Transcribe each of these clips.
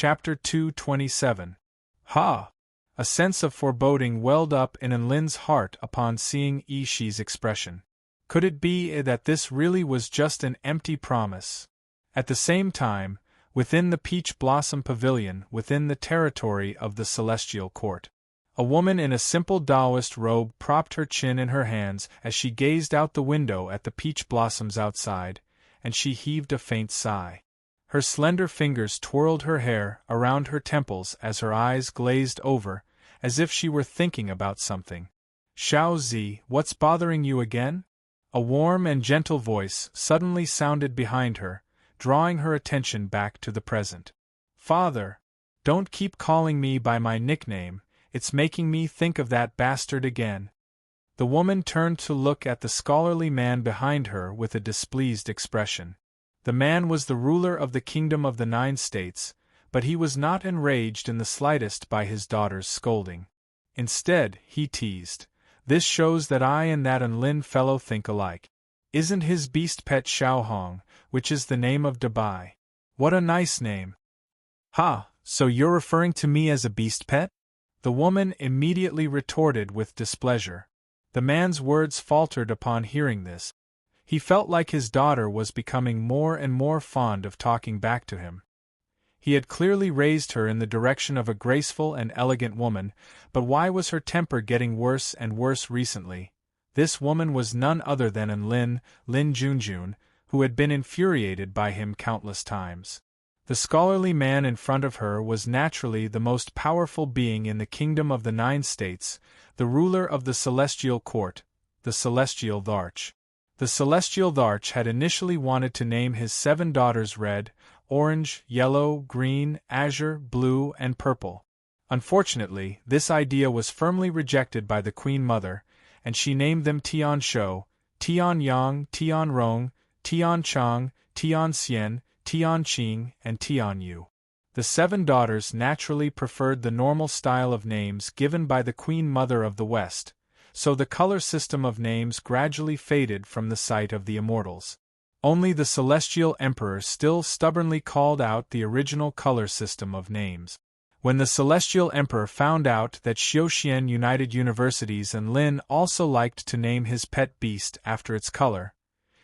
Chapter 227. Ha! A sense of foreboding welled up in Enlin's heart upon seeing Ishi's expression. Could it be that this really was just an empty promise? At the same time, within the peach blossom pavilion within the territory of the celestial court, a woman in a simple Taoist robe propped her chin in her hands as she gazed out the window at the peach blossoms outside, and she heaved a faint sigh. Her slender fingers twirled her hair around her temples as her eyes glazed over, as if she were thinking about something. "Xiao Zi, what's bothering you again?" A warm and gentle voice suddenly sounded behind her, drawing her attention back to the present. "Father, don't keep calling me by my nickname, it's making me think of that bastard again." The woman turned to look at the scholarly man behind her with a displeased expression. The man was the ruler of the Kingdom of the 9 States, but he was not enraged in the slightest by his daughter's scolding. Instead, he teased, "This shows that I and that Enlin fellow think alike. Isn't his beast pet Xiaohong, which is the name of Dubai? What a nice name." "Ha, so you're referring to me as a beast pet?" the woman immediately retorted with displeasure. The man's words faltered upon hearing this. He felt like his daughter was becoming more and more fond of talking back to him. He had clearly raised her in the direction of a graceful and elegant woman, but why was her temper getting worse and worse recently? This woman was none other than Lin Junjun, who had been infuriated by him countless times. The scholarly man in front of her was naturally the most powerful being in the Kingdom of the 9 States, the ruler of the Celestial Court, the Celestial Tharch. The Celestial Tharch had initially wanted to name his 7 daughters Red, Orange, Yellow, Green, Azure, Blue, and Purple. Unfortunately, this idea was firmly rejected by the Queen Mother, and she named them Tian Shou, Tian Yang, Tian Rong, Tian Chang, Tian Xian, Tian Qing, and Tian Yu. The 7 daughters naturally preferred the normal style of names given by the Queen Mother of the West, so the color system of names gradually faded from the sight of the immortals. Only the Celestial Emperor still stubbornly called out the original color system of names. When the Celestial Emperor found out that Xiuxian United Universities and Lin also liked to name his pet beast after its color,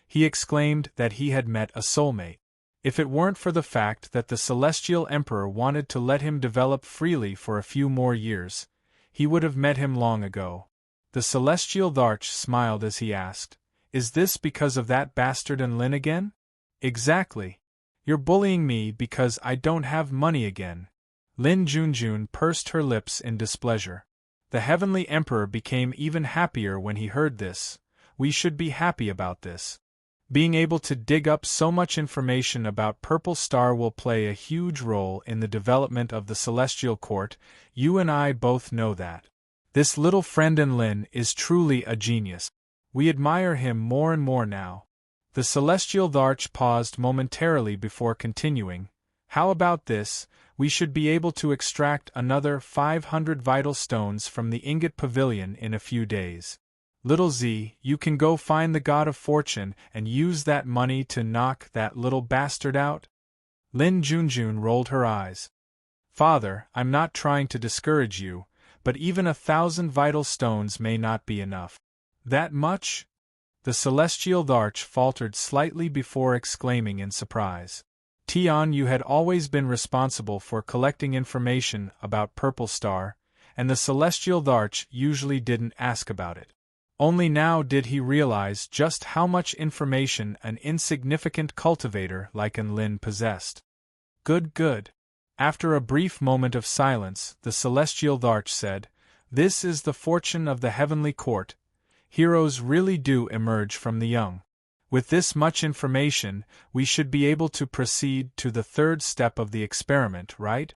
he exclaimed that he had met a soulmate. If it weren't for the fact that the Celestial Emperor wanted to let him develop freely for a few more years, he would have met him long ago. The Celestial Tharch smiled as he asked, "Is this because of that bastard Enlin again?" "Exactly. You're bullying me because I don't have money again." Lin Junjun pursed her lips in displeasure. The Heavenly Emperor became even happier when he heard this. "We should be happy about this. Being able to dig up so much information about Purple Star will play a huge role in the development of the Celestial Court, you and I both know that. This little friend Enlin is truly a genius. We admire him more and more now." The Celestial Tharch paused momentarily before continuing. "How about this? We should be able to extract another 500 vital stones from the ingot pavilion in a few days. Little Z, you can go find the God of Fortune and use that money to knock that little bastard out." Lin Junjun rolled her eyes. "Father, I'm not trying to discourage you, but even 1,000 vital stones may not be enough." "That much?" The Celestial Tharch faltered slightly before exclaiming in surprise. "Tian, you had always been responsible for collecting information about Purple Star, and the Celestial Tharch usually didn't ask about it. Only now did he realize just how much information an insignificant cultivator like Enlin possessed. Good. After a brief moment of silence, the Celestial Tharch said, "This is the fortune of the Heavenly Court. Heroes really do emerge from the young. With this much information, we should be able to proceed to the 3rd step of the experiment, right?"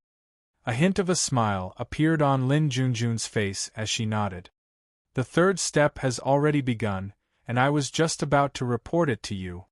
A hint of a smile appeared on Lin Junjun's face as she nodded. "The 3rd step has already begun, and I was just about to report it to you."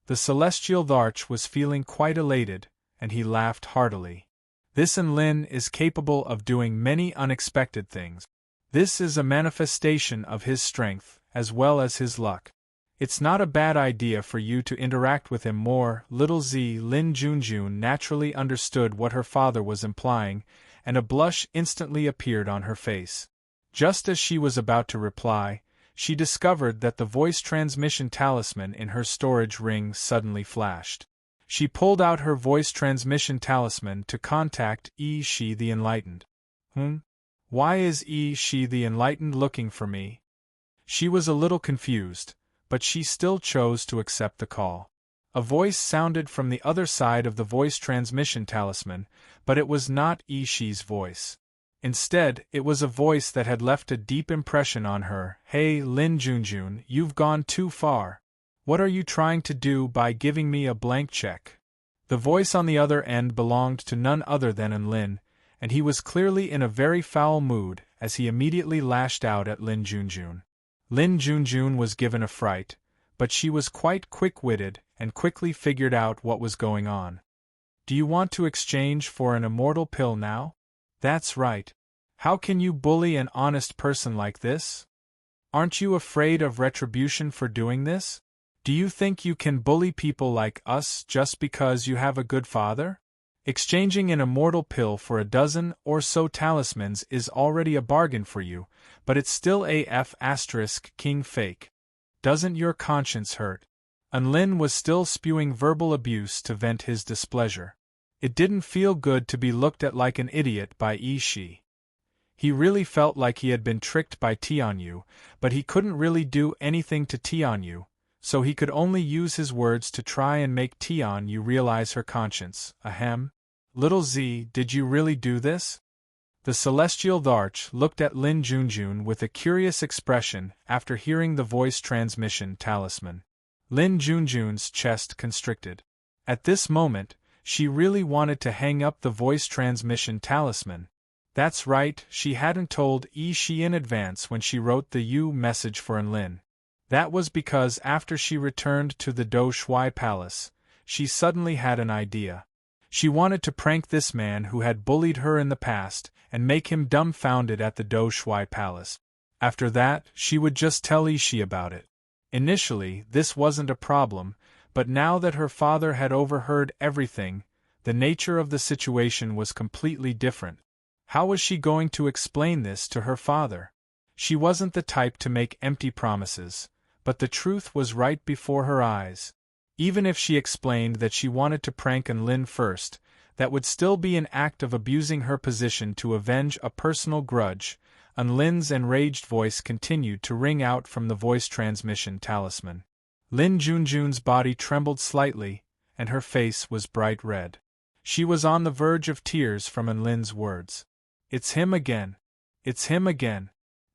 The Celestial Tharch was feeling quite elated, and he laughed heartily. "This Enlin is capable of doing many unexpected things. This is a manifestation of his strength, as well as his luck. It's not a bad idea for you to interact with him more, little Z. Lin Junjun naturally understood what her father was implying, and a blush instantly appeared on her face. Just as she was about to reply, she discovered that the voice transmission talisman in her storage ring suddenly flashed. She pulled out her voice transmission talisman to contact Yi Shi the Enlightened. Why is Yi Shi the Enlightened looking for me? She was a little confused, but she still chose to accept the call. A voice sounded from the other side of the voice transmission talisman, but it was not Yi Shi's voice. Instead, it was a voice that had left a deep impression on her. Hey, Lin Junjun, you've gone too far. What are you trying to do by giving me a blank check? The voice on the other end belonged to none other than Lin, and he was clearly in a very foul mood as he immediately lashed out at Lin Junjun. Lin Junjun was given a fright, but she was quite quick-witted and quickly figured out what was going on. Do you want to exchange for an immortal pill now? That's right. How can you bully an honest person like this? Aren't you afraid of retribution for doing this? Do you think you can bully people like us just because you have a good father? Exchanging an immortal pill for a dozen or so talismans is already a bargain for you, but it's still king fake. Doesn't your conscience hurt? Lin was still spewing verbal abuse to vent his displeasure. It didn't feel good to be looked at like an idiot by Yi Shi. He really felt like he had been tricked by Tianyu, but he couldn't really do anything to Tianyu, so he could only use his words to try and make Tianyu realize her conscience. Ahem. Little Z, did you really do this? The celestial Dharch looked at Lin Junjun with a curious expression after hearing the voice transmission talisman. Lin Junjun's chest constricted. At this moment, she really wanted to hang up the voice transmission talisman. That's right, she hadn't told Yi Shi in advance when she wrote the U message for Lin. That was because after she returned to the Do Shui Palace, she suddenly had an idea. She wanted to prank this man who had bullied her in the past and make him dumbfounded at the Do Shui Palace. After that, she would just tell Yi Shi about it. Initially, this wasn't a problem, but now that her father had overheard everything, the nature of the situation was completely different. How was she going to explain this to her father? She wasn't the type to make empty promises, but the truth was right before her eyes. Even if she explained that she wanted to prank Lin first, that would still be an act of abusing her position to avenge a personal grudge. Lin's enraged voice continued to ring out from the voice transmission talisman. Lin Junjun's body trembled slightly, and her face was bright red. She was on the verge of tears from Lin's words. It's him again. It's him again.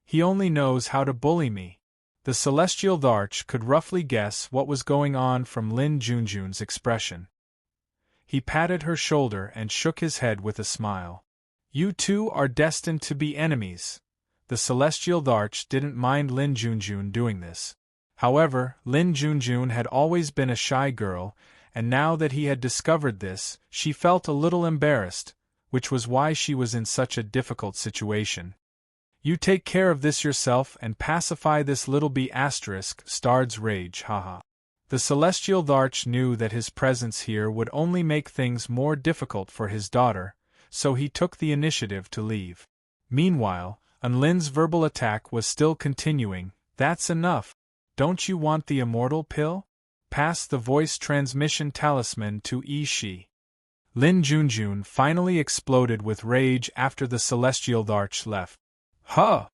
He only knows how to bully me. The celestial Dharch could roughly guess what was going on from Lin Junjun's expression. He patted her shoulder and shook his head with a smile. You two are destined to be enemies. The celestial Dharch didn't mind Lin Junjun doing this. However, Lin Junjun had always been a shy girl, and now that he had discovered this, she felt a little embarrassed, which was why she was in such a difficult situation. You take care of this yourself and pacify this little Stard's rage, haha. The celestial Dharch knew that his presence here would only make things more difficult for his daughter, so he took the initiative to leave. Meanwhile, Lin's verbal attack was still continuing. That's enough. Don't you want the immortal pill? Pass the voice transmission talisman to Yi Shi. Lin Junjun finally exploded with rage after the celestial Dharch left. Huh!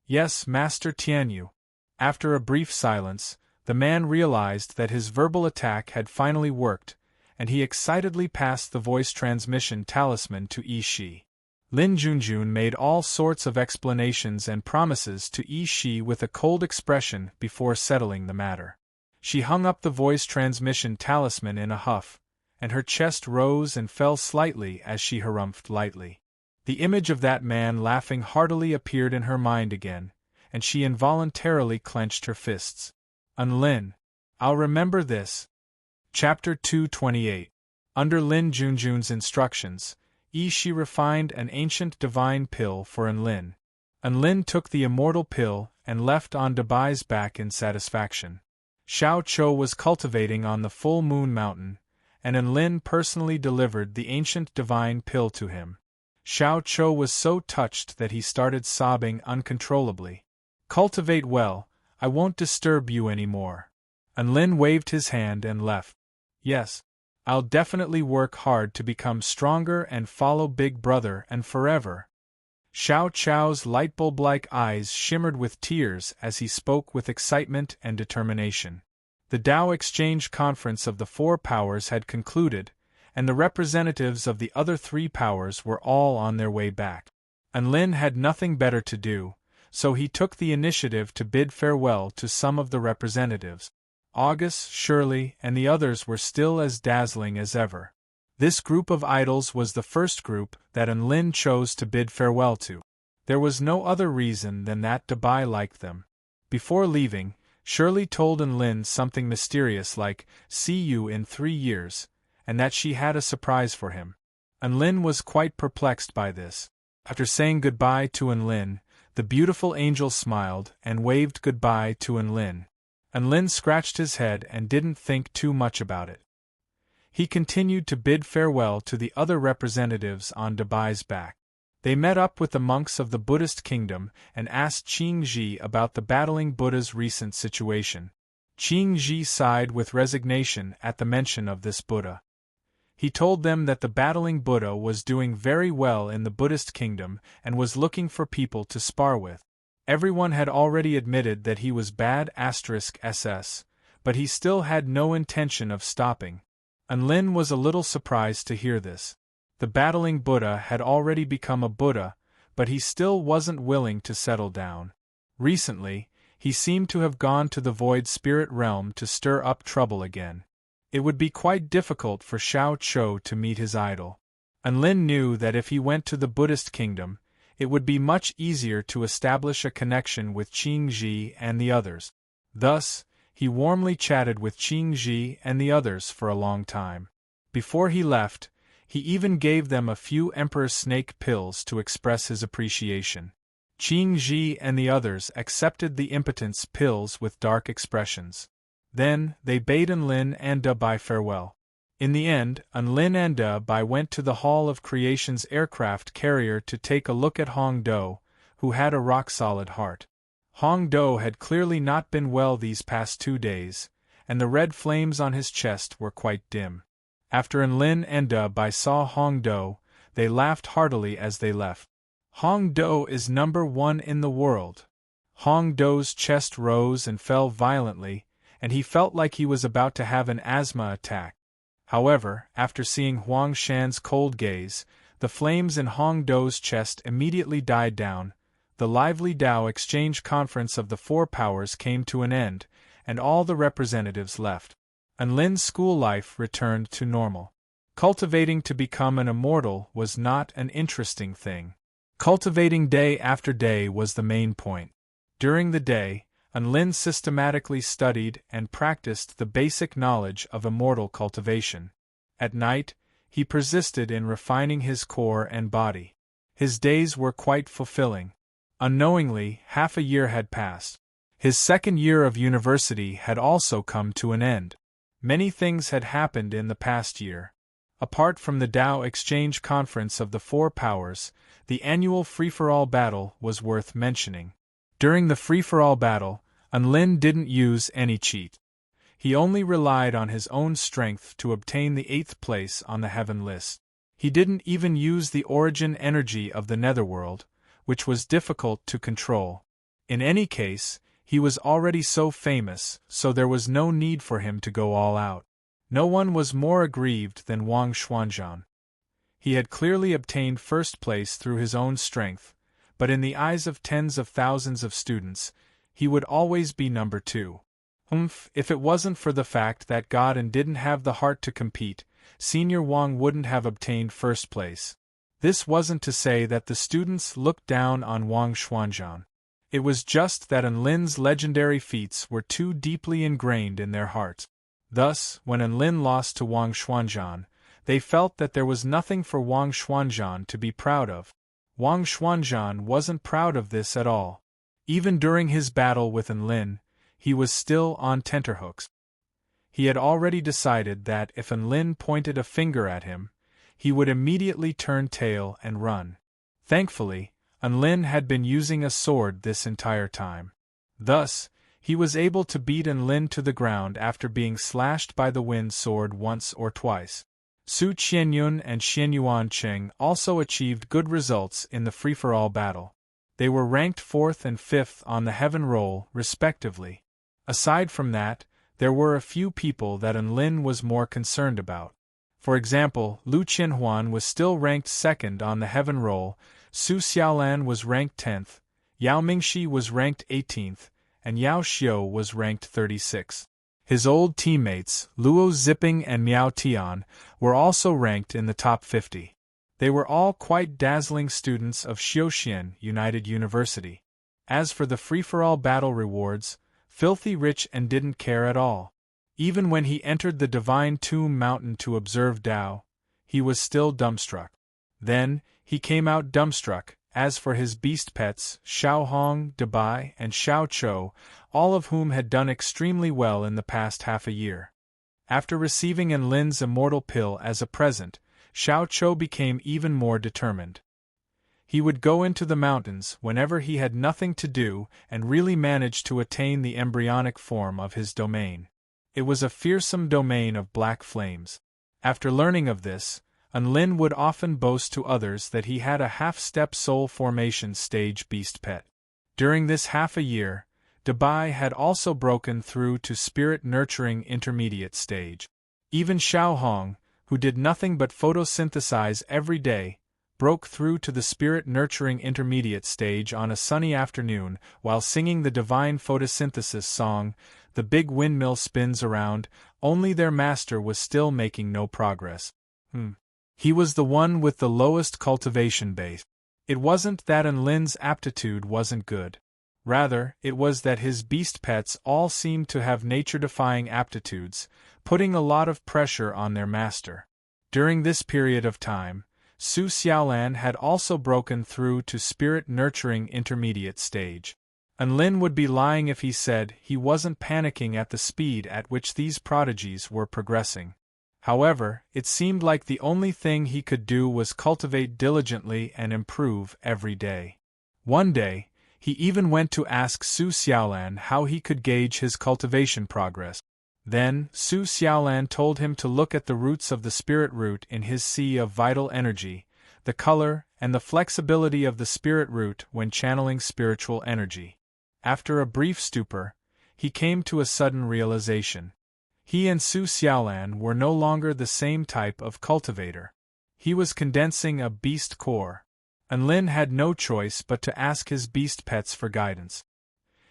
Yes, Master Tianyu. After a brief silence, the man realized that his verbal attack had finally worked, and he excitedly passed the voice transmission talisman to Yi Shi. Lin Junjun made all sorts of explanations and promises to Yi Shi with a cold expression before settling the matter. She hung up the voice transmission talisman in a huff, and her chest rose and fell slightly as she harumphed lightly. The image of that man laughing heartily appeared in her mind again, and she involuntarily clenched her fists. Lin, I'll remember this. Chapter 228. Under Lin Junjun's instructions, Yi Shi refined an ancient divine pill for Lin. Lin took the immortal pill and left on Dabai's back in satisfaction. Xiao Chou was cultivating on the full moon mountain, and Enlin personally delivered the ancient divine pill to him. Xiao Chou was so touched that he started sobbing uncontrollably. Cultivate well, I won't disturb you any more. Enlin waved his hand and left. Yes, I'll definitely work hard to become stronger and follow Big Brother and forever. Xiao Chou's lightbulb-like eyes shimmered with tears as he spoke with excitement and determination. The Tao Exchange Conference of the Four Powers had concluded, and the representatives of the other three powers were all on their way back. Enlin had nothing better to do, so he took the initiative to bid farewell to some of the representatives. August, Shirley, and the others were still as dazzling as ever. This group of idols was the first group that Enlin chose to bid farewell to. There was no other reason than that Dabai liked them. Before leaving, Shirley told Enlin something mysterious like, "See you in 3 years," and that she had a surprise for him. Enlin was quite perplexed by this. After saying goodbye to Enlin, the beautiful angel smiled and waved goodbye to Enlin. Enlin scratched his head and didn't think too much about it. He continued to bid farewell to the other representatives on Dabai's back. They met up with the monks of the Buddhist kingdom and asked Qing Ji about the battling Buddha's recent situation. Qing Ji sighed with resignation at the mention of this Buddha. He told them that the battling Buddha was doing very well in the Buddhist kingdom and was looking for people to spar with. Everyone had already admitted that he was bad *SS, but he still had no intention of stopping. Enlin was a little surprised to hear this. The battling Buddha had already become a Buddha, but he still wasn't willing to settle down. Recently, he seemed to have gone to the void spirit realm to stir up trouble again. It would be quite difficult for Xiao Chou to meet his idol. Enlin knew that if he went to the Buddhist kingdom, it would be much easier to establish a connection with Qing Ji and the others. Thus, he warmly chatted with Qing Ji and the others for a long time. Before he left, he even gave them a few Emperor Snake pills to express his appreciation. Qing Ji and the others accepted the impotence pills with dark expressions. Then, they bade Enlin and Dabai farewell. In the end, Enlin and Dabai went to the Hall of Creation's aircraft carrier to take a look at Hong Do, who had a rock-solid heart. Hong Do had clearly not been well these past 2 days, and the red flames on his chest were quite dim. After Enlin and Dabai saw Hong Do, they laughed heartily as they left. Hong Do is #1 in the world. Hong Do's chest rose and fell violently, and he felt like he was about to have an asthma attack. However, after seeing Huang Shan's cold gaze, the flames in Hong Do's chest immediately died down. The lively Tao Exchange Conference of the Four Powers came to an end, and all the representatives left. Enlin's school life returned to normal. Cultivating to become an immortal was not an interesting thing. Cultivating day after day was the main point. During the day, Enlin systematically studied and practiced the basic knowledge of immortal cultivation. At night, he persisted in refining his core and body. His days were quite fulfilling. Unknowingly, half a year had passed. His second year of university had also come to an end. Many things had happened in the past year. Apart from the Tao Exchange Conference of the Four Powers, the annual free-for-all battle was worth mentioning. During the free-for-all battle, Enlin didn't use any cheat. He only relied on his own strength to obtain the 8th place on the heaven list. He didn't even use the origin energy of the netherworld, which was difficult to control. In any case, he was already so famous, so there was no need for him to go all out. No one was more aggrieved than Wang Xuanzhan. He had clearly obtained first place through his own strength, but in the eyes of tens of thousands of students, he would always be number 2. If it wasn't for the fact that Godin didn't have the heart to compete, Senior Wang wouldn't have obtained first place. This wasn't to say that the students looked down on Wang Xuanzhan. It was just that Enlin's legendary feats were too deeply ingrained in their hearts. Thus, when Enlin lost to Wang Xuanzhan, they felt that there was nothing for Wang Xuanzhan to be proud of. Wang Xuanzhan wasn't proud of this at all. Even during his battle with Enlin, he was still on tenterhooks. He had already decided that if Enlin pointed a finger at him, he would immediately turn tail and run. Thankfully, Enlin had been using a sword this entire time. Thus, he was able to beat Enlin to the ground after being slashed by the wind sword once or twice. Su Qianyun and Xianyuan Cheng also achieved good results in the free-for-all battle. They were ranked 4th and 5th on the heaven roll, respectively. Aside from that, there were a few people that Enlin was more concerned about. For example, Lu Qianhuan was still ranked 2nd on the heaven roll, Su Xiaolan was ranked 10th, Yao Mingxi was ranked 18th, and Yao Xiu was ranked 36th. His old teammates, Luo Ziping and Miao Tian, were also ranked in the top 50. They were all quite dazzling students of Xiuxian United University. As for the free-for-all battle rewards, Filthy Rich and didn't care at all. Even when he entered the Divine Tomb Mountain to observe Dao, he was still dumbstruck. Then, he came out dumbstruck. As for his beast pets, Xiao Hong, Dabai, and Xiao Chou, all of whom had done extremely well in the past half a year. After receiving Enlin's immortal pill as a present, Xiao Chou became even more determined. He would go into the mountains whenever he had nothing to do and really managed to attain the embryonic form of his domain. It was a fearsome domain of black flames. After learning of this, Enlin would often boast to others that he had a half-step soul formation stage beast pet. During this half a year, Dabai had also broken through to spirit-nurturing intermediate stage. Even Xiao Hong, who did nothing but photosynthesize every day, broke through to the spirit-nurturing intermediate stage on a sunny afternoon while singing the divine photosynthesis song, "The Big Windmill Spins Around," only their master was still making no progress. He was the one with the lowest cultivation base. It wasn't that Enlin's aptitude wasn't good. Rather, it was that his beast pets all seemed to have nature-defying aptitudes, putting a lot of pressure on their master. During this period of time, Su Xiaolan had also broken through to spirit-nurturing intermediate stage. Enlin would be lying if he said he wasn't panicking at the speed at which these prodigies were progressing. However, it seemed like the only thing he could do was cultivate diligently and improve every day. One day, he even went to ask Su Xiaolan how he could gauge his cultivation progress. Then, Su Xiaolan told him to look at the roots of the spirit root in his sea of vital energy, the color and the flexibility of the spirit root when channeling spiritual energy. After a brief stupor, he came to a sudden realization. He and Su Xiaolan were no longer the same type of cultivator. He was condensing a beast core. Enlin had no choice but to ask his beast pets for guidance.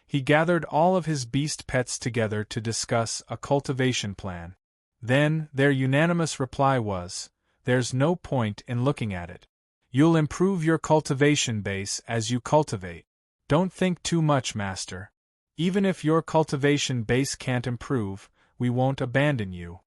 He gathered all of his beast pets together to discuss a cultivation plan. Then, their unanimous reply was, "There's no point in looking at it. You'll improve your cultivation base as you cultivate. Don't think too much, master. Even if your cultivation base can't improve, we won't abandon you."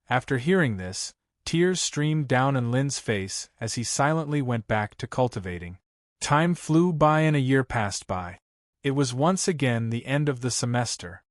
After hearing this, tears streamed down Enlin's face as he silently went back to cultivating. Time flew by and a year passed by. It was once again the end of the semester.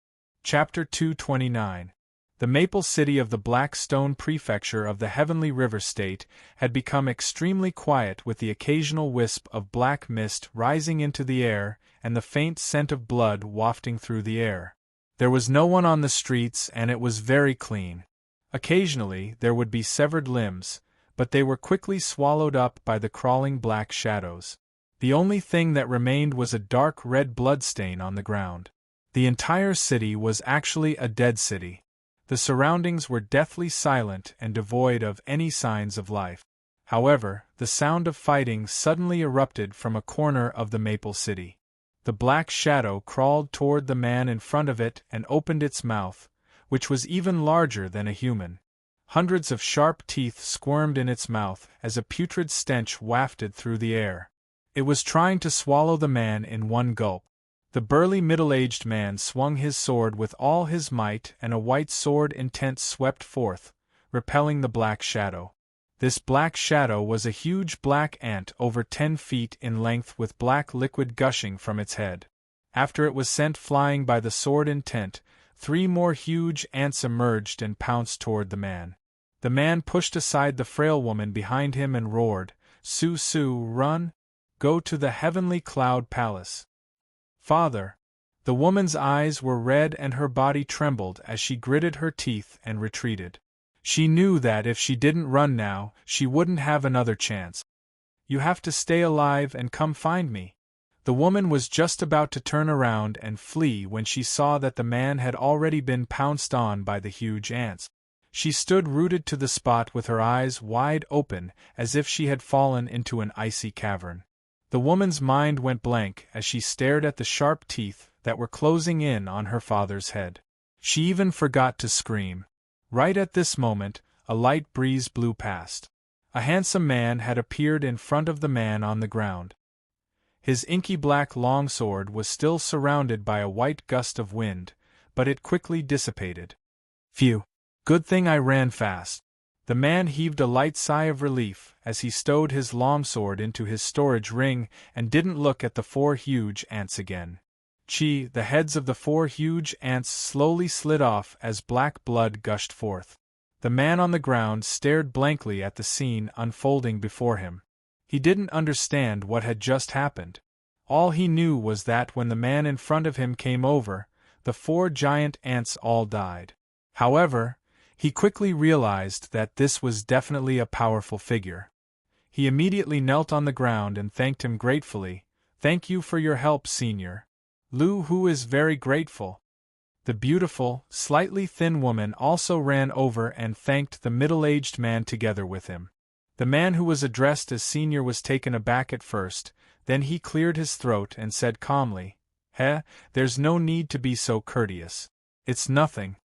Chapter 229. The Maple City of the Black Stone Prefecture of the Heavenly River State had become extremely quiet, with the occasional wisp of black mist rising into the air and the faint scent of blood wafting through the air. There was no one on the streets and it was very clean. Occasionally there would be severed limbs, but they were quickly swallowed up by the crawling black shadows. The only thing that remained was a dark red bloodstain on the ground. The entire city was actually a dead city. The surroundings were deathly silent and devoid of any signs of life. However, the sound of fighting suddenly erupted from a corner of the Maple City. The black shadow crawled toward the man in front of it and opened its mouth, which was even larger than a human. Hundreds of sharp teeth squirmed in its mouth as a putrid stench wafted through the air. It was trying to swallow the man in one gulp. The burly middle-aged man swung his sword with all his might and a white sword intent swept forth, repelling the black shadow. This black shadow was a huge black ant over 10 feet in length with black liquid gushing from its head. After it was sent flying by the sword intent, 3 more huge ants emerged and pounced toward the man. The man pushed aside the frail woman behind him and roared, "Su Su, run! Go to the heavenly cloud palace." "Father!" The woman's eyes were red and her body trembled as she gritted her teeth and retreated. She knew that if she didn't run now, she wouldn't have another chance. "You have to stay alive and come find me." The woman was just about to turn around and flee when she saw that the man had already been pounced on by the huge ants. She stood rooted to the spot with her eyes wide open as if she had fallen into an icy cavern. The woman's mind went blank as she stared at the sharp teeth that were closing in on her father's head. She even forgot to scream. Right at this moment, a light breeze blew past. A handsome man had appeared in front of the man on the ground. His inky black longsword was still surrounded by a white gust of wind, but it quickly dissipated. "Phew! Good thing I ran fast." The man heaved a light sigh of relief as he stowed his longsword into his storage ring and didn't look at the 4 huge ants again. The heads of the 4 huge ants slowly slid off as black blood gushed forth. The man on the ground stared blankly at the scene unfolding before him. He didn't understand what had just happened. All he knew was that when the man in front of him came over, the 4 giant ants all died. However, he quickly realized that this was definitely a powerful figure. He immediately knelt on the ground and thanked him gratefully. "Thank you for your help, Senior. Lu Hu is very grateful." The beautiful, slightly thin woman also ran over and thanked the middle-aged man together with him. The man who was addressed as Senior was taken aback at first, then he cleared his throat and said calmly, "There's no need to be so courteous. It's nothing."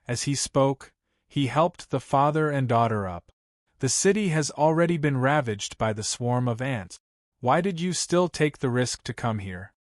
As he spoke, he helped the father and daughter up. "The city has already been ravaged by the swarm of ants. Why did you still take the risk to come here?"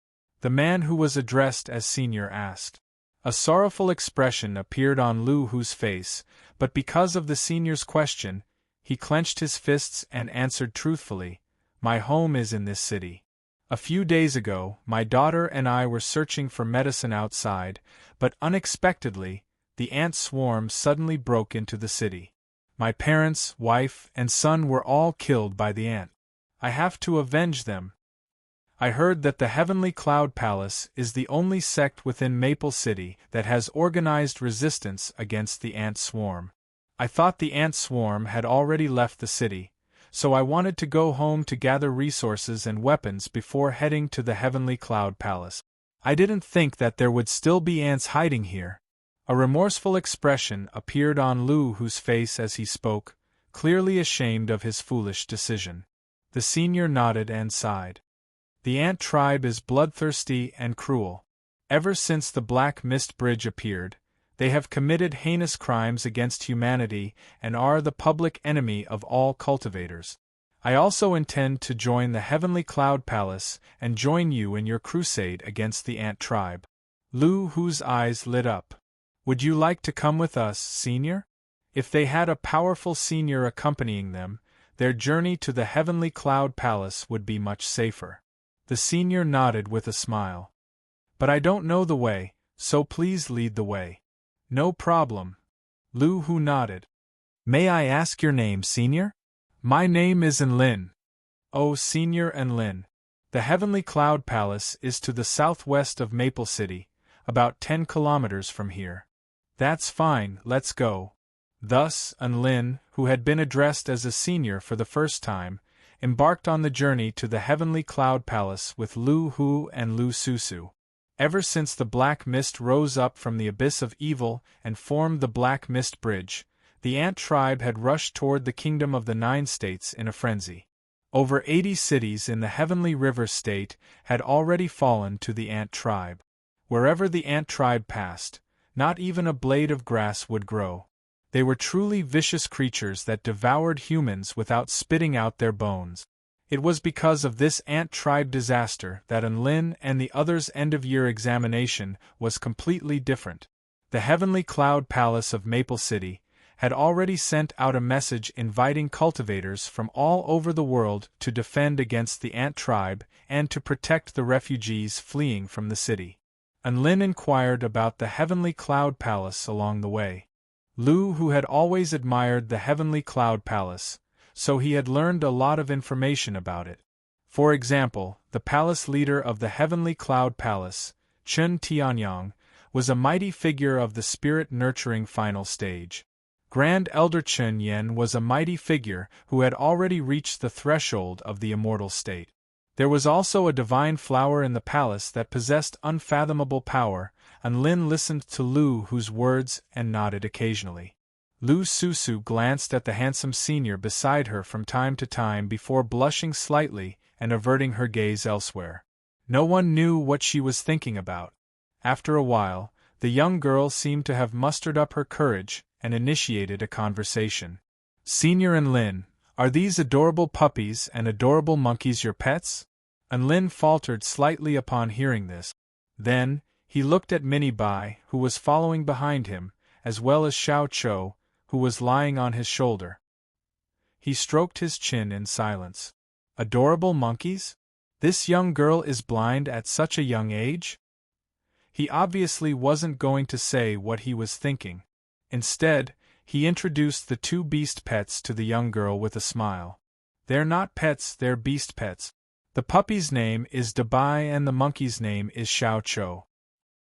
The man who was addressed as Senior asked. A sorrowful expression appeared on Lu Hu's face, but because of the Senior's question, he clenched his fists and answered truthfully, "My home is in this city. A few days ago, my daughter and I were searching for medicine outside, but unexpectedly, the ant swarm suddenly broke into the city. My parents, wife, and son were all killed by the ant. I have to avenge them. I heard that the Heavenly Cloud Palace is the only sect within Maple City that has organized resistance against the ant swarm. I thought the ant swarm had already left the city, so I wanted to go home to gather resources and weapons before heading to the Heavenly Cloud Palace. I didn't think that there would still be ants hiding here." A remorseful expression appeared on Lu Hu's face as he spoke, clearly ashamed of his foolish decision. The Senior nodded and sighed. "The ant tribe is bloodthirsty and cruel. Ever since the Black Mist Bridge appeared, they have committed heinous crimes against humanity and are the public enemy of all cultivators. I also intend to join the Heavenly Cloud Palace and join you in your crusade against the ant tribe." Lu Hu's eyes lit up. "Would you like to come with us, Senior?" If they had a powerful Senior accompanying them, their journey to the Heavenly Cloud Palace would be much safer. The Senior nodded with a smile. "But I don't know the way, so please lead the way." "No problem." Lu Hu nodded. "May I ask your name, Senior?" "My name is Enlin." "Oh, Senior Enlin. The Heavenly Cloud Palace is to the southwest of Maple City, about 10 kilometers from here." "That's fine, let's go." Thus, Enlin, who had been addressed as a Senior for the first time, embarked on the journey to the Heavenly Cloud Palace with Lu Hu and Lu Susu. Ever since the Black Mist rose up from the abyss of evil and formed the Black Mist Bridge, the ant tribe had rushed toward the Kingdom of the 9 States in a frenzy. Over 80 cities in the Heavenly River State had already fallen to the ant tribe. Wherever the ant tribe passed, not even a blade of grass would grow. They were truly vicious creatures that devoured humans without spitting out their bones. It was because of this ant tribe disaster that Enlin and the others' end-of-year examination was completely different. The Heavenly Cloud Palace of Maple City had already sent out a message inviting cultivators from all over the world to defend against the ant tribe and to protect the refugees fleeing from the city. Enlin inquired about the Heavenly Cloud Palace along the way. Lu Hu had always admired the Heavenly Cloud Palace, so he had learned a lot of information about it. For example, the palace leader of the Heavenly Cloud Palace, Chen Tianyang, was a mighty figure of the spirit-nurturing final stage. Grand Elder Chen Yen was a mighty figure who had already reached the threshold of the immortal state. There was also a divine flower in the palace that possessed unfathomable power, and Lin listened to Lu Hu's words and nodded occasionally. Lu Susu glanced at the handsome senior beside her from time to time before blushing slightly and averting her gaze elsewhere. No one knew what she was thinking about. After a while, the young girl seemed to have mustered up her courage and initiated a conversation. "Senior Enlin, are these adorable puppies and adorable monkeys your pets?" Enlin faltered slightly upon hearing this. Then, he looked at Minnie Bai, who was following behind him, as well as Xiao Chou, who was lying on his shoulder. He stroked his chin in silence. Adorable monkeys? This young girl is blind at such a young age? He obviously wasn't going to say what he was thinking. Instead, he introduced the two beast pets to the young girl with a smile. "They're not pets, they're beast pets. The puppy's name is Dabai and the monkey's name is Xiao Chou."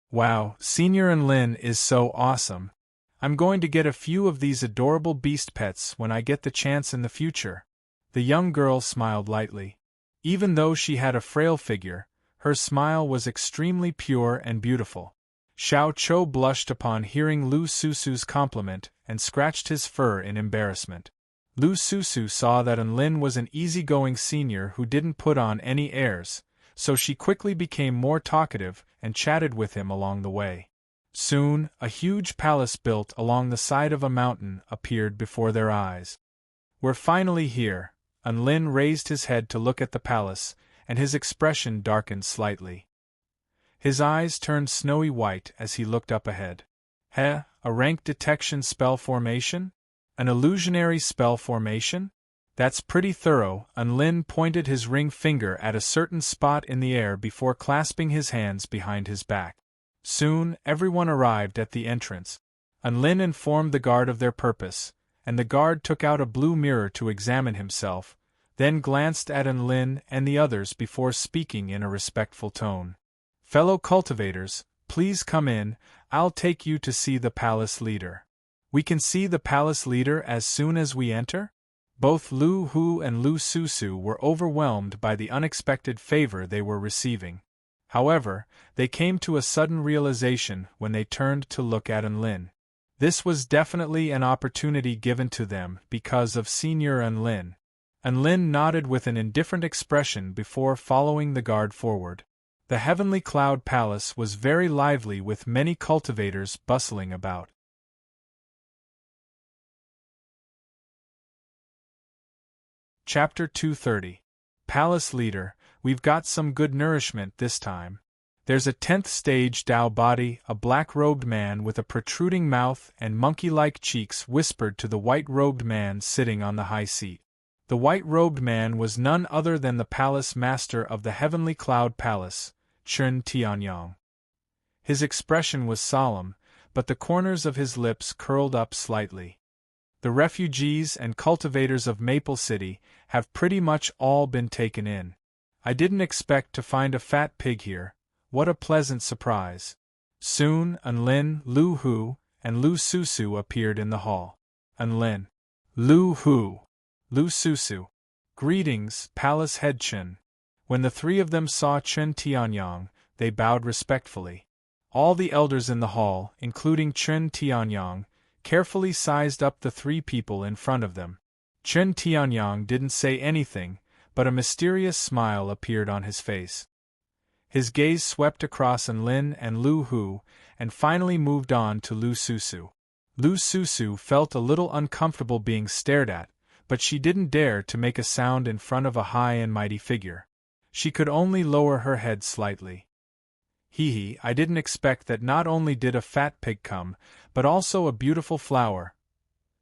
"Wow, Senior Enlin is so awesome. I'm going to get a few of these adorable beast pets when I get the chance in the future." The young girl smiled lightly. Even though she had a frail figure, her smile was extremely pure and beautiful. Xiao Chou blushed upon hearing Lu Susu's compliment and scratched his fur in embarrassment. Lu Susu saw that Enlin was an easygoing senior who didn't put on any airs, so she quickly became more talkative and chatted with him along the way. Soon, a huge palace built along the side of a mountain appeared before their eyes. "We're finally here." Enlin raised his head to look at the palace, and his expression darkened slightly. His eyes turned snowy white as he looked up ahead. "Heh, a rank detection spell formation? An illusionary spell formation? That's pretty thorough." Enlin pointed his ring finger at a certain spot in the air before clasping his hands behind his back. Soon, everyone arrived at the entrance. Enlin informed the guard of their purpose, and the guard took out a blue mirror to examine himself, then glanced at Enlin and the others before speaking in a respectful tone. "Fellow cultivators, please come in, I'll take you to see the palace leader." "We can see the palace leader as soon as we enter?" Both Lu Hu and Lu Susu were overwhelmed by the unexpected favor they were receiving. However, they came to a sudden realization when they turned to look at Enlin. This was definitely an opportunity given to them because of Senior Enlin. Enlin nodded with an indifferent expression before following the guard forward. The Heavenly Cloud Palace was very lively with many cultivators bustling about. Chapter 230. Palace Leader, we've got some good nourishment this time. There's a 10th stage Dao body, a black-robed man with a protruding mouth and monkey-like cheeks whispered to the white-robed man sitting on the high seat. The white-robed man was none other than the palace master of the Heavenly Cloud Palace, Chen Tianyang. His expression was solemn, but the corners of his lips curled up slightly. "The refugees and cultivators of Maple City have pretty much all been taken in. I didn't expect to find a fat pig here. What a pleasant surprise." Soon, Enlin, Lu Hu, and Lu Susu appeared in the hall. Enlin. "Lu Hu." Lu Susu. "Greetings, Palace Head Chen." When the three of them saw Chen Tianyang, they bowed respectfully. All the elders in the hall, including Chen Tianyang, carefully sized up the three people in front of them. Chen Tianyang didn't say anything, but a mysterious smile appeared on his face. His gaze swept across Enlin and Lu Hu, and finally moved on to Lu Susu. Lu Susu felt a little uncomfortable being stared at, but she didn't dare to make a sound in front of a high and mighty figure. She could only lower her head slightly. "Hee, I didn't expect that not only did a fat pig come, but also a beautiful flower."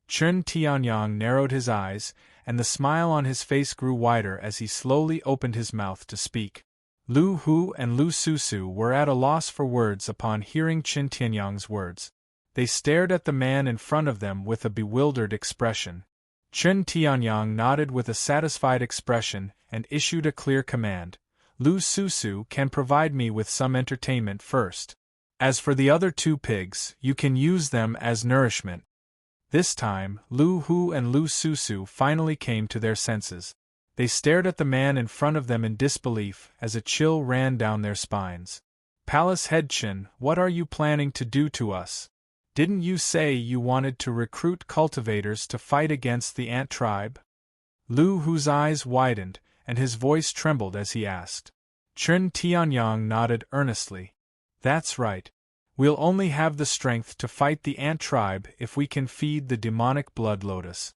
Chen Tianyang narrowed his eyes, and the smile on his face grew wider as he slowly opened his mouth to speak. Lu Hu and Lu Susu were at a loss for words upon hearing Chen Tianyang's words. They stared at the man in front of them with a bewildered expression. Chen Tianyang nodded with a satisfied expression and issued a clear command. Lu Susu can provide me with some entertainment first. As for the other 2 pigs, you can use them as nourishment. This time, Lu Hu and Lu Susu finally came to their senses. They stared at the man in front of them in disbelief as a chill ran down their spines. Palace Head Chen, what are you planning to do to us? Didn't you say you wanted to recruit cultivators to fight against the ant tribe? Lu Hu's eyes widened, and his voice trembled as he asked. Chen Tianyang nodded earnestly. That's right. We'll only have the strength to fight the ant tribe if we can feed the demonic blood lotus.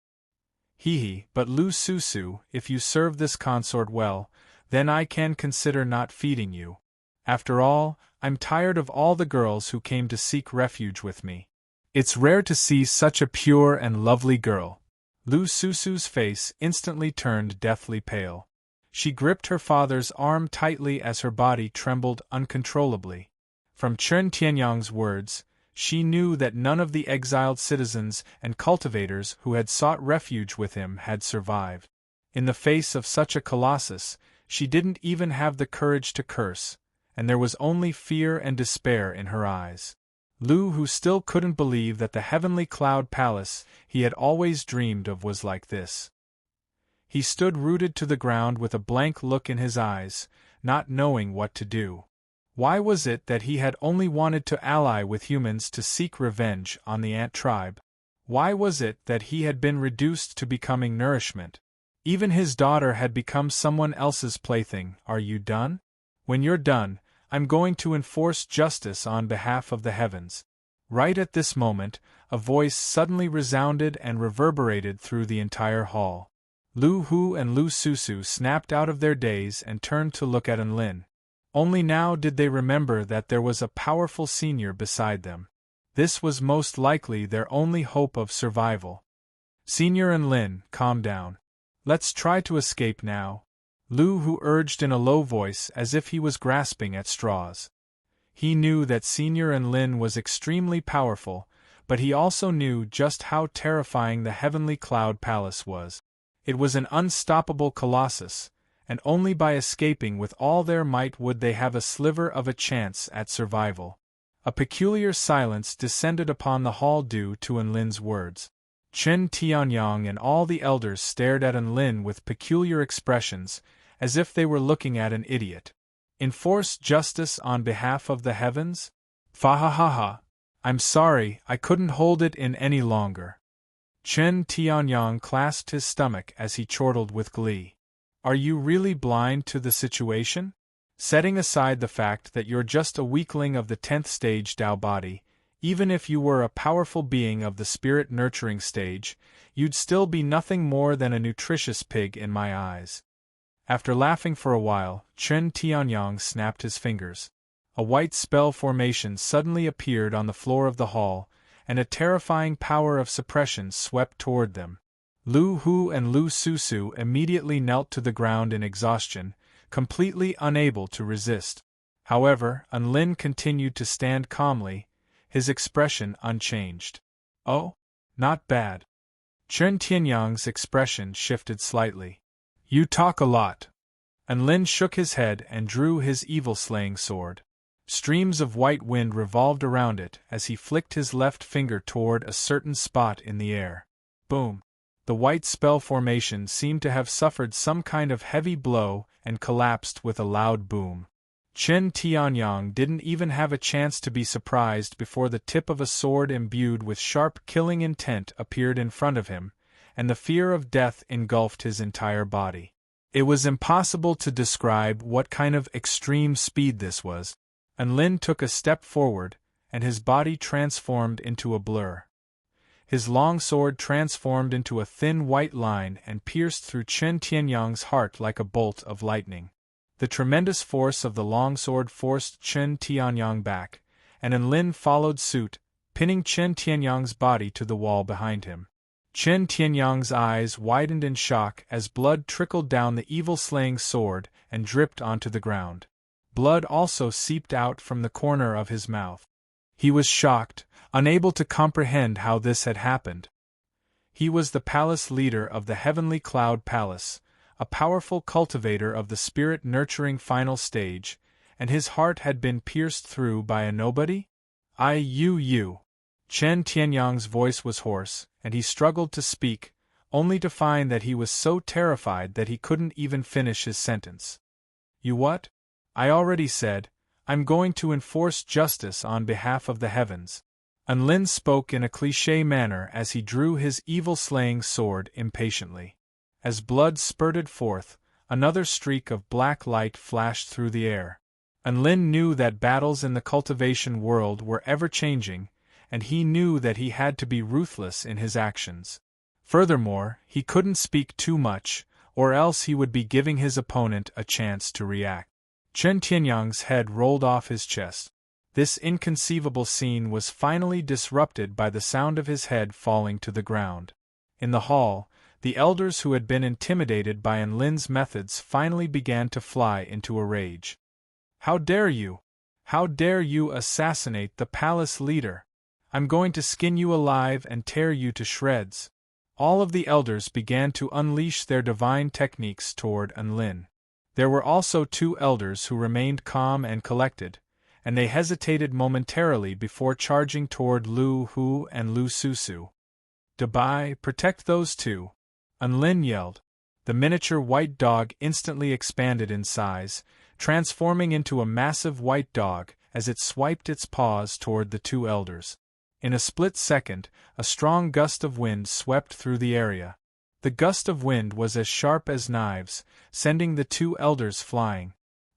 Hee, but Lu Susu, if you serve this consort well, then I can consider not feeding you. After all, I'm tired of all the girls who came to seek refuge with me. It's rare to see such a pure and lovely girl. Lu Susu's face instantly turned deathly pale. She gripped her father's arm tightly as her body trembled uncontrollably. From Chen Tianyang's words, she knew that none of the exiled citizens and cultivators who had sought refuge with him had survived. In the face of such a colossus, she didn't even have the courage to curse, and there was only fear and despair in her eyes. Lu Hu still couldn't believe that the heavenly cloud palace he had always dreamed of was like this. He stood rooted to the ground with a blank look in his eyes, not knowing what to do. Why was it that he had only wanted to ally with humans to seek revenge on the ant tribe? Why was it that he had been reduced to becoming nourishment? Even his daughter had become someone else's plaything. Are you done? When you're done, I'm going to enforce justice on behalf of the heavens. Right at this moment, a voice suddenly resounded and reverberated through the entire hall. Lu Hu and Lu Susu snapped out of their daze and turned to look at Enlin. Only now did they remember that there was a powerful senior beside them. This was most likely their only hope of survival. Senior Enlin, calm down. Let's try to escape now. Lu Hu urged in a low voice as if he was grasping at straws. He knew that Senior Enlin was extremely powerful, but he also knew just how terrifying the heavenly cloud palace was. It was an unstoppable colossus, and only by escaping with all their might would they have a sliver of a chance at survival. A peculiar silence descended upon the hall due to Enlin's words. Chen Tianyang and all the elders stared at Enlin with peculiar expressions, as if they were looking at an idiot. Enforce justice on behalf of the heavens? Fa-ha-ha-ha. I'm sorry, I couldn't hold it in any longer. Chen Tianyang clasped his stomach as he chortled with glee. Are you really blind to the situation? Setting aside the fact that you're just a weakling of the 10th stage Tao body, even if you were a powerful being of the spirit nurturing stage, you'd still be nothing more than a nutritious pig in my eyes. After laughing for a while, Chen Tianyang snapped his fingers. A white spell formation suddenly appeared on the floor of the hall, and a terrifying power of suppression swept toward them. Lu Hu and Lu Susu immediately knelt to the ground in exhaustion, completely unable to resist. However, Enlin continued to stand calmly, his expression unchanged. Oh? Not bad. Chen Tianyang's expression shifted slightly. You talk a lot. Enlin shook his head and drew his evil-slaying sword. Streams of white wind revolved around it as he flicked his left finger toward a certain spot in the air. Boom! The white spell formation seemed to have suffered some kind of heavy blow and collapsed with a loud boom. Chen Tianyang didn't even have a chance to be surprised before the tip of a sword imbued with sharp killing intent appeared in front of him, and the fear of death engulfed his entire body. It was impossible to describe what kind of extreme speed this was. Enlin took a step forward, and his body transformed into a blur. His long sword transformed into a thin white line and pierced through Chen Tianyang's heart like a bolt of lightning. The tremendous force of the long sword forced Chen Tianyang back, and Enlin followed suit, pinning Chen Tianyang's body to the wall behind him. Chen Tianyang's eyes widened in shock as blood trickled down the evil-slaying sword and dripped onto the ground. Blood also seeped out from the corner of his mouth. He was shocked, unable to comprehend how this had happened. He was the palace leader of the Heavenly Cloud Palace, a powerful cultivator of the spirit-nurturing final stage, and his heart had been pierced through by a nobody? You. Chen Tianyang's voice was hoarse, and he struggled to speak, only to find that he was so terrified that he couldn't even finish his sentence. You what? I already said, I'm going to enforce justice on behalf of the heavens. Unlin spoke in a cliché manner as he drew his evil-slaying sword impatiently. As blood spurted forth, another streak of black light flashed through the air. Unlin knew that battles in the cultivation world were ever-changing, and he knew that he had to be ruthless in his actions. Furthermore, he couldn't speak too much, or else he would be giving his opponent a chance to react. Chen Tianyang's head rolled off his chest. This inconceivable scene was finally disrupted by the sound of his head falling to the ground. In the hall, the elders who had been intimidated by Enlin's methods finally began to fly into a rage. How dare you? How dare you assassinate the palace leader? I'm going to skin you alive and tear you to shreds. All of the elders began to unleash their divine techniques toward Enlin. There were also 2 elders who remained calm and collected, and they hesitated momentarily before charging toward Lu Hu and Lu Susu. Dabai, protect those 2. Enlin yelled. The miniature white dog instantly expanded in size, transforming into a massive white dog as it swiped its paws toward the 2 elders. In a split second, a strong gust of wind swept through the area. The gust of wind was as sharp as knives, sending the 2 elders flying.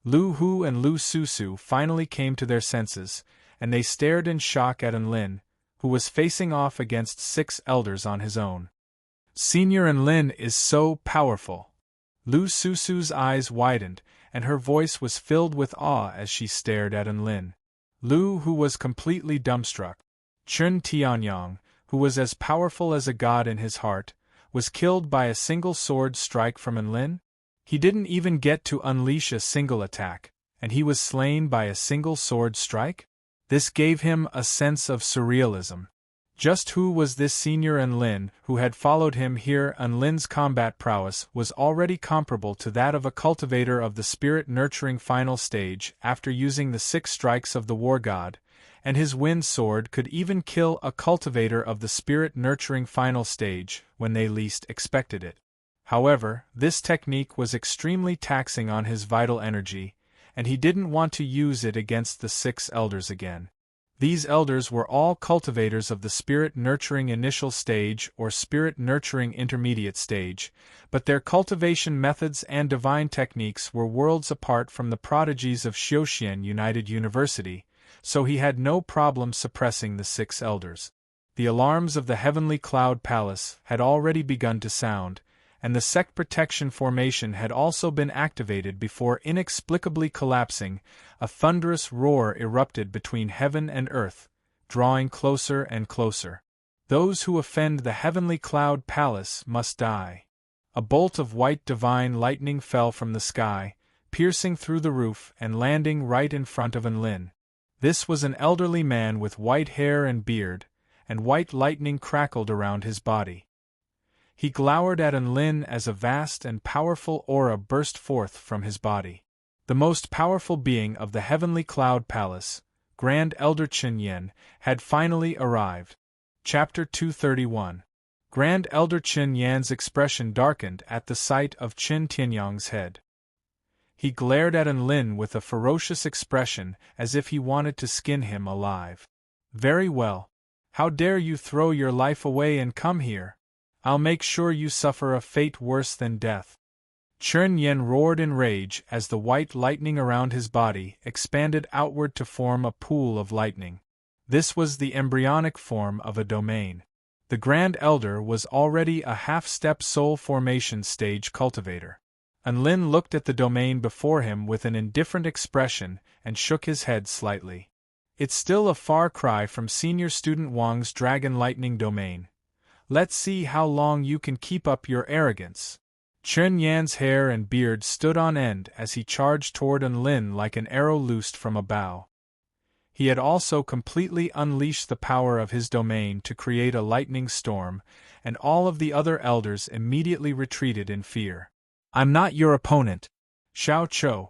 Lu Hu and Lu Susu finally came to their senses, and they stared in shock at Enlin, who was facing off against 6 elders on his own. Senior Enlin is so powerful. Lu Susu's eyes widened, and her voice was filled with awe as she stared at Enlin. Lu Hu was completely dumbstruck. Chen Tianyang, who was as powerful as a god in his heart, was killed by a single sword strike from Enlin? He didn't even get to unleash a single attack, and he was slain by a single sword strike? This gave him a sense of surrealism. Just who was this senior Enlin who had followed him here? Enlin's combat prowess was already comparable to that of a cultivator of the spirit-nurturing final stage after using the 6 strikes of the war god, and his wind sword could even kill a cultivator of the spirit-nurturing final stage when they least expected it. However, this technique was extremely taxing on his vital energy, and he didn't want to use it against the 6 elders again. These elders were all cultivators of the spirit-nurturing initial stage or spirit-nurturing intermediate stage, but their cultivation methods and divine techniques were worlds apart from the prodigies of Xiuxian United University, so he had no problem suppressing the 6 elders. The alarms of the Heavenly Cloud Palace had already begun to sound, and the sect protection formation had also been activated before inexplicably collapsing. A thunderous roar erupted between heaven and earth, drawing closer and closer. Those who offend the Heavenly Cloud Palace must die. A bolt of white divine lightning fell from the sky, piercing through the roof and landing right in front of Enlin. This was an elderly man with white hair and beard, and white lightning crackled around his body. He glowered at Enlin as a vast and powerful aura burst forth from his body. The most powerful being of the Heavenly Cloud Palace, Grand Elder Chen Yen, had finally arrived. Chapter 231. Grand Elder Chen Yan's expression darkened at the sight of Chen Tianyang's head. He glared at Enlin with a ferocious expression as if he wanted to skin him alive. Very well. How dare you throw your life away and come here? I'll make sure you suffer a fate worse than death. Chen Yen roared in rage as the white lightning around his body expanded outward to form a pool of lightning. This was the embryonic form of a domain. The Grand Elder was already a half-step soul formation stage cultivator. Enlin looked at the domain before him with an indifferent expression and shook his head slightly. It's still a far cry from Senior Student Wang's Dragon Lightning domain. Let's see how long you can keep up your arrogance. Chen Yan's hair and beard stood on end as he charged toward Enlin like an arrow loosed from a bow. He had also completely unleashed the power of his domain to create a lightning storm, and all of the other elders immediately retreated in fear. I'm not your opponent, Xiao Chou.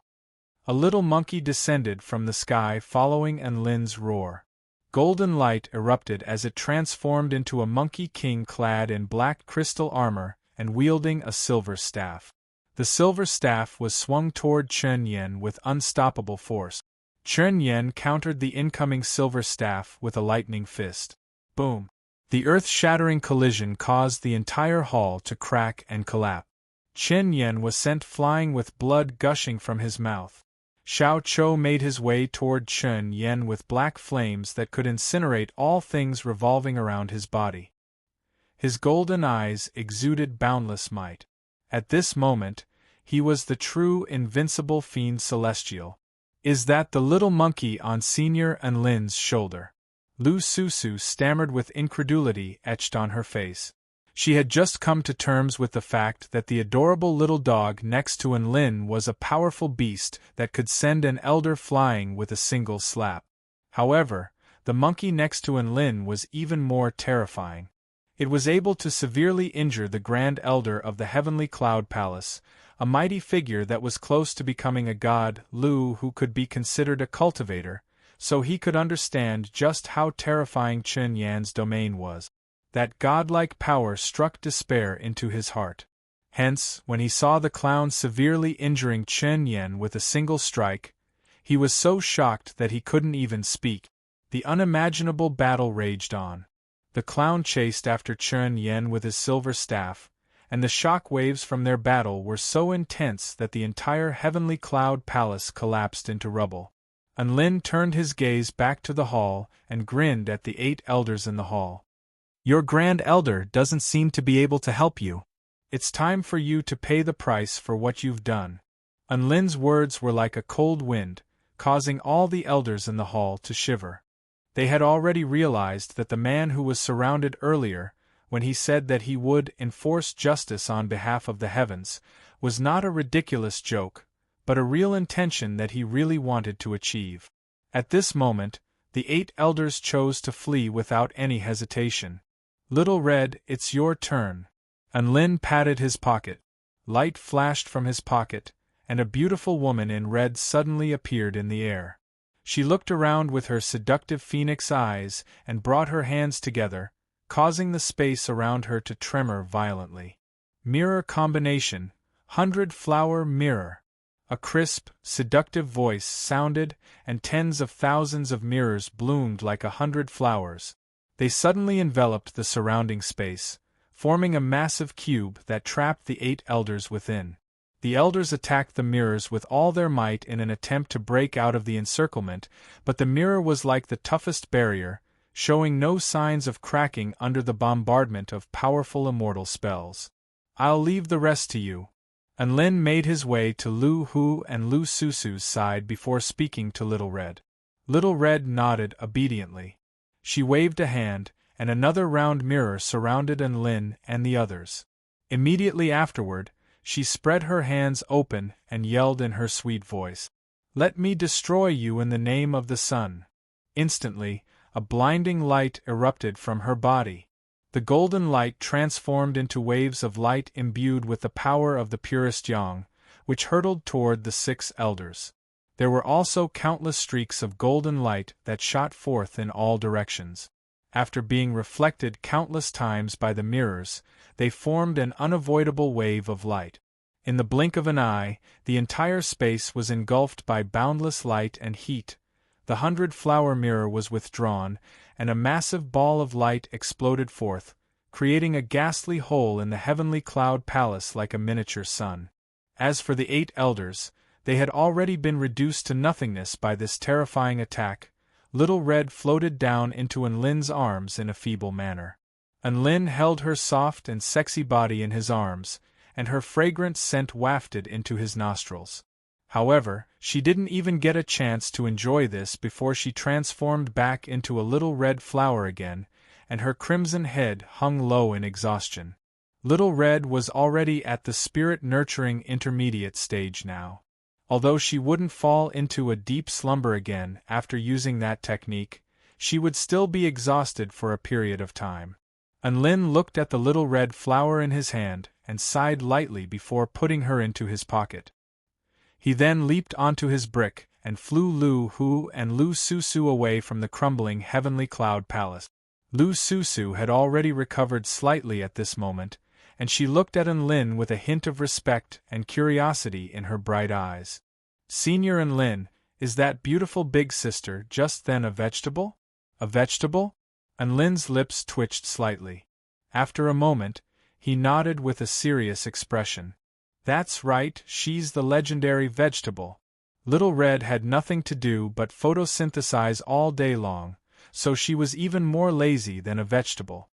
A little monkey descended from the sky following Enlin's roar. Golden light erupted as it transformed into a monkey king clad in black crystal armor and wielding a silver staff. The silver staff was swung toward Chen Yan with unstoppable force. Chen Yan countered the incoming silver staff with a lightning fist. Boom! The earth-shattering collision caused the entire hall to crack and collapse. Chen Yan was sent flying with blood gushing from his mouth. Xiao Chou made his way toward Chen Yan with black flames that could incinerate all things revolving around his body. His golden eyes exuded boundless might. At this moment, he was the true invincible fiend celestial. Is that the little monkey on Senior Enlin's shoulder? Lu Susu stammered with incredulity etched on her face. She had just come to terms with the fact that the adorable little dog next to Enlin was a powerful beast that could send an elder flying with a single slap. However, the monkey next to Enlin was even more terrifying. It was able to severely injure the Grand Elder of the Heavenly Cloud Palace, a mighty figure that was close to becoming a god, Lu, who could be considered a cultivator, so he could understand just how terrifying Chen Yan's domain was. That godlike power struck despair into his heart. Hence, when he saw the clown severely injuring Chen Yan with a single strike, he was so shocked that he couldn't even speak. The unimaginable battle raged on. The clown chased after Chen Yan with his silver staff, and the shock waves from their battle were so intense that the entire Heavenly Cloud Palace collapsed into rubble. Enlin turned his gaze back to the hall and grinned at the 8 elders in the hall. Your Grand Elder doesn't seem to be able to help you. It's time for you to pay the price for what you've done. Enlin's words were like a cold wind, causing all the elders in the hall to shiver. They had already realized that the man who was surrounded earlier, when he said that he would enforce justice on behalf of the heavens, was not a ridiculous joke, but a real intention that he really wanted to achieve. At this moment, the 8 elders chose to flee without any hesitation. Little Red, it's your turn. Enlin patted his pocket. Light flashed from his pocket, and a beautiful woman in red suddenly appeared in the air. She looked around with her seductive phoenix eyes and brought her hands together, causing the space around her to tremor violently. Mirror combination, 100-flower mirror. A crisp, seductive voice sounded, and tens of thousands of mirrors bloomed like 100 flowers. They suddenly enveloped the surrounding space, forming a massive cube that trapped the 8 elders within. The elders attacked the mirrors with all their might in an attempt to break out of the encirclement, but the mirror was like the toughest barrier, showing no signs of cracking under the bombardment of powerful immortal spells. I'll leave the rest to you. Enlin made his way to Lu Hu and Lu Susu's side before speaking to Little Red. Little Red nodded obediently. She waved a hand, and another round mirror surrounded Enlin and the others. Immediately afterward, she spread her hands open and yelled in her sweet voice, "Let me destroy you in the name of the sun." Instantly, a blinding light erupted from her body. The golden light transformed into waves of light imbued with the power of the purest yang, which hurtled toward the 6 elders. There were also countless streaks of golden light that shot forth in all directions. After being reflected countless times by the mirrors, they formed an unavoidable wave of light. In the blink of an eye, the entire space was engulfed by boundless light and heat. The 100-flower mirror was withdrawn, and a massive ball of light exploded forth, creating a ghastly hole in the Heavenly Cloud Palace like a miniature sun. As for the 8 elders, they had already been reduced to nothingness by this terrifying attack. Little Red floated down into Enlin's arms in a feeble manner. Enlin held her soft and sexy body in his arms, and her fragrant scent wafted into his nostrils. However, she didn't even get a chance to enjoy this before she transformed back into a little red flower again, and her crimson head hung low in exhaustion. Little Red was already at the spirit-nurturing intermediate stage now. Although she wouldn't fall into a deep slumber again after using that technique, she would still be exhausted for a period of time. Unlin looked at the little red flower in his hand and sighed lightly before putting her into his pocket. He then leaped onto his brick and flew Lu Hu and Lu Susu away from the crumbling heavenly cloud palace. Lu Susu had already recovered slightly at this moment, and she looked at Enlin with a hint of respect and curiosity in her bright eyes. "Senior Enlin, is that beautiful big sister just then a vegetable?" "A vegetable?" Enlin's lips twitched slightly. After a moment, he nodded with a serious expression. "That's right, she's the legendary vegetable. Little Red had nothing to do but photosynthesize all day long, so she was even more lazy than a vegetable."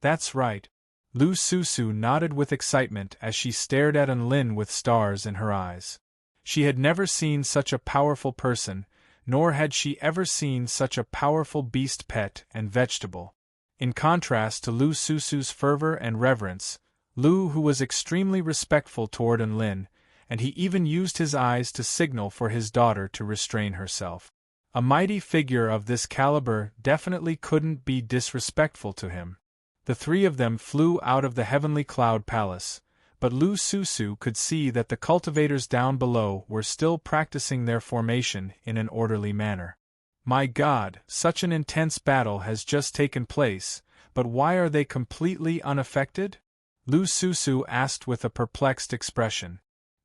That's right." Lu Susu nodded with excitement as she stared at Enlin with stars in her eyes. She had never seen such a powerful person, nor had she ever seen such a powerful beast pet and vegetable. In contrast to Lu Susu's fervor and reverence, Lu Hu was extremely respectful toward Enlin, and he even used his eyes to signal for his daughter to restrain herself. A mighty figure of this caliber definitely couldn't be disrespectful to him. The three of them flew out of the heavenly cloud palace, but Lu Susu could see that the cultivators down below were still practicing their formation in an orderly manner. "My God, such an intense battle has just taken place, but why are they completely unaffected?" Lu Susu asked with a perplexed expression.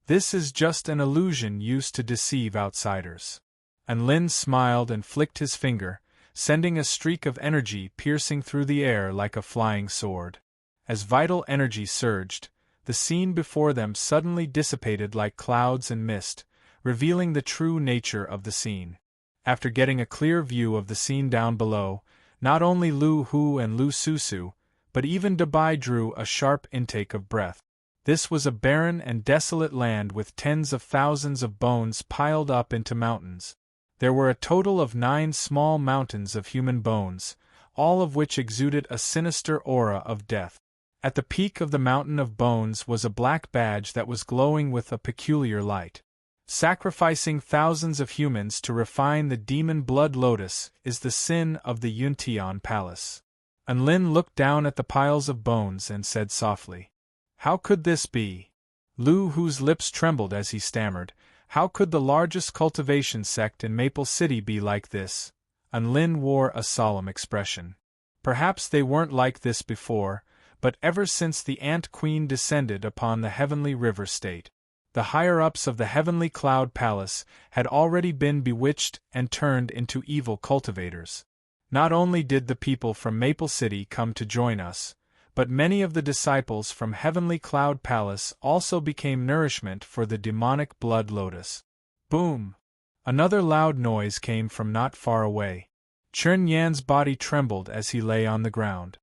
"This is just an illusion used to deceive outsiders." Enlin smiled and flicked his finger, sending a streak of energy piercing through the air like a flying sword. As vital energy surged, the scene before them suddenly dissipated like clouds and mist, revealing the true nature of the scene. After getting a clear view of the scene down below, not only Lu Hu and Lu Susu, but even Dabai drew a sharp intake of breath. This was a barren and desolate land with tens of thousands of bones piled up into mountains. There were a total of 9 small mountains of human bones, all of which exuded a sinister aura of death. At the peak of the mountain of bones was a black badge that was glowing with a peculiar light. Sacrificing thousands of humans to refine the demon blood lotus is the sin of the Yuntian palace. Enlin looked down at the piles of bones and said softly, "How could this be?" Lu Hu's lips trembled as he stammered, "How could the largest cultivation sect in Maple City be like this?" Enlin wore a solemn expression. "Perhaps they weren't like this before, but ever since the Ant Queen descended upon the heavenly river state, the higher-ups of the heavenly cloud palace had already been bewitched and turned into evil cultivators. Not only did the people from Maple City come to join us, but many of the disciples from Heavenly Cloud Palace also became nourishment for the demonic blood lotus." Boom! Another loud noise came from not far away. Chun Yan's body trembled as he lay on the ground.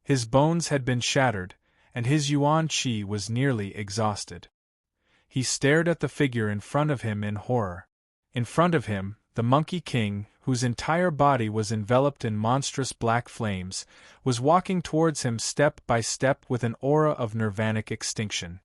His bones had been shattered, and his yuan qi was nearly exhausted. He stared at the figure in front of him in horror. In front of him, the Monkey King, whose entire body was enveloped in monstrous black flames, was walking towards him step by step with an aura of nirvanic extinction.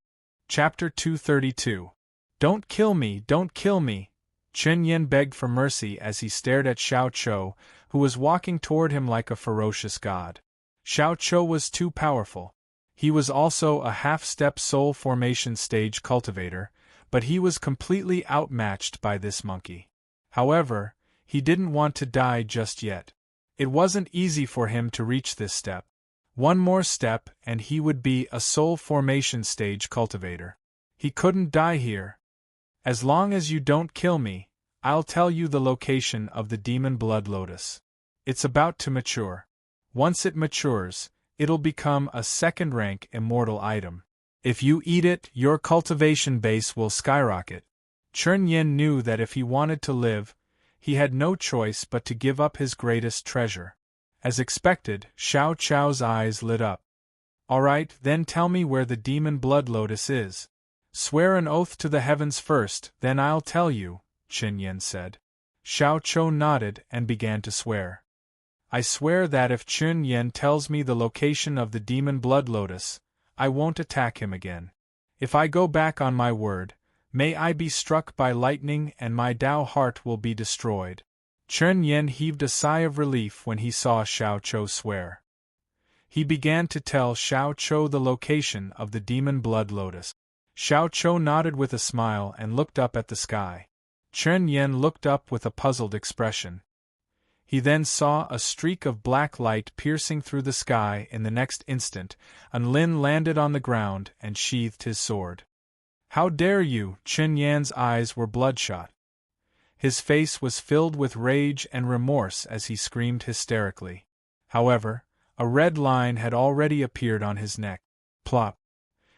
Chapter 232. "Don't kill me, don't kill me!" Chun Yin begged for mercy as he stared at Xiao Chou, who was walking toward him like a ferocious god. Xiao Chou was too powerful. He was also a half-step soul formation stage cultivator, but he was completely outmatched by this monkey. However, he didn't want to die just yet. It wasn't easy for him to reach this step. One more step and he would be a soul formation stage cultivator. He couldn't die here. "As long as you don't kill me, I'll tell you the location of the demon blood lotus. It's about to mature. Once it matures, it'll become a second-rank immortal item. If you eat it, your cultivation base will skyrocket." Chun Yin knew that if he wanted to live, he had no choice but to give up his greatest treasure. As expected, Xiao Chou's eyes lit up. "All right, then tell me where the demon blood lotus is." "Swear an oath to the heavens first, then I'll tell you," Chun Yin said. Xiao Chou nodded and began to swear. I swear that if Chun Yen tells me the location of the demon blood lotus, I won't attack him again. If I go back on my word, may I be struck by lightning and my Tao heart will be destroyed. Chun Yen heaved a sigh of relief when he saw Xiao Chou swear. He began to tell Xiao Chou the location of the demon blood lotus. Xiao Chou nodded with a smile and looked up at the sky. Chun Yen looked up with a puzzled expression. He then saw a streak of black light piercing through the sky. In the next instant, Lin landed on the ground and sheathed his sword. How dare you? Chun Yan's eyes were bloodshot. His face was filled with rage and remorse as he screamed hysterically. However, a red line had already appeared on his neck. Plop!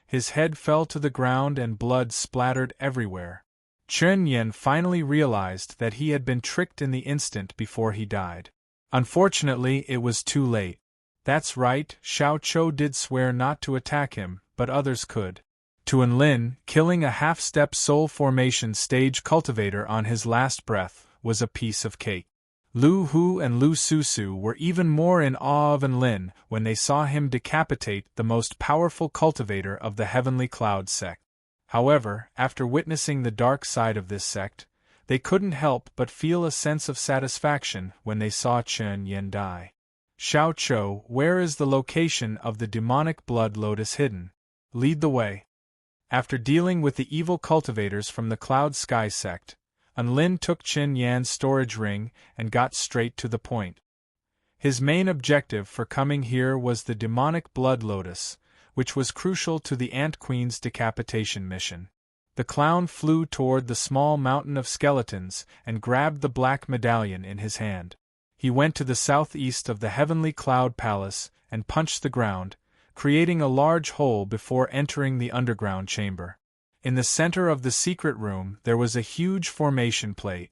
His head fell to the ground and blood splattered everywhere. Chun Yen finally realized that he had been tricked in the instant before he died. Unfortunately, it was too late. That's right, Xiao Chou did swear not to attack him, but others could. To Lin, killing a half-step soul formation stage cultivator on his last breath was a piece of cake. Lu Hu and Lu Susu were even more in awe of Lin when they saw him decapitate the most powerful cultivator of the Heavenly Cloud sect. However, after witnessing the dark side of this sect, they couldn't help but feel a sense of satisfaction when they saw Chun Yen die. Xiao Chou, where is the location of the demonic blood lotus hidden? Lead the way. After dealing with the evil cultivators from the Cloud Sky sect, Lin took Chun Yan's storage ring and got straight to the point. His main objective for coming here was the demonic blood lotus, which was crucial to the Ant Queen's decapitation mission. The clown flew toward the small mountain of skeletons and grabbed the black medallion in his hand. He went to the southeast of the Heavenly Cloud Palace and punched the ground, creating a large hole before entering the underground chamber. In the center of the secret room there was a huge formation plate.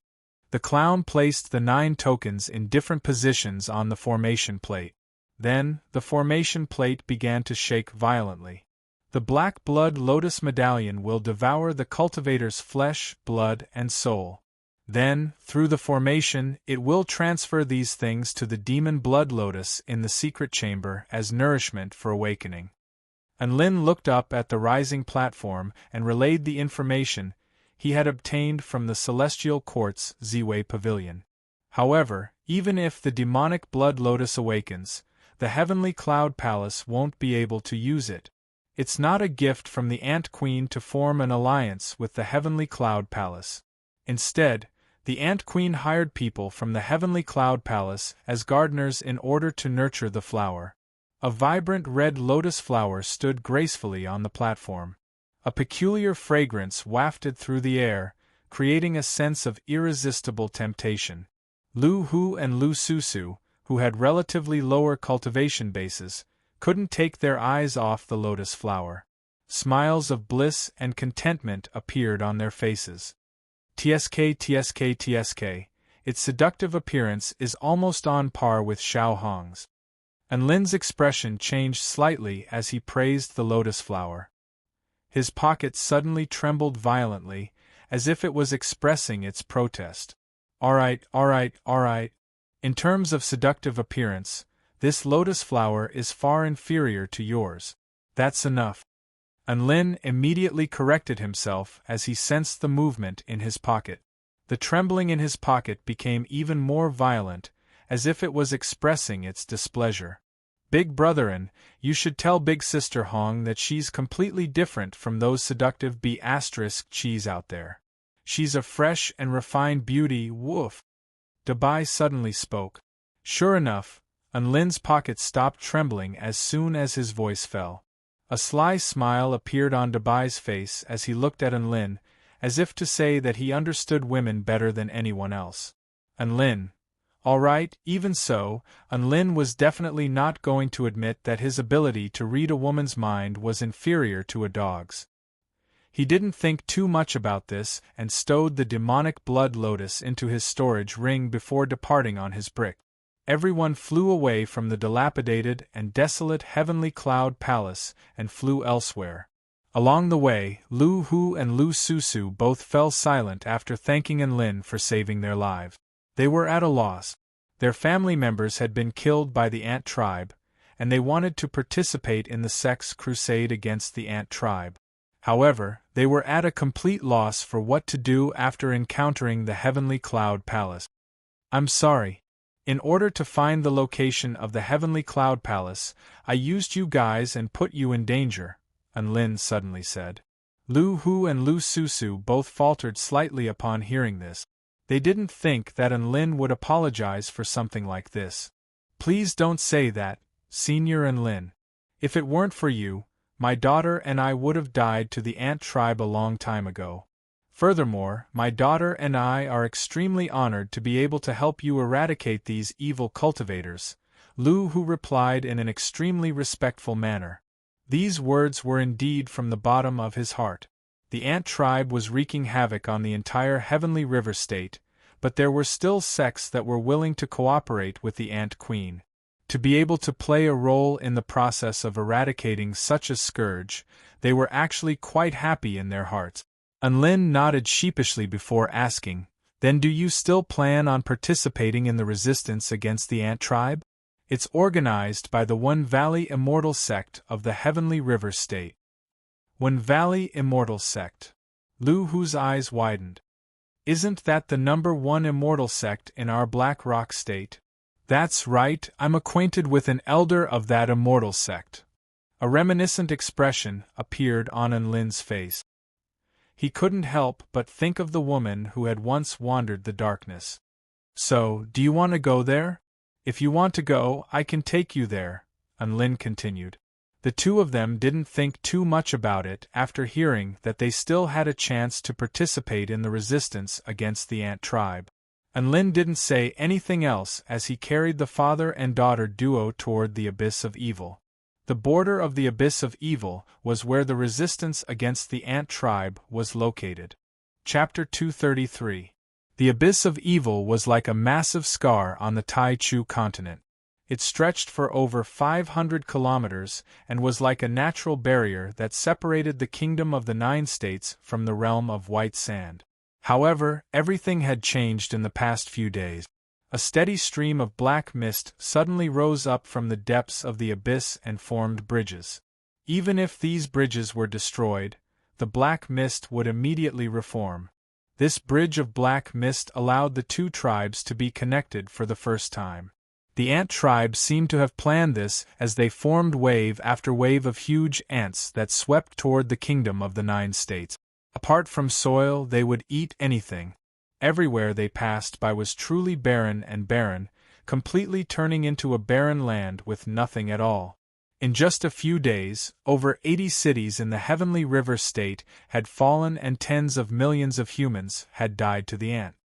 The clown placed the 9 tokens in different positions on the formation plate. Then, the formation plate began to shake violently. The black blood lotus medallion will devour the cultivator's flesh, blood, and soul. Then, through the formation, it will transfer these things to the demon blood lotus in the secret chamber as nourishment for awakening. Lin looked up at the rising platform and relayed the information he had obtained from the Celestial Court's Ziwei Pavilion. However, even if the demonic blood lotus awakens, the Heavenly Cloud Palace won't be able to use it. It's not a gift from the Ant Queen to form an alliance with the Heavenly Cloud Palace. Instead, the Ant Queen hired people from the Heavenly Cloud Palace as gardeners in order to nurture the flower. A vibrant red lotus flower stood gracefully on the platform. A peculiar fragrance wafted through the air, creating a sense of irresistible temptation. Lu Hu and Lu Susu, who had relatively lower cultivation bases, couldn't take their eyes off the lotus flower. Smiles of bliss and contentment appeared on their faces. Tsk, its seductive appearance is almost on par with Xiao Hong's. Lin's expression changed slightly as he praised the lotus flower. His pocket suddenly trembled violently, as if it was expressing its protest. All right. In terms of seductive appearance, this lotus flower is far inferior to yours. That's enough. Lin immediately corrected himself as he sensed the movement in his pocket. The trembling in his pocket became even more violent, as if it was expressing its displeasure. Big brotherin, you should tell big sister Hong that she's completely different from those seductive B***cheese out there. She's a fresh and refined beauty, woof. Dabai suddenly spoke. Sure enough, Lin's pocket stopped trembling as soon as his voice fell. A sly smile appeared on Dabai's face as he looked at Lin, as if to say that he understood women better than anyone else. Lin. All right, even so, Lin was definitely not going to admit that his ability to read a woman's mind was inferior to a dog's. He didn't think too much about this and stowed the demonic blood lotus into his storage ring before departing on his brick. Everyone flew away from the dilapidated and desolate Heavenly Cloud Palace and flew elsewhere. Along the way, Lu Hu and Lu Susu both fell silent after thanking Lin for saving their lives. They were at a loss. Their family members had been killed by the ant tribe, and they wanted to participate in the sex crusade against the ant tribe. However, they were at a complete loss for what to do after encountering the Heavenly Cloud Palace. I'm sorry. In order to find the location of the Heavenly Cloud Palace, I used you guys and put you in danger, Enlin suddenly said. Lu Hu and Lu Susu both faltered slightly upon hearing this. They didn't think that Enlin would apologize for something like this. Please don't say that, Senior Enlin. If it weren't for you, my daughter and I would have died to the ant tribe a long time ago. Furthermore, my daughter and I are extremely honored to be able to help you eradicate these evil cultivators, Lu Hu replied in an extremely respectful manner. These words were indeed from the bottom of his heart. The ant tribe was wreaking havoc on the entire Heavenly River State, but there were still sects that were willing to cooperate with the Ant Queen. To be able to play a role in the process of eradicating such a scourge, they were actually quite happy in their hearts. Enlin nodded sheepishly before asking, "Then do you still plan on participating in the resistance against the ant tribe? It's organized by the One Valley Immortal Sect of the Heavenly River State." One Valley Immortal Sect. Lu Hu's eyes widened. Isn't that the #1 immortal sect in our Black Rock State? That's right, I'm acquainted with an elder of that immortal sect. A reminiscent expression appeared on Enlin's face. He couldn't help but think of the woman who had once wandered the darkness. So, do you want to go there? If you want to go, I can take you there, Enlin continued. The two of them didn't think too much about it after hearing that they still had a chance to participate in the resistance against the ant tribe. Enlin didn't say anything else as he carried the father and daughter duo toward the Abyss of Evil. The border of the Abyss of Evil was where the resistance against the ant tribe was located. Chapter 233. The Abyss of Evil was like a massive scar on the Tai-Chu continent. It stretched for over 500 kilometers and was like a natural barrier that separated the Kingdom of the Nine States from the realm of White Sand. However, everything had changed in the past few days. A steady stream of black mist suddenly rose up from the depths of the abyss and formed bridges. Even if these bridges were destroyed, the black mist would immediately reform. This bridge of black mist allowed the two tribes to be connected for the first time. The ant tribe seemed to have planned this as they formed wave after wave of huge ants that swept toward the Kingdom of the Nine States. Apart from soil, they would eat anything. Everywhere they passed by was truly barren and barren, completely turning into a barren land with nothing at all. In just a few days, over 80 cities in the Heavenly River State had fallen and tens of millions of humans had died to the ant.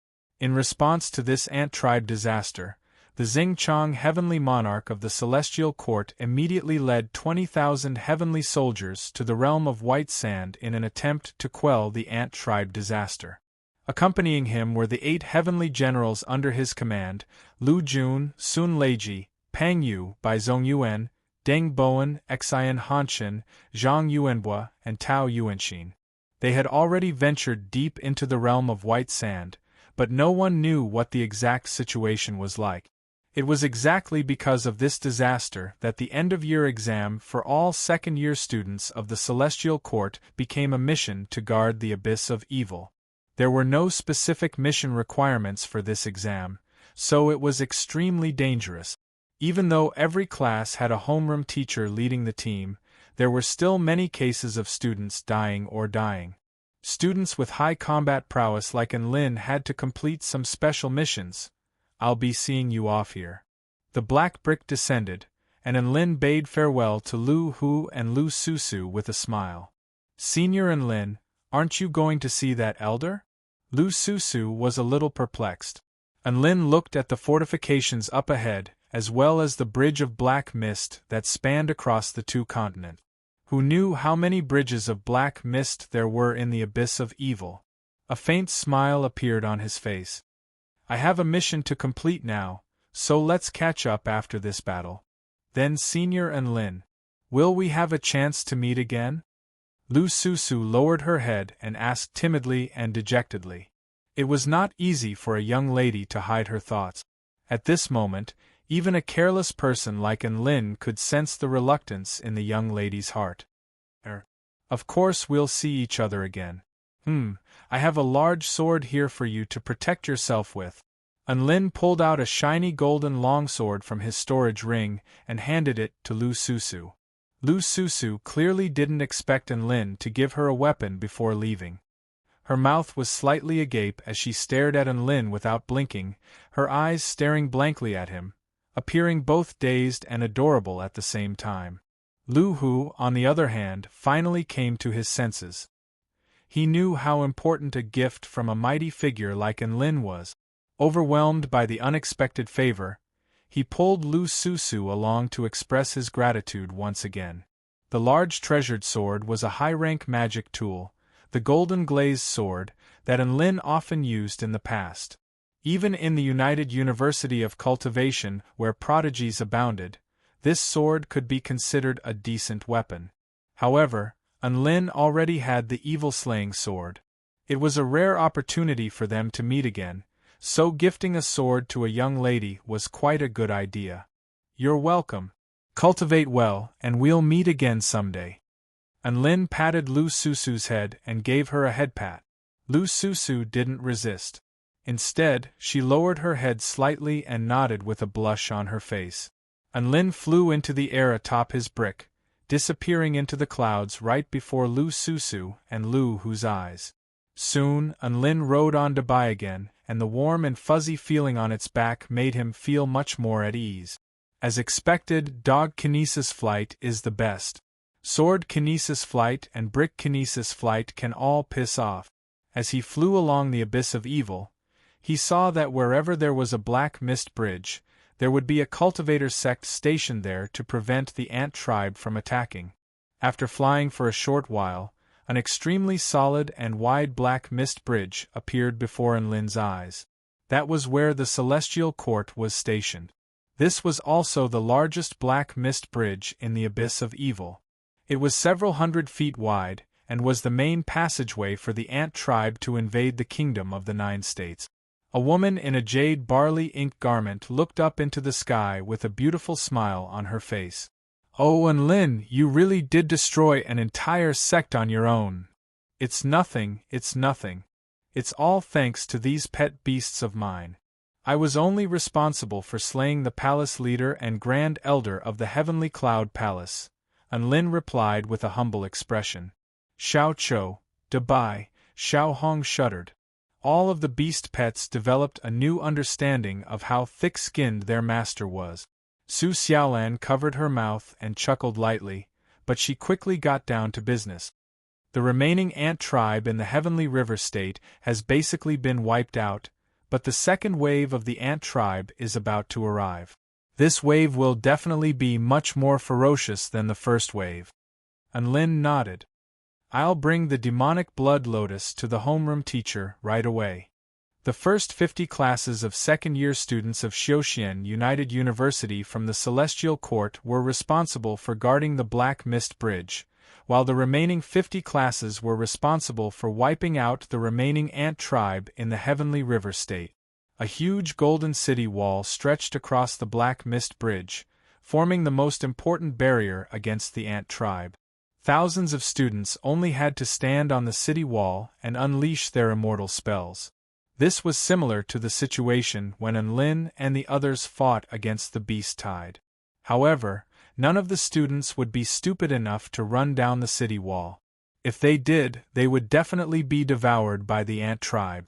In response to this ant tribe disaster, the Xingqiang Heavenly Monarch of the Celestial Court immediately led 20,000 heavenly soldiers to the realm of White Sand in an attempt to quell the ant tribe disaster. Accompanying him were the 8 heavenly generals under his command: Lu Jun, Sun Leiji, Pang Yu, Bai Zongyuan, Deng Bowen, Xian Hanshin, Zhang Yuanbua, and Tao Yuanxin. They had already ventured deep into the realm of White Sand, but no one knew what the exact situation was like. It was exactly because of this disaster that the end-of-year exam for all second-year students of the Celestial Court became a mission to guard the Abyss of Evil. There were no specific mission requirements for this exam, so it was extremely dangerous. Even though every class had a homeroom teacher leading the team, there were still many cases of students dying or dying. Students with high combat prowess like Enlin had to complete some special missions. I'll be seeing you off here. The black brick descended, and Enlin bade farewell to Lu Hu and Lu Susu with a smile. Senior Enlin, aren't you going to see that elder? Lu Susu was a little perplexed. Enlin looked at the fortifications up ahead, as well as the bridge of black mist that spanned across the two continents. Who knew how many bridges of black mist there were in the Abyss of Evil? A faint smile appeared on his face. I have a mission to complete now, so let's catch up after this battle. Then Senior Enlin, will we have a chance to meet again? Lu Susu lowered her head and asked timidly and dejectedly. It was not easy for a young lady to hide her thoughts. At this moment, even a careless person like Lin could sense the reluctance in the young lady's heart. Of course we'll see each other again. I have a large sword here for you to protect yourself with. Lin pulled out a shiny golden longsword from his storage ring and handed it to Lu Susu. Lu Susu clearly didn't expect Lin to give her a weapon before leaving. Her mouth was slightly agape as she stared at Lin without blinking, her eyes staring blankly at him, appearing both dazed and adorable at the same time. Lu Hu, on the other hand, finally came to his senses. He knew how important a gift from a mighty figure like Lin was. Overwhelmed by the unexpected favor, he pulled Lu Susu along to express his gratitude once again. The large treasured sword was a high-rank magic tool, the golden glazed sword that Lin often used in the past. Even in the United University of Cultivation, where prodigies abounded, this sword could be considered a decent weapon. However, Lin already had the evil-slaying sword. It was a rare opportunity for them to meet again, so gifting a sword to a young lady was quite a good idea. You're welcome. Cultivate well, and we'll meet again someday. Lin patted Lu Susu's head and gave her a head pat. Lu Susu didn't resist. Instead, she lowered her head slightly and nodded with a blush on her face. Lin flew into the air atop his brick, disappearing into the clouds right before Lu Susu and Lu Hu's eyes. Soon, Lin rode on Dubai again, and the warm and fuzzy feeling on its back made him feel much more at ease. As expected, dog kinesis flight is the best. Sword kinesis flight and brick kinesis flight can all piss off. As he flew along the abyss of evil, he saw that wherever there was a black mist bridge, there would be a cultivator sect stationed there to prevent the ant tribe from attacking. After flying for a short while, an extremely solid and wide black mist bridge appeared before Lin's eyes. That was where the celestial court was stationed. This was also the largest black mist bridge in the abyss of evil. It was several hundred feet wide, and was the main passageway for the ant tribe to invade the kingdom of the 9 states. A woman in a jade barley ink garment looked up into the sky with a beautiful smile on her face. Oh, Lin, you really did destroy an entire sect on your own. It's nothing, it's nothing. It's all thanks to these pet beasts of mine. I was only responsible for slaying the palace leader and grand elder of the heavenly cloud palace, Lin replied with a humble expression. Xiao Chou, Dubai, Xiao Hong shuddered. All of the beast pets developed a new understanding of how thick-skinned their master was. Su Xiaolan covered her mouth and chuckled lightly, but she quickly got down to business. The remaining ant tribe in the Heavenly River State has basically been wiped out, but the second wave of the ant tribe is about to arrive. This wave will definitely be much more ferocious than the first wave. Lin nodded. I'll bring the demonic blood lotus to the homeroom teacher right away. The first 50 classes of second-year students of Xiuxian United University from the Celestial Court were responsible for guarding the Black Mist Bridge, while the remaining 50 classes were responsible for wiping out the remaining ant tribe in the Heavenly River State. A huge golden city wall stretched across the Black Mist Bridge, forming the most important barrier against the ant tribe. Thousands of students only had to stand on the city wall and unleash their immortal spells. This was similar to the situation when Lin and the others fought against the Beast Tide. However, none of the students would be stupid enough to run down the city wall. If they did, they would definitely be devoured by the ant tribe.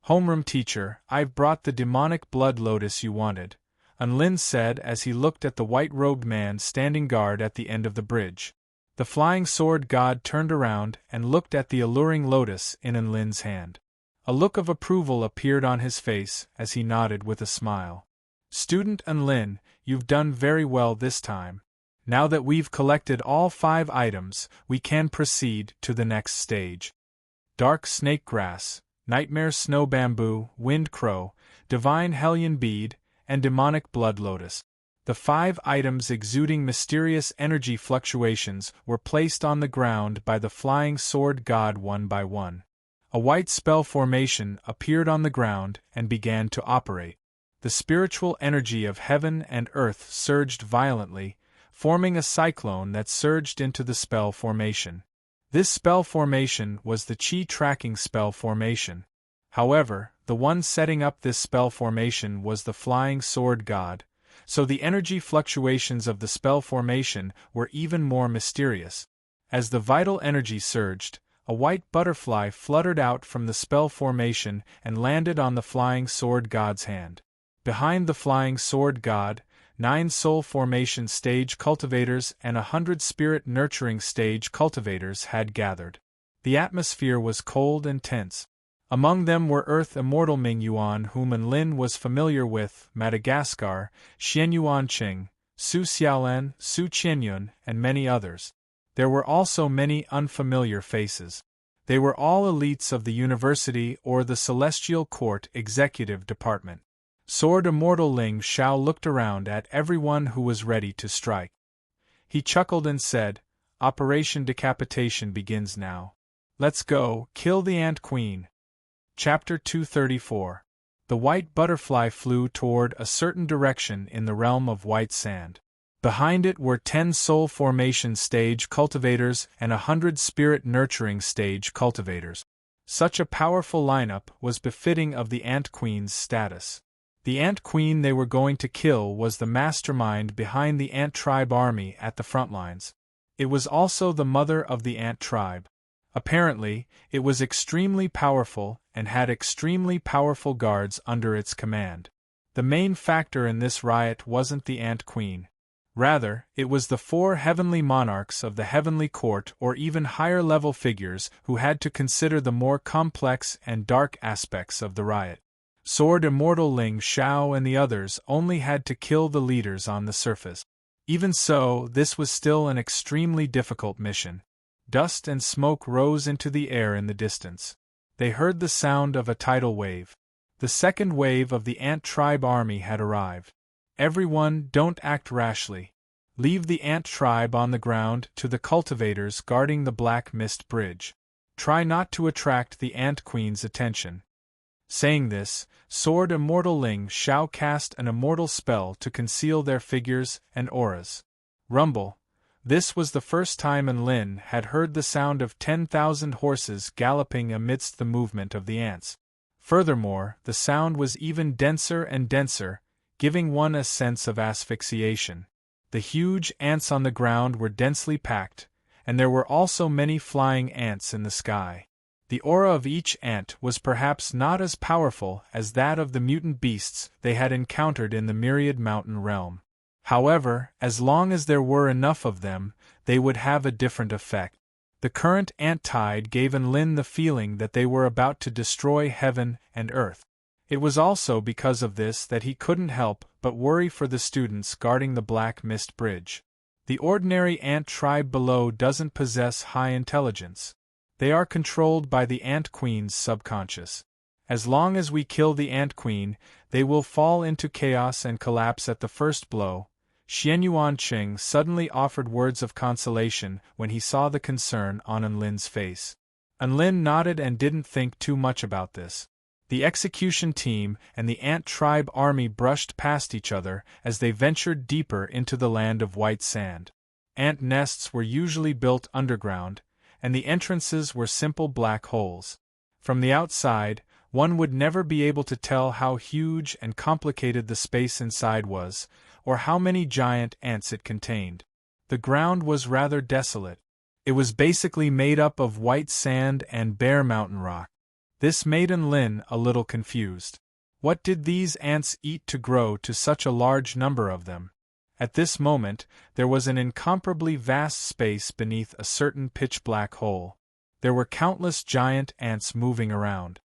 Homeroom teacher, I've brought the demonic blood lotus you wanted, Lin said as he looked at the white-robed man standing guard at the end of the bridge. The flying sword god turned around and looked at the alluring lotus in Lin's hand. A look of approval appeared on his face as he nodded with a smile. Student Lin, you've done very well this time. Now that we've collected all 5 items, we can proceed to the next stage. Dark snake grass, nightmare snow bamboo, wind crow, divine hellion bead, and demonic blood lotus. The 5 items exuding mysterious energy fluctuations were placed on the ground by the flying sword god one by one. A white spell formation appeared on the ground and began to operate. The spiritual energy of heaven and earth surged violently, forming a cyclone that surged into the spell formation. This spell formation was the chi tracking spell formation. However, the one setting up this spell formation was the flying sword god, so the energy fluctuations of the spell formation were even more mysterious. As the vital energy surged, a white butterfly fluttered out from the spell formation and landed on the flying sword god's hand. Behind the flying sword god, 9 soul formation stage cultivators and 100 spirit nurturing stage cultivators had gathered. The atmosphere was cold and tense. Among them were Earth Immortal Ming Yuan, whom Lin was familiar with, Madagascar, Xian Yuan Qing, Su Xiaolan, Su Qianyun, and many others. There were also many unfamiliar faces. They were all elites of the university or the Celestial Court Executive Department. Sword Immortal Ling Xiao looked around at everyone who was ready to strike. He chuckled and said, "Operation Decapitation begins now. Let's go, kill the Ant Queen." Chapter 234. The white butterfly flew toward a certain direction in the realm of white sand. Behind it were 10 soul formation stage cultivators and 100 spirit nurturing stage cultivators. Such a powerful lineup was befitting of the Ant Queen's status. The Ant Queen they were going to kill was the mastermind behind the Ant Tribe army at the front lines. It was also the mother of the Ant Tribe. Apparently, it was extremely powerful and had extremely powerful guards under its command. The main factor in this riot wasn't the Ant Queen. Rather, it was the 4 heavenly monarchs of the heavenly court or even higher-level figures who had to consider the more complex and dark aspects of the riot. Sword Immortal Ling Xiao and the others only had to kill the leaders on the surface. Even so, this was still an extremely difficult mission. Dust and smoke rose into the air in the distance. They heard the sound of a tidal wave. The second wave of the Ant Tribe army had arrived. Everyone, don't act rashly. Leave the Ant Tribe on the ground to the cultivators guarding the Black Mist Bridge. Try not to attract the Ant Queen's attention. Saying this, Sword Immortal Ling Xiao cast an immortal spell to conceal their figures and auras. Rumble. This was the first time Lin had heard the sound of 10,000 horses galloping amidst the movement of the ants. Furthermore, the sound was even denser and denser, giving one a sense of asphyxiation. The huge ants on the ground were densely packed, and there were also many flying ants in the sky. The aura of each ant was perhaps not as powerful as that of the mutant beasts they had encountered in the myriad mountain realm. However, as long as there were enough of them, they would have a different effect. The current ant tide gave Lin the feeling that they were about to destroy heaven and earth. It was also because of this that he couldn't help but worry for the students guarding the Black Mist Bridge. The ordinary ant tribe below doesn't possess high intelligence. They are controlled by the Ant Queen's subconscious. As long as we kill the Ant Queen, they will fall into chaos and collapse at the first blow. Xian Yuan Qing suddenly offered words of consolation when he saw the concern on Lin's face. Lin nodded and didn't think too much about this. The execution team and the Ant Tribe army brushed past each other as they ventured deeper into the land of white sand. Ant nests were usually built underground, and the entrances were simple black holes. From the outside, one would never be able to tell how huge and complicated the space inside was, or how many giant ants it contained. The ground was rather desolate. It was basically made up of white sand and bare mountain rock. This made Lin a little confused. What did these ants eat to grow to such a large number of them? At this moment, there was an incomparably vast space beneath a certain pitch-black hole. There were countless giant ants moving around.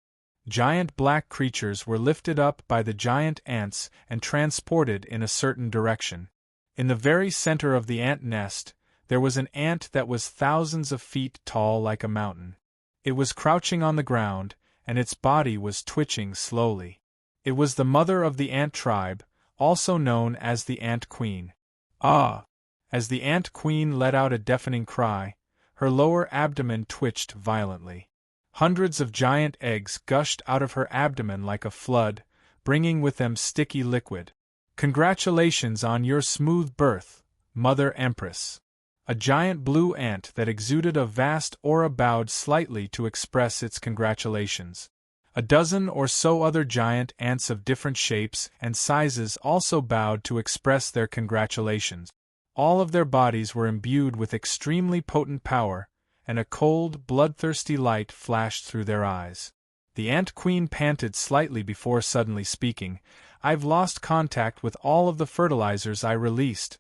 Giant black creatures were lifted up by the giant ants and transported in a certain direction. In the very center of the ant nest, there was an ant that was thousands of feet tall like a mountain. It was crouching on the ground, and its body was twitching slowly. It was the mother of the Ant Tribe, also known as the Ant Queen. Ah! As the Ant Queen let out a deafening cry, her lower abdomen twitched violently. Hundreds of giant eggs gushed out of her abdomen like a flood, bringing with them sticky liquid. "Congratulations on your smooth birth, Mother Empress." A giant blue ant that exuded a vast aura bowed slightly to express its congratulations. A dozen or so other giant ants of different shapes and sizes also bowed to express their congratulations. All of their bodies were imbued with extremely potent power, and a cold, bloodthirsty light flashed through their eyes. The Ant Queen panted slightly before suddenly speaking. "I've lost contact with all of the fertilizers I released."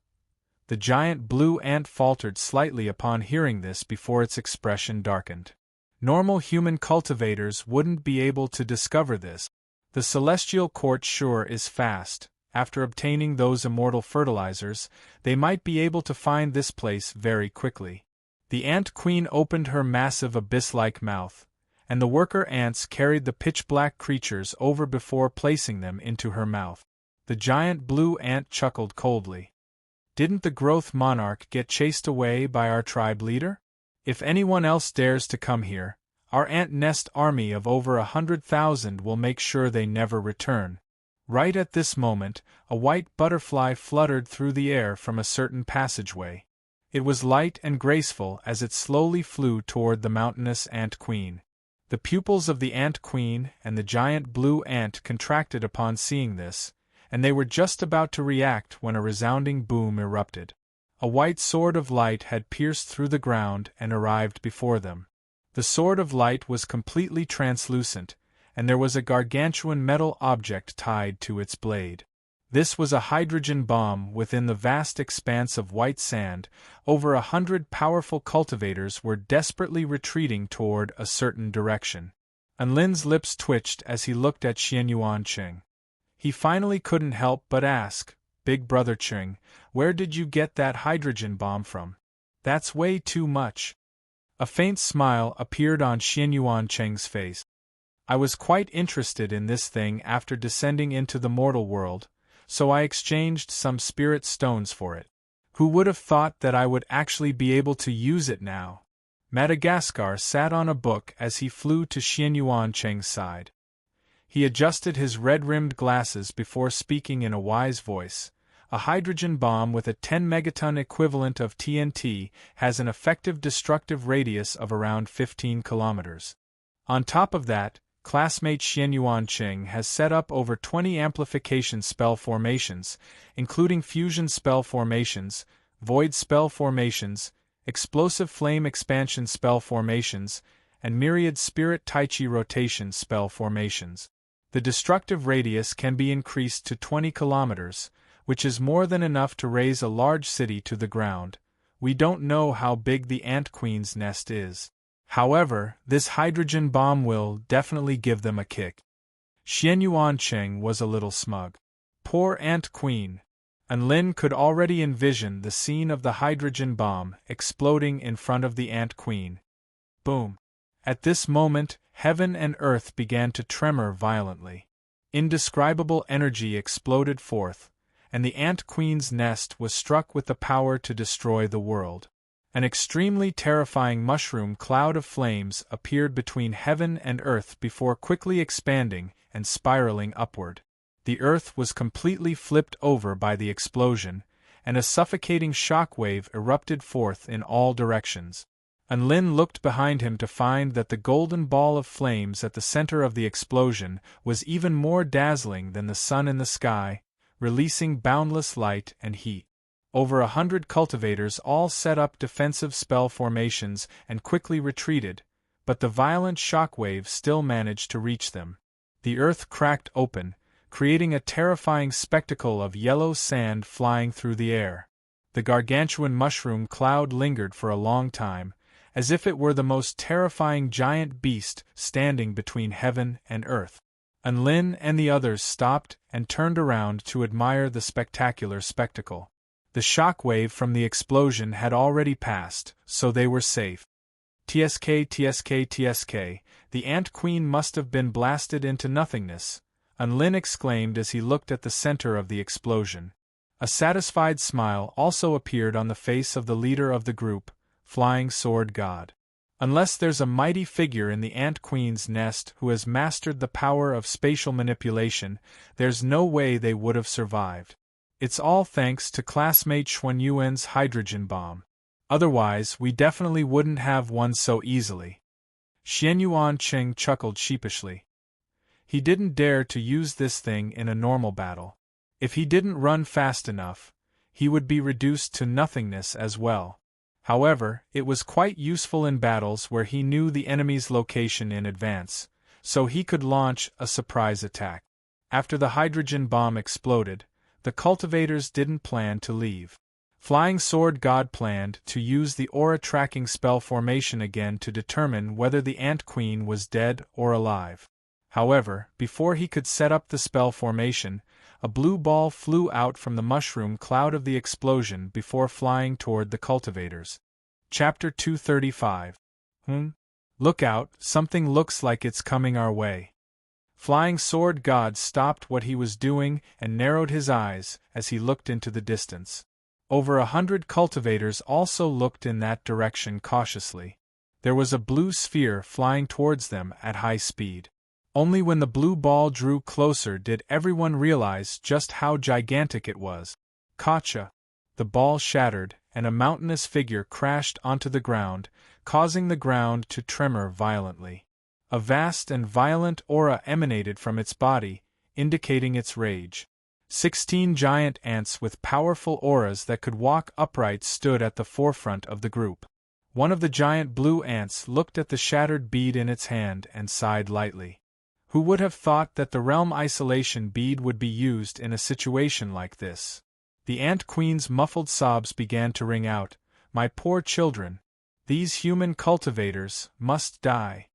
The giant blue ant faltered slightly upon hearing this before its expression darkened. Normal human cultivators wouldn't be able to discover this. The celestial court sure is fast. After obtaining those immortal fertilizers, they might be able to find this place very quickly. The Ant Queen opened her massive abyss-like mouth, and the worker ants carried the pitch-black creatures over before placing them into her mouth. The giant blue ant chuckled coldly. "Didn't the growth monarch get chased away by our tribe leader? If anyone else dares to come here, our ant nest army of over 100,000 will make sure they never return." Right at this moment, a white butterfly fluttered through the air from a certain passageway. It was light and graceful as it slowly flew toward the mountainous Ant Queen. The pupils of the Ant Queen and the giant blue ant contracted upon seeing this, and they were just about to react when a resounding boom erupted. A white sword of light had pierced through the ground and arrived before them. The sword of light was completely translucent, and there was a gargantuan metal object tied to its blade. This was a hydrogen bomb within the vast expanse of white sand. Over 100 powerful cultivators were desperately retreating toward a certain direction. Anlin's lips twitched as he looked at Xianyuan Qing. He finally couldn't help but ask, "Big Brother Qing, where did you get that hydrogen bomb from? That's way too much." A faint smile appeared on Xianyuan Qing's face. "I was quite interested in this thing after descending into the mortal world, so I exchanged some spirit stones for it. Who would have thought that I would actually be able to use it now?" Madagascar sat on a book as he flew to Xianyuan Qing's side. He adjusted his red-rimmed glasses before speaking in a wise voice. "A hydrogen bomb with a 10 megaton equivalent of TNT has an effective destructive radius of around 15 kilometers. On top of that, classmate Xianyuan Qing has set up over 20 amplification spell formations, including fusion spell formations, void spell formations, explosive flame expansion spell formations, and myriad spirit Taichi rotation spell formations. The destructive radius can be increased to 20 kilometers, which is more than enough to raise a large city to the ground. We don't know how big the Ant Queen's nest is. However, this hydrogen bomb will definitely give them a kick." Xianyuan Qing was a little smug. Poor Ant Queen. Anlin could already envision the scene of the hydrogen bomb exploding in front of the Ant Queen. Boom. At this moment, heaven and earth began to tremor violently. Indescribable energy exploded forth, and the Ant Queen's nest was struck with the power to destroy the world. An extremely terrifying mushroom cloud of flames appeared between heaven and earth before quickly expanding and spiraling upward. The earth was completely flipped over by the explosion, and a suffocating shockwave erupted forth in all directions. Anlin looked behind him to find that the golden ball of flames at the center of the explosion was even more dazzling than the sun in the sky, releasing boundless light and heat. Over 100 cultivators all set up defensive spell formations and quickly retreated, but the violent shockwave still managed to reach them. The earth cracked open, creating a terrifying spectacle of yellow sand flying through the air. The gargantuan mushroom cloud lingered for a long time, as if it were the most terrifying giant beast standing between heaven and earth. Anlin and the others stopped and turned around to admire the spectacular spectacle. The shockwave from the explosion had already passed, so they were safe. "TSK, TSK, TSK, the Ant Queen must have been blasted into nothingness," Anlin exclaimed as he looked at the center of the explosion. A satisfied smile also appeared on the face of the leader of the group, Flying Sword God. Unless there's a mighty figure in the Ant Queen's nest who has mastered the power of spatial manipulation, there's no way they would have survived. It's all thanks to classmate Xuanyuan's hydrogen bomb. Otherwise, we definitely wouldn't have won so easily. Xianyuan Cheng chuckled sheepishly. He didn't dare to use this thing in a normal battle. If he didn't run fast enough, he would be reduced to nothingness as well. However, it was quite useful in battles where he knew the enemy's location in advance, so he could launch a surprise attack. After the hydrogen bomb exploded, the cultivators didn't plan to leave. Flying Sword God planned to use the aura tracking spell formation again to determine whether the Ant Queen was dead or alive. However, before he could set up the spell formation, a blue ball flew out from the mushroom cloud of the explosion before flying toward the cultivators. Chapter 235. Look out, something looks like it's coming our way. Flying Sword God stopped what he was doing and narrowed his eyes as he looked into the distance. Over 100 cultivators also looked in that direction cautiously. There was a blue sphere flying towards them at high speed. Only when the blue ball drew closer did everyone realize just how gigantic it was. Gotcha! The ball shattered, and a mountainous figure crashed onto the ground, causing the ground to tremor violently. A vast and violent aura emanated from its body, indicating its rage. 16 giant ants with powerful auras that could walk upright stood at the forefront of the group. One of the giant blue ants looked at the shattered bead in its hand and sighed lightly. Who would have thought that the realm isolation bead would be used in a situation like this? The Ant Queen's muffled sobs began to ring out. My poor children. These human cultivators must die.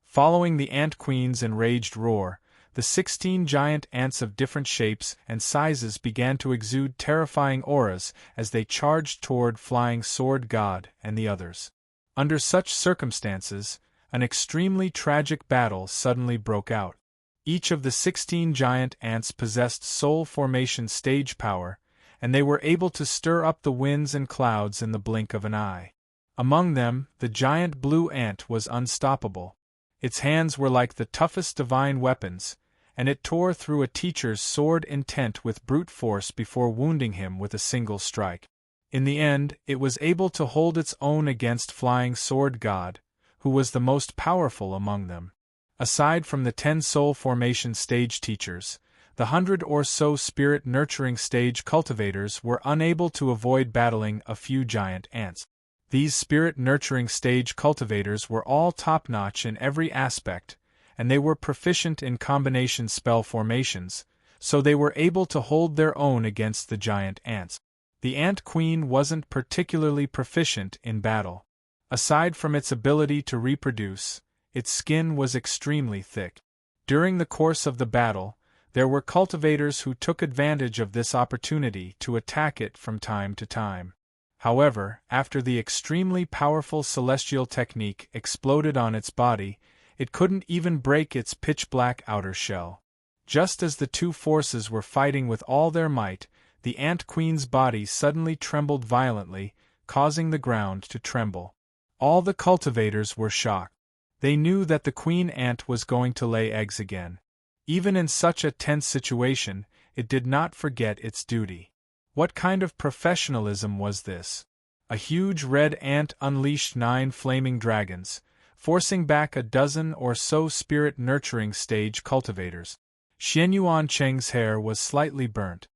Following the Ant Queen's enraged roar, the 16 giant ants of different shapes and sizes began to exude terrifying auras as they charged toward Flying Sword God and the others. Under such circumstances, an extremely tragic battle suddenly broke out. Each of the 16 giant ants possessed soul formation stage power, and they were able to stir up the winds and clouds in the blink of an eye. Among them, the giant blue ant was unstoppable. Its hands were like the toughest divine weapons, and it tore through a teacher's sword intent with brute force before wounding him with a single strike. In the end, it was able to hold its own against Flying Sword God, who was the most powerful among them. Aside from the 10 soul formation stage teachers, the 100 or so spirit nurturing stage cultivators were unable to avoid battling a few giant ants. These spirit nurturing stage cultivators were all top-notch in every aspect, and they were proficient in combination spell formations, so they were able to hold their own against the giant ants. The Ant Queen wasn't particularly proficient in battle. Aside from its ability to reproduce, its skin was extremely thick. During the course of the battle, there were cultivators who took advantage of this opportunity to attack it from time to time. However, after the extremely powerful celestial technique exploded on its body, it couldn't even break its pitch-black outer shell. Just as the two forces were fighting with all their might, the Ant Queen's body suddenly trembled violently, causing the ground to tremble. All the cultivators were shocked. They knew that the queen ant was going to lay eggs again. Even in such a tense situation, it did not forget its duty. What kind of professionalism was this? A huge red ant unleashed 9 flaming dragons, forcing back a dozen or so spirit-nurturing stage cultivators. Xianyuan Cheng's hair was slightly burnt.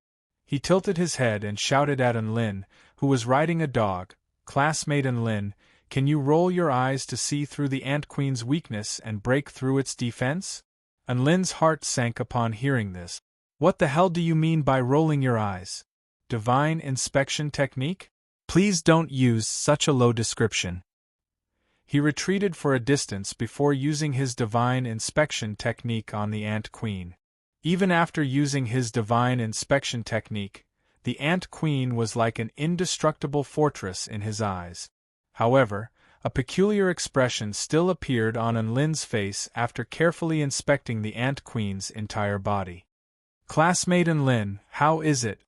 He tilted his head and shouted at Enlin, who was riding a dog, "Classmate Enlin, can you roll your eyes to see through the Ant Queen's weakness and break through its defense?" Enlin's heart sank upon hearing this. What the hell do you mean by rolling your eyes? Divine inspection technique? Please don't use such a low description. He retreated for a distance before using his divine inspection technique on the Ant Queen. Even after using his divine inspection technique, the Ant Queen was like an indestructible fortress in his eyes. However, a peculiar expression still appeared on Enlin's face after carefully inspecting the Ant Queen's entire body. "Classmate Enlin, how is it?"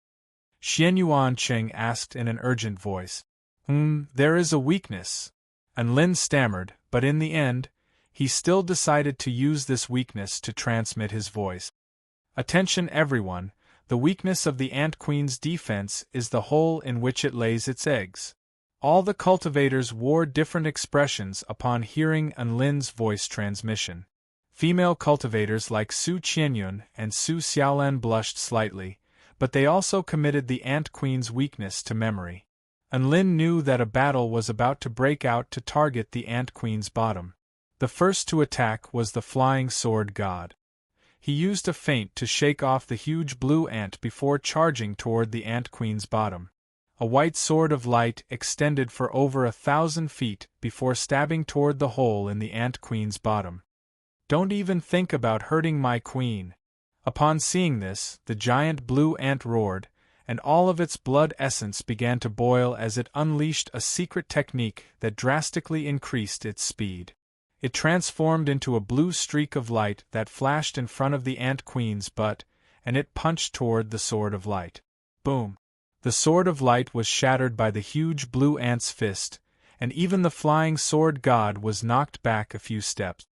Xianyuan Cheng asked in an urgent voice. There is a weakness," Enlin stammered, but in the end, he still decided to use this weakness to transmit his voice. Attention everyone, the weakness of the ant queen's defense is the hole in which it lays its eggs. All the cultivators wore different expressions upon hearing Enlin's voice transmission. Female cultivators like Su Qianyun and Su Xiaolan blushed slightly, but they also committed the ant queen's weakness to memory. Enlin knew that a battle was about to break out to target the ant queen's bottom. The first to attack was the flying sword god. He used a feint to shake off the huge blue ant before charging toward the ant queen's bottom. A white sword of light extended for over 1,000 feet before stabbing toward the hole in the ant queen's bottom. "Don't even think about hurting my queen." Upon seeing this, the giant blue ant roared, and all of its blood essence began to boil as it unleashed a secret technique that drastically increased its speed. It transformed into a blue streak of light that flashed in front of the ant queen's butt, and it punched toward the sword of light. Boom! The sword of light was shattered by the huge blue ant's fist, and even the flying sword god was knocked back a few steps.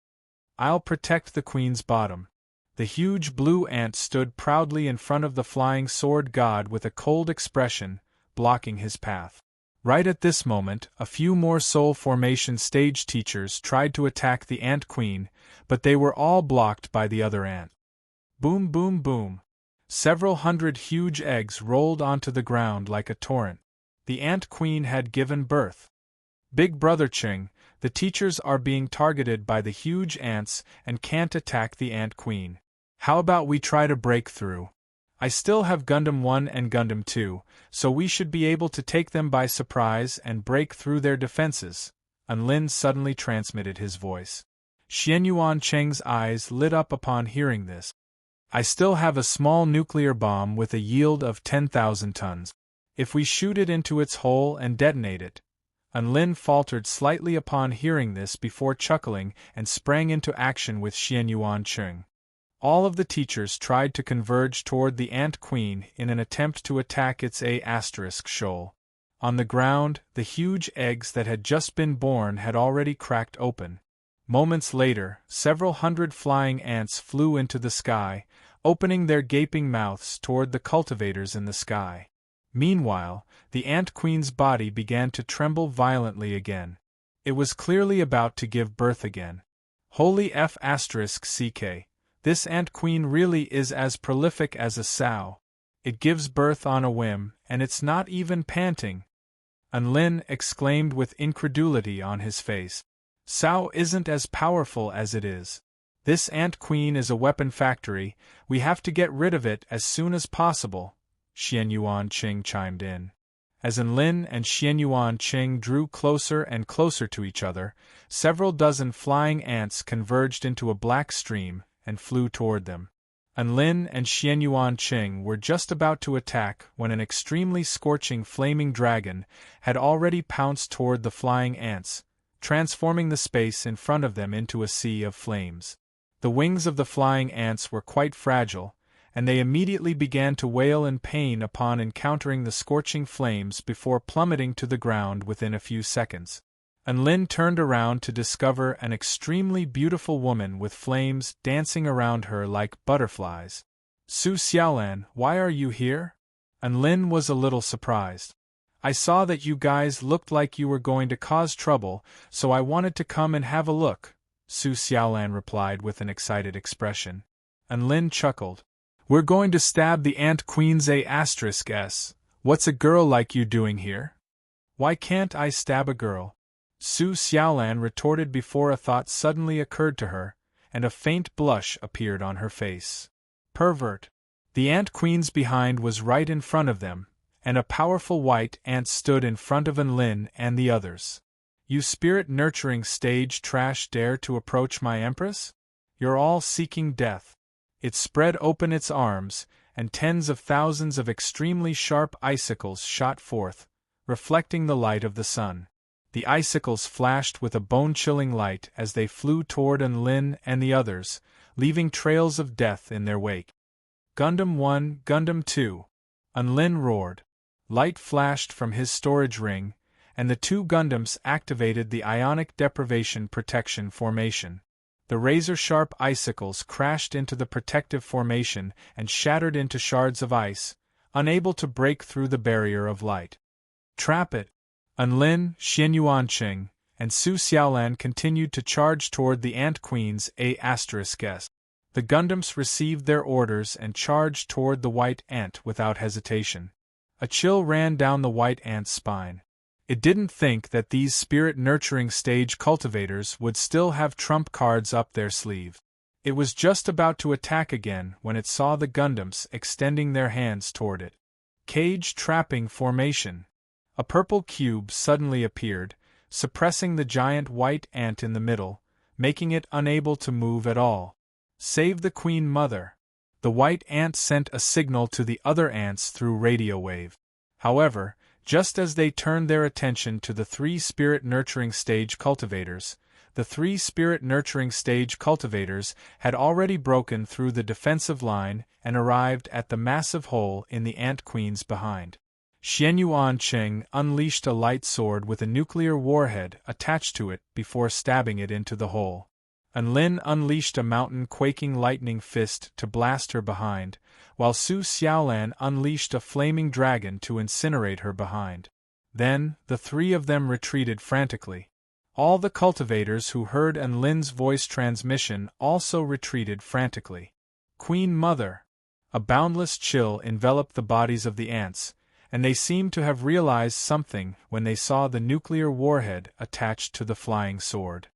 "I'll protect the queen's bottom." The huge blue ant stood proudly in front of the flying sword god with a cold expression, blocking his path. Right at this moment, a few more soul formation stage teachers tried to attack the ant queen, but they were all blocked by the other ant. Boom, boom, boom. Several hundred huge eggs rolled onto the ground like a torrent. The ant queen had given birth. "Big Brother Ching, the teachers are being targeted by the huge ants and can't attack the ant queen. How about we try to break through? I still have Gundam 1 and Gundam 2, so we should be able to take them by surprise and break through their defenses." Enlin suddenly transmitted his voice. Xianyuan Cheng's eyes lit up upon hearing this. "I still have a small nuclear bomb with a yield of 10,000 tons. If we shoot it into its hole and detonate it." Enlin faltered slightly upon hearing this before chuckling and sprang into action with Xianyuan Cheng. All of the teachers tried to converge toward the ant queen in an attempt to attack its A** shoal. On the ground, the huge eggs that had just been born had already cracked open. Moments later, several hundred flying ants flew into the sky, opening their gaping mouths toward the cultivators in the sky. Meanwhile, the ant queen's body began to tremble violently again. It was clearly about to give birth again. Holy F***ck. This ant queen really is as prolific as a sow. It gives birth on a whim, and it's not even panting. Enlin exclaimed with incredulity on his face. "Sow isn't as powerful as it is. This ant queen is a weapon factory, we have to get rid of it as soon as possible," Xianyuan Cheng chimed in. As Enlin and Xianyuan Cheng drew closer and closer to each other, several dozen flying ants converged into a black stream and flew toward them. Enlin and Xianyuan Cheng were just about to attack when an extremely scorching flaming dragon had already pounced toward the flying ants, transforming the space in front of them into a sea of flames. The wings of the flying ants were quite fragile, and they immediately began to wail in pain upon encountering the scorching flames before plummeting to the ground within a few seconds. Enlin turned around to discover an extremely beautiful woman with flames dancing around her like butterflies. "Su Xiaolan, why are you here?" Enlin was a little surprised. "I saw that you guys looked like you were going to cause trouble, so I wanted to come and have a look," Su Xiaolan replied with an excited expression. Enlin chuckled. "We're going to stab the ant queen's A**s. What's a girl like you doing here?" "Why can't I stab a girl?" Su Xiaolan retorted before a thought suddenly occurred to her, and a faint blush appeared on her face. "Pervert." The ant queen's behind was right in front of them, and a powerful white ant stood in front of Enlin and the others. "You spirit-nurturing stage trash dare to approach my empress? You're all seeking death." It spread open its arms, and tens of thousands of extremely sharp icicles shot forth, reflecting the light of the sun. The icicles flashed with a bone-chilling light as they flew toward Enlin and the others, leaving trails of death in their wake. "Gundam 1, Gundam 2. Enlin roared. Light flashed from his storage ring, and the two Gundams activated the ionic deprivation protection formation. The razor-sharp icicles crashed into the protective formation and shattered into shards of ice, unable to break through the barrier of light. Trap it! Enlin, Xianyuanqing, and Su Xiaolan continued to charge toward the Ant Queen's A*S. The Gundams received their orders and charged toward the white ant without hesitation. A chill ran down the white ant's spine. It didn't think that these spirit-nurturing stage cultivators would still have trump cards up their sleeve. It was just about to attack again when it saw the Gundams extending their hands toward it. Cage trapping formation. A purple cube suddenly appeared, suppressing the giant white ant in the middle, making it unable to move at all. Save the Queen Mother. The white ant sent a signal to the other ants through radio wave. However, just as they turned their attention to the three spirit-nurturing stage cultivators, the three spirit-nurturing stage cultivators had already broken through the defensive line and arrived at the massive hole in the Ant Queen's behind. Xianyuanqing unleashed a light sword with a nuclear warhead attached to it before stabbing it into the hole. Enlin unleashed a mountain-quaking lightning fist to blast her behind, while Su Xiaolan unleashed a flaming dragon to incinerate her behind. Then, the three of them retreated frantically. All the cultivators who heard Enlin's voice transmission also retreated frantically. Queen Mother! A boundless chill enveloped the bodies of the ants, and they seemed to have realized something when they saw the nuclear warhead attached to the flying sword.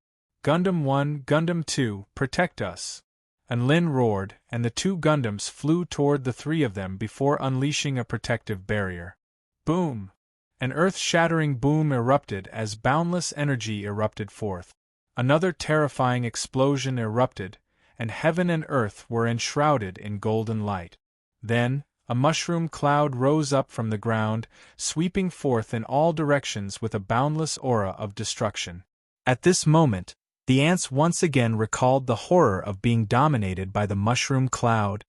Gundam 1, Gundam 2, protect us! Enlin roared, and the two Gundams flew toward the three of them before unleashing a protective barrier. Boom! An earth-shattering boom erupted as boundless energy erupted forth. Another terrifying explosion erupted, and heaven and earth were enshrouded in golden light. Then, a mushroom cloud rose up from the ground, sweeping forth in all directions with a boundless aura of destruction. At this moment, the ants once again recalled the horror of being dominated by the mushroom cloud.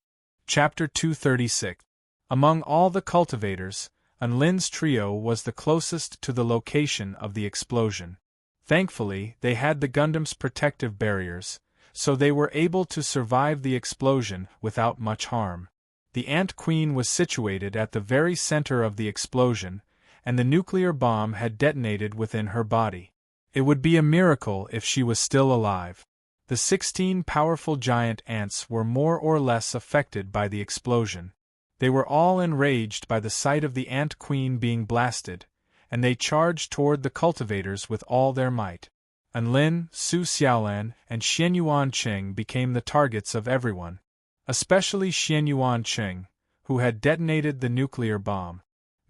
Chapter 236. Among all the cultivators, Enlin's trio was the closest to the location of the explosion. Thankfully, they had the Gundam's protective barriers, so they were able to survive the explosion without much harm. The Ant Queen was situated at the very center of the explosion, and the nuclear bomb had detonated within her body. It would be a miracle if she was still alive. The 16 powerful giant ants were more or less affected by the explosion. They were all enraged by the sight of the Ant Queen being blasted, and they charged toward the cultivators with all their might. Enlin, Su Xiaolan, and Xianyuanqing became the targets of everyone, especially Xianyuanqing, who had detonated the nuclear bomb.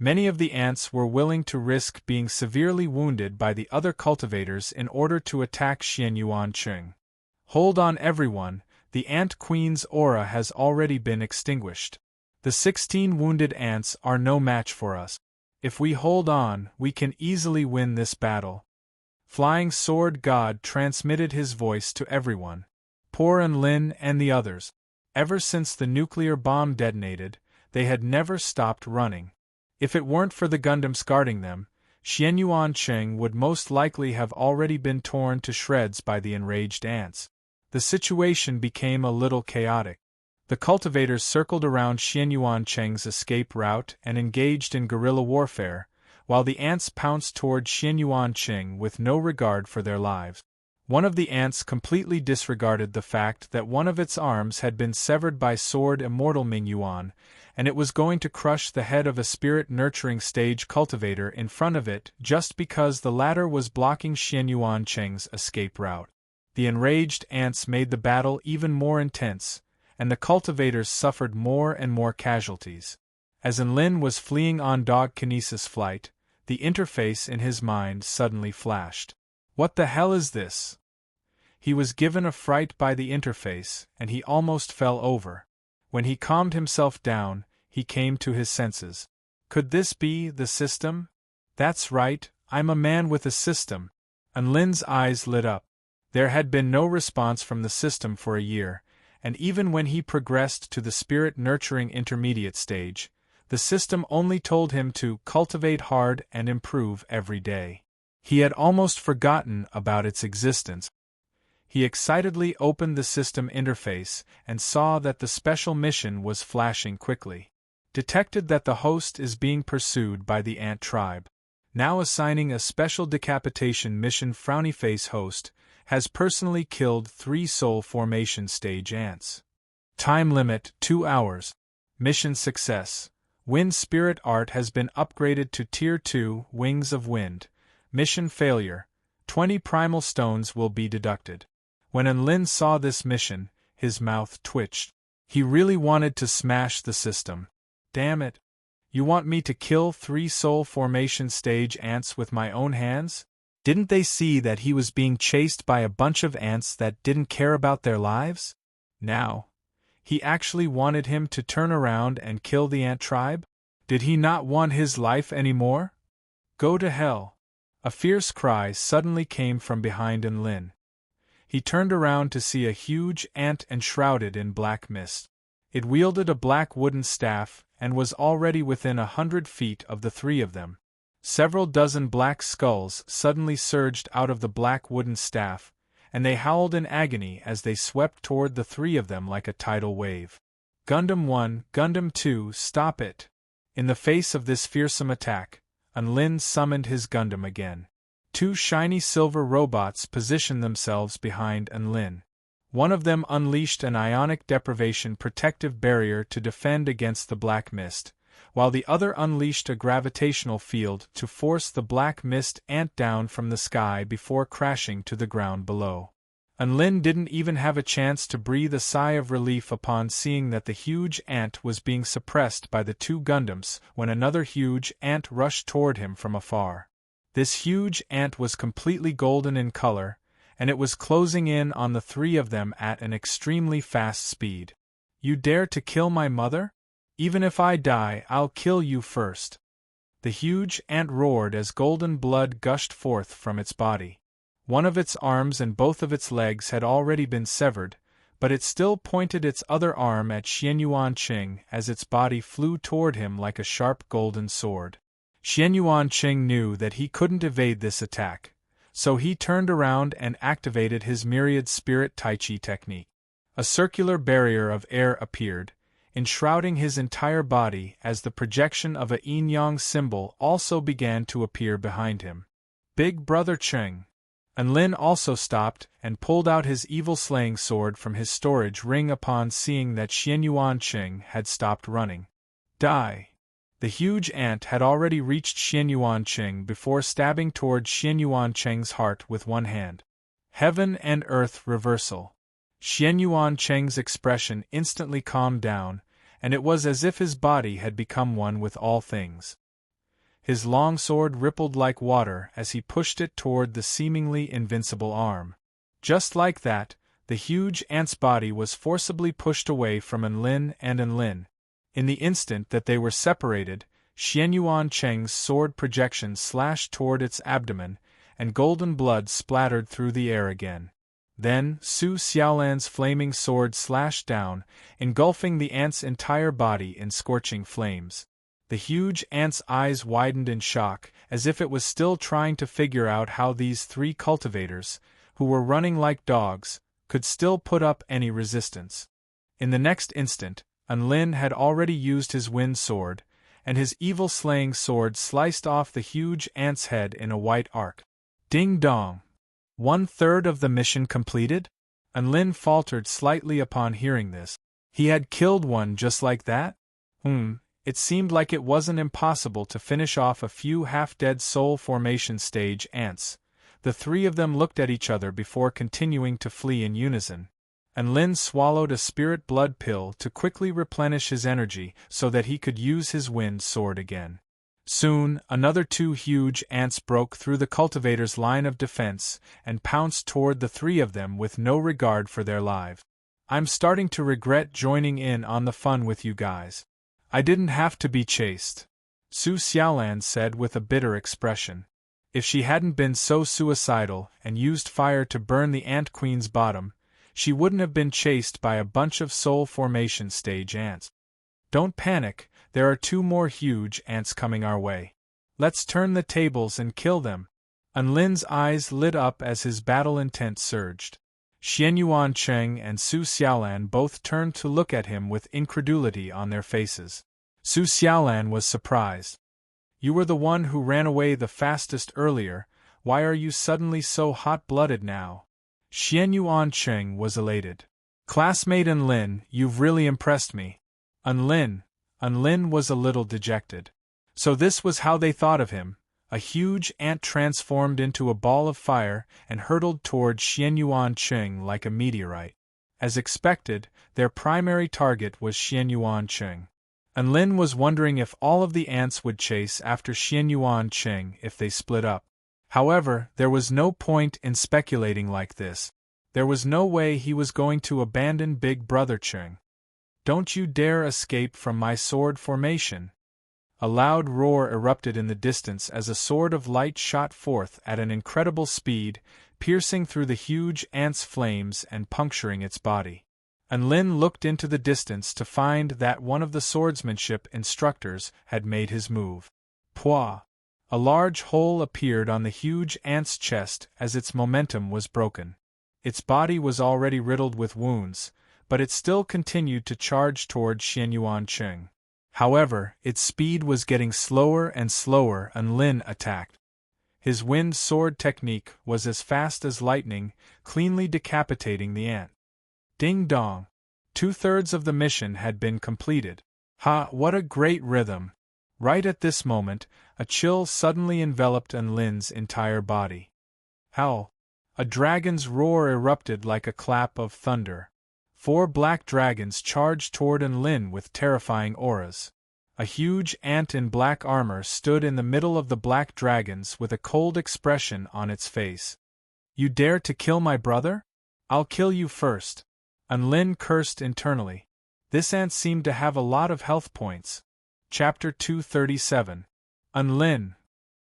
Many of the ants were willing to risk being severely wounded by the other cultivators in order to attack Xianyuanqing. Hold on everyone, the Ant Queen's aura has already been extinguished. The 16 wounded ants are no match for us. If we hold on, we can easily win this battle. Flying Sword God transmitted his voice to everyone. Poor Enlin and the others. Ever since the nuclear bomb detonated, they had never stopped running. If it weren't for the Gundams guarding them, Xianyuanqing would most likely have already been torn to shreds by the enraged ants. The situation became a little chaotic. The cultivators circled around Xianyuanqing's escape route and engaged in guerrilla warfare, while the ants pounced toward Xianyuanqing with no regard for their lives. One of the ants completely disregarded the fact that one of its arms had been severed by Sword Immortal Mingyuan, and it was going to crush the head of a spirit-nurturing stage cultivator in front of it just because the latter was blocking Xianyuanqing's escape route. The enraged ants made the battle even more intense, and the cultivators suffered more and more casualties. As Enlin was fleeing on dog kinesis flight, the interface in his mind suddenly flashed. What the hell is this? He was given a fright by the interface, and he almost fell over. When he calmed himself down, he came to his senses. Could this be the system? That's right, I'm a man with a system. Enlin's eyes lit up. There had been no response from the system for a year, and even when he progressed to the spirit-nurturing intermediate stage, The system only told him to cultivate hard and improve every day. He had almost forgotten about its existence. He excitedly opened the system interface and saw that the special mission was flashing quickly. Detected that the host is being pursued by the ant tribe. Now assigning a special decapitation mission. Frowny face host has personally killed 3 soul formation stage ants. Time limit 2 hours. Mission success. Wind spirit art has been upgraded to Tier 2 Wings of Wind. Mission failure. 20 primal stones will be deducted. When Enlin saw this mission, his mouth twitched. He really wanted to smash the system. Damn it. You want me to kill 3 soul formation stage ants with my own hands? Didn't they see that he was being chased by a bunch of ants that didn't care about their lives? Now, he actually wanted him to turn around and kill the ant tribe? Did he not want his life anymore? Go to hell. A fierce cry suddenly came from behind Enlin. He turned around to see a huge ant enshrouded in black mist. It wielded a black wooden staff and was already within 100 feet of the 3 of them. Several dozen black skulls suddenly surged out of the black wooden staff, and they howled in agony as they swept toward the 3 of them like a tidal wave. Gundam 1, Gundam 2, stop it! In the face of this fearsome attack, Enlin summoned his Gundam again. 2 shiny silver robots positioned themselves behind Enlin. One of them unleashed an ionic deprivation protective barrier to defend against the black mist, while the other unleashed a gravitational field to force the black mist ant down from the sky before crashing to the ground below. Enlin didn't even have a chance to breathe a sigh of relief upon seeing that the huge ant was being suppressed by the 2 Gundams when another huge ant rushed toward him from afar. This huge ant was completely golden in color, and it was closing in on the 3 of them at an extremely fast speed. You dare to kill my mother? Even if I die, I'll kill you first. The huge ant roared as golden blood gushed forth from its body. One of its arms and both of its legs had already been severed, but it still pointed its other arm at Xianyuan Qing as its body flew toward him like a sharp golden sword. Xianyuan Qing knew that he couldn't evade this attack, so he turned around and activated his myriad spirit Tai Chi technique. A circular barrier of air appeared, enshrouding his entire body as the projection of a yin-yang symbol also began to appear behind him. Big Brother Qing. Enlin also stopped and pulled out his evil slaying sword from his storage ring upon seeing that Xianyuan Qing had stopped running. Die! The huge ant had already reached Xianyuan Qing before stabbing toward Xianyuan Qing's heart with one hand. Heaven and earth reversal. Xianyuan Qing's expression instantly calmed down, and it was as if his body had become one with all things. His long sword rippled like water as he pushed it toward the seemingly invincible arm. Just like that, the huge ant's body was forcibly pushed away from Enlin and Enlin. In the instant that they were separated, Xianyuan Qing's sword projection slashed toward its abdomen, and golden blood splattered through the air again. Then, Su Xiaolan's flaming sword slashed down, engulfing the ant's entire body in scorching flames. The huge ant's eyes widened in shock, as if it was still trying to figure out how these 3 cultivators, who were running like dogs, could still put up any resistance. In the next instant, Enlin had already used his wind sword, and his evil slaying sword sliced off the huge ant's head in a white arc. Ding dong! 1/3 of the mission completed? Enlin faltered slightly upon hearing this. He had killed one just like that? It seemed like it wasn't impossible to finish off a few half-dead soul formation stage ants. The 3 of them looked at each other before continuing to flee in unison. Enlin swallowed a spirit blood pill to quickly replenish his energy so that he could use his wind sword again. Soon, another 2 huge ants broke through the cultivator's line of defense and pounced toward the 3 of them with no regard for their lives. I'm starting to regret joining in on the fun with you guys. I didn't have to be chased, Su Xiaolan said with a bitter expression. If she hadn't been so suicidal and used fire to burn the Ant Queen's bottom, she wouldn't have been chased by a bunch of soul formation stage ants. Don't panic, there are 2 more huge ants coming our way. Let's turn the tables and kill them. Enlin's eyes lit up as his battle intent surged. Xianyuan Cheng and Su Xiaolan both turned to look at him with incredulity on their faces. Su Xiaolan was surprised. You were the one who ran away the fastest earlier, why are you suddenly so hot-blooded now? Xianyuan Cheng was elated. Classmate Enlin, you've really impressed me. Enlin was a little dejected. So this was how they thought of him. A huge ant transformed into a ball of fire and hurtled toward Xianyuan Cheng like a meteorite. As expected, their primary target was Xianyuan Cheng. Enlin was wondering if all of the ants would chase after Xianyuan Cheng if they split up. However, there was no point in speculating like this. There was no way he was going to abandon Big Brother Cheng. Don't you dare escape from my sword formation! A loud roar erupted in the distance as a sword of light shot forth at an incredible speed, piercing through the huge ant's flames and puncturing its body. Enlin looked into the distance to find that one of the swordsmanship instructors had made his move. Pwah! A large hole appeared on the huge ant's chest as its momentum was broken. Its body was already riddled with wounds, but it still continued to charge toward Xianyuan Cheng. However, its speed was getting slower and slower. Enlin attacked. His wind sword technique was as fast as lightning, cleanly decapitating the ant. Ding dong! 2/3 of the mission had been completed. Ha, what a great rhythm! Right at this moment, a chill suddenly enveloped Enlin's entire body. Howl! A dragon's roar erupted like a clap of thunder. 4 black dragons charged toward Enlin with terrifying auras. A huge ant in black armor stood in the middle of the black dragons with a cold expression on its face. You dare to kill my brother? I'll kill you first. Enlin cursed internally. This ant seemed to have a lot of health points. Chapter 237. Enlin.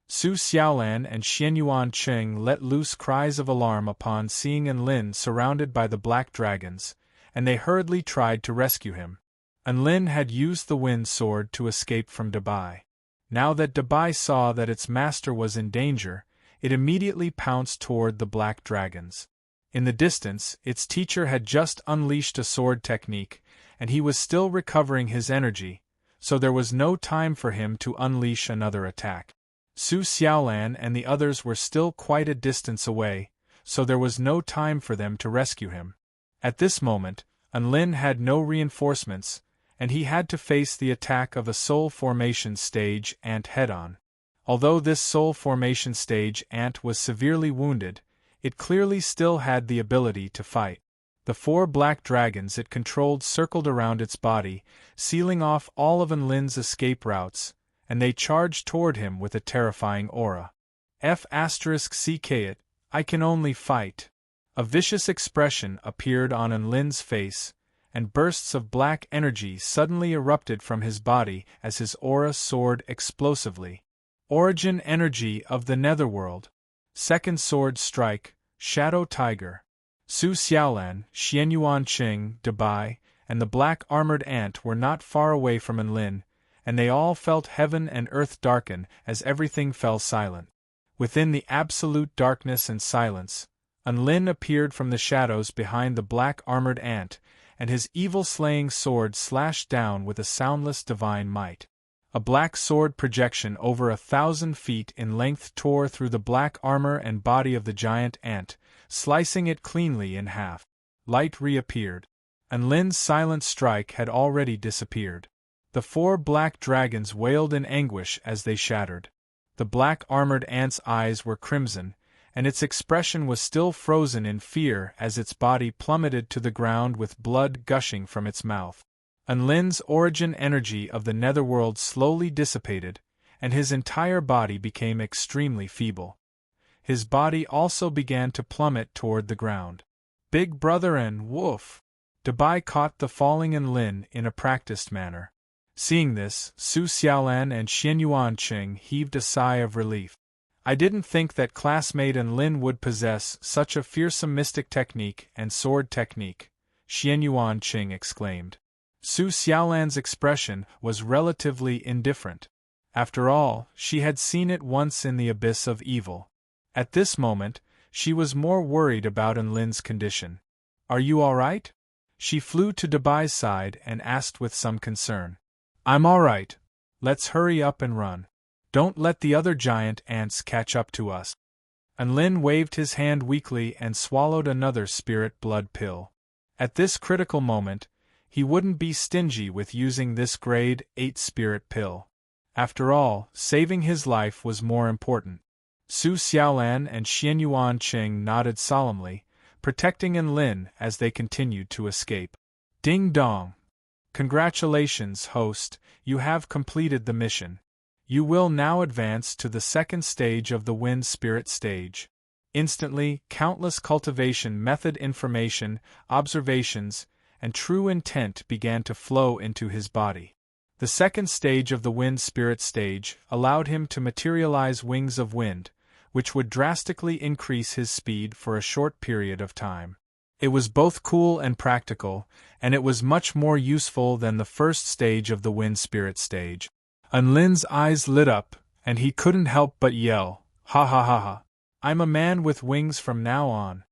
Su Xiaolan and Xianyuan Cheng let loose cries of alarm upon seeing Enlin surrounded by the black dragons, and they hurriedly tried to rescue him. Enlin had used the wind sword to escape from Dabai. Now that Dabai saw that its master was in danger, it immediately pounced toward the black dragons. In the distance, its teacher had just unleashed a sword technique, and he was still recovering his energy, so there was no time for him to unleash another attack. Su Xiaolan and the others were still quite a distance away, so there was no time for them to rescue him. At this moment, Enlin had no reinforcements, and he had to face the attack of a soul formation stage ant head-on. Although this soul formation stage ant was severely wounded, it clearly still had the ability to fight. The 4 black dragons it controlled circled around its body, sealing off all of Enlin's escape routes, and they charged toward him with a terrifying aura. F*ck it, I can only fight. A vicious expression appeared on Enlin's face, and bursts of black energy suddenly erupted from his body as his aura soared explosively. Origin energy of the Netherworld. Second sword strike, Shadow Tiger. Su Xiaolan, Xianyuan Cheng, Dabai, and the black-armored ant were not far away from Enlin, and they all felt heaven and earth darken as everything fell silent. Within the absolute darkness and silence, Enlin appeared from the shadows behind the black-armored ant, and his evil-slaying sword slashed down with a soundless divine might. A black sword projection over 1,000 feet in length tore through the black armor and body of the giant ant, slicing it cleanly in half. Light reappeared. Enlin's silent strike had already disappeared. The 4 black dragons wailed in anguish as they shattered. The black-armored ant's eyes were crimson, and its expression was still frozen in fear as its body plummeted to the ground with blood gushing from its mouth. Enlin's origin energy of the netherworld slowly dissipated, and his entire body became extremely feeble. His body also began to plummet toward the ground. Big Brother and woof! Dabai caught the falling Enlin in a practiced manner. Seeing this, Su Xiaolan and Xianyuan Cheng heaved a sigh of relief. I didn't think that classmate Enlin would possess such a fearsome mystic technique and sword technique, Xianyuan Cheng exclaimed. Su Xiaolan's expression was relatively indifferent. After all, she had seen it once in the abyss of evil. At this moment, she was more worried about Enlin's condition. "Are you all right?" She flew to Debai's side and asked with some concern. "I'm all right. Let's hurry up and run. Don't let the other giant ants catch up to us." Enlin waved his hand weakly and swallowed another spirit blood pill. At this critical moment, he wouldn't be stingy with using this grade 8 spirit pill. After all, saving his life was more important. Su Xiaolan and Xianyuan Qing nodded solemnly, protecting Enlin as they continued to escape. Ding dong! Congratulations, host, you have completed the mission. You will now advance to the second stage of the Wind Spirit stage. Instantly, countless cultivation method information, observations, and true intent began to flow into his body. The second stage of the Wind Spirit stage allowed him to materialize wings of wind, which would drastically increase his speed for a short period of time. It was both cool and practical, and it was much more useful than the first stage of the Wind Spirit stage. Enlin's eyes lit up, and he couldn't help but yell, "Ha ha ha ha! I'm a man with wings from now on."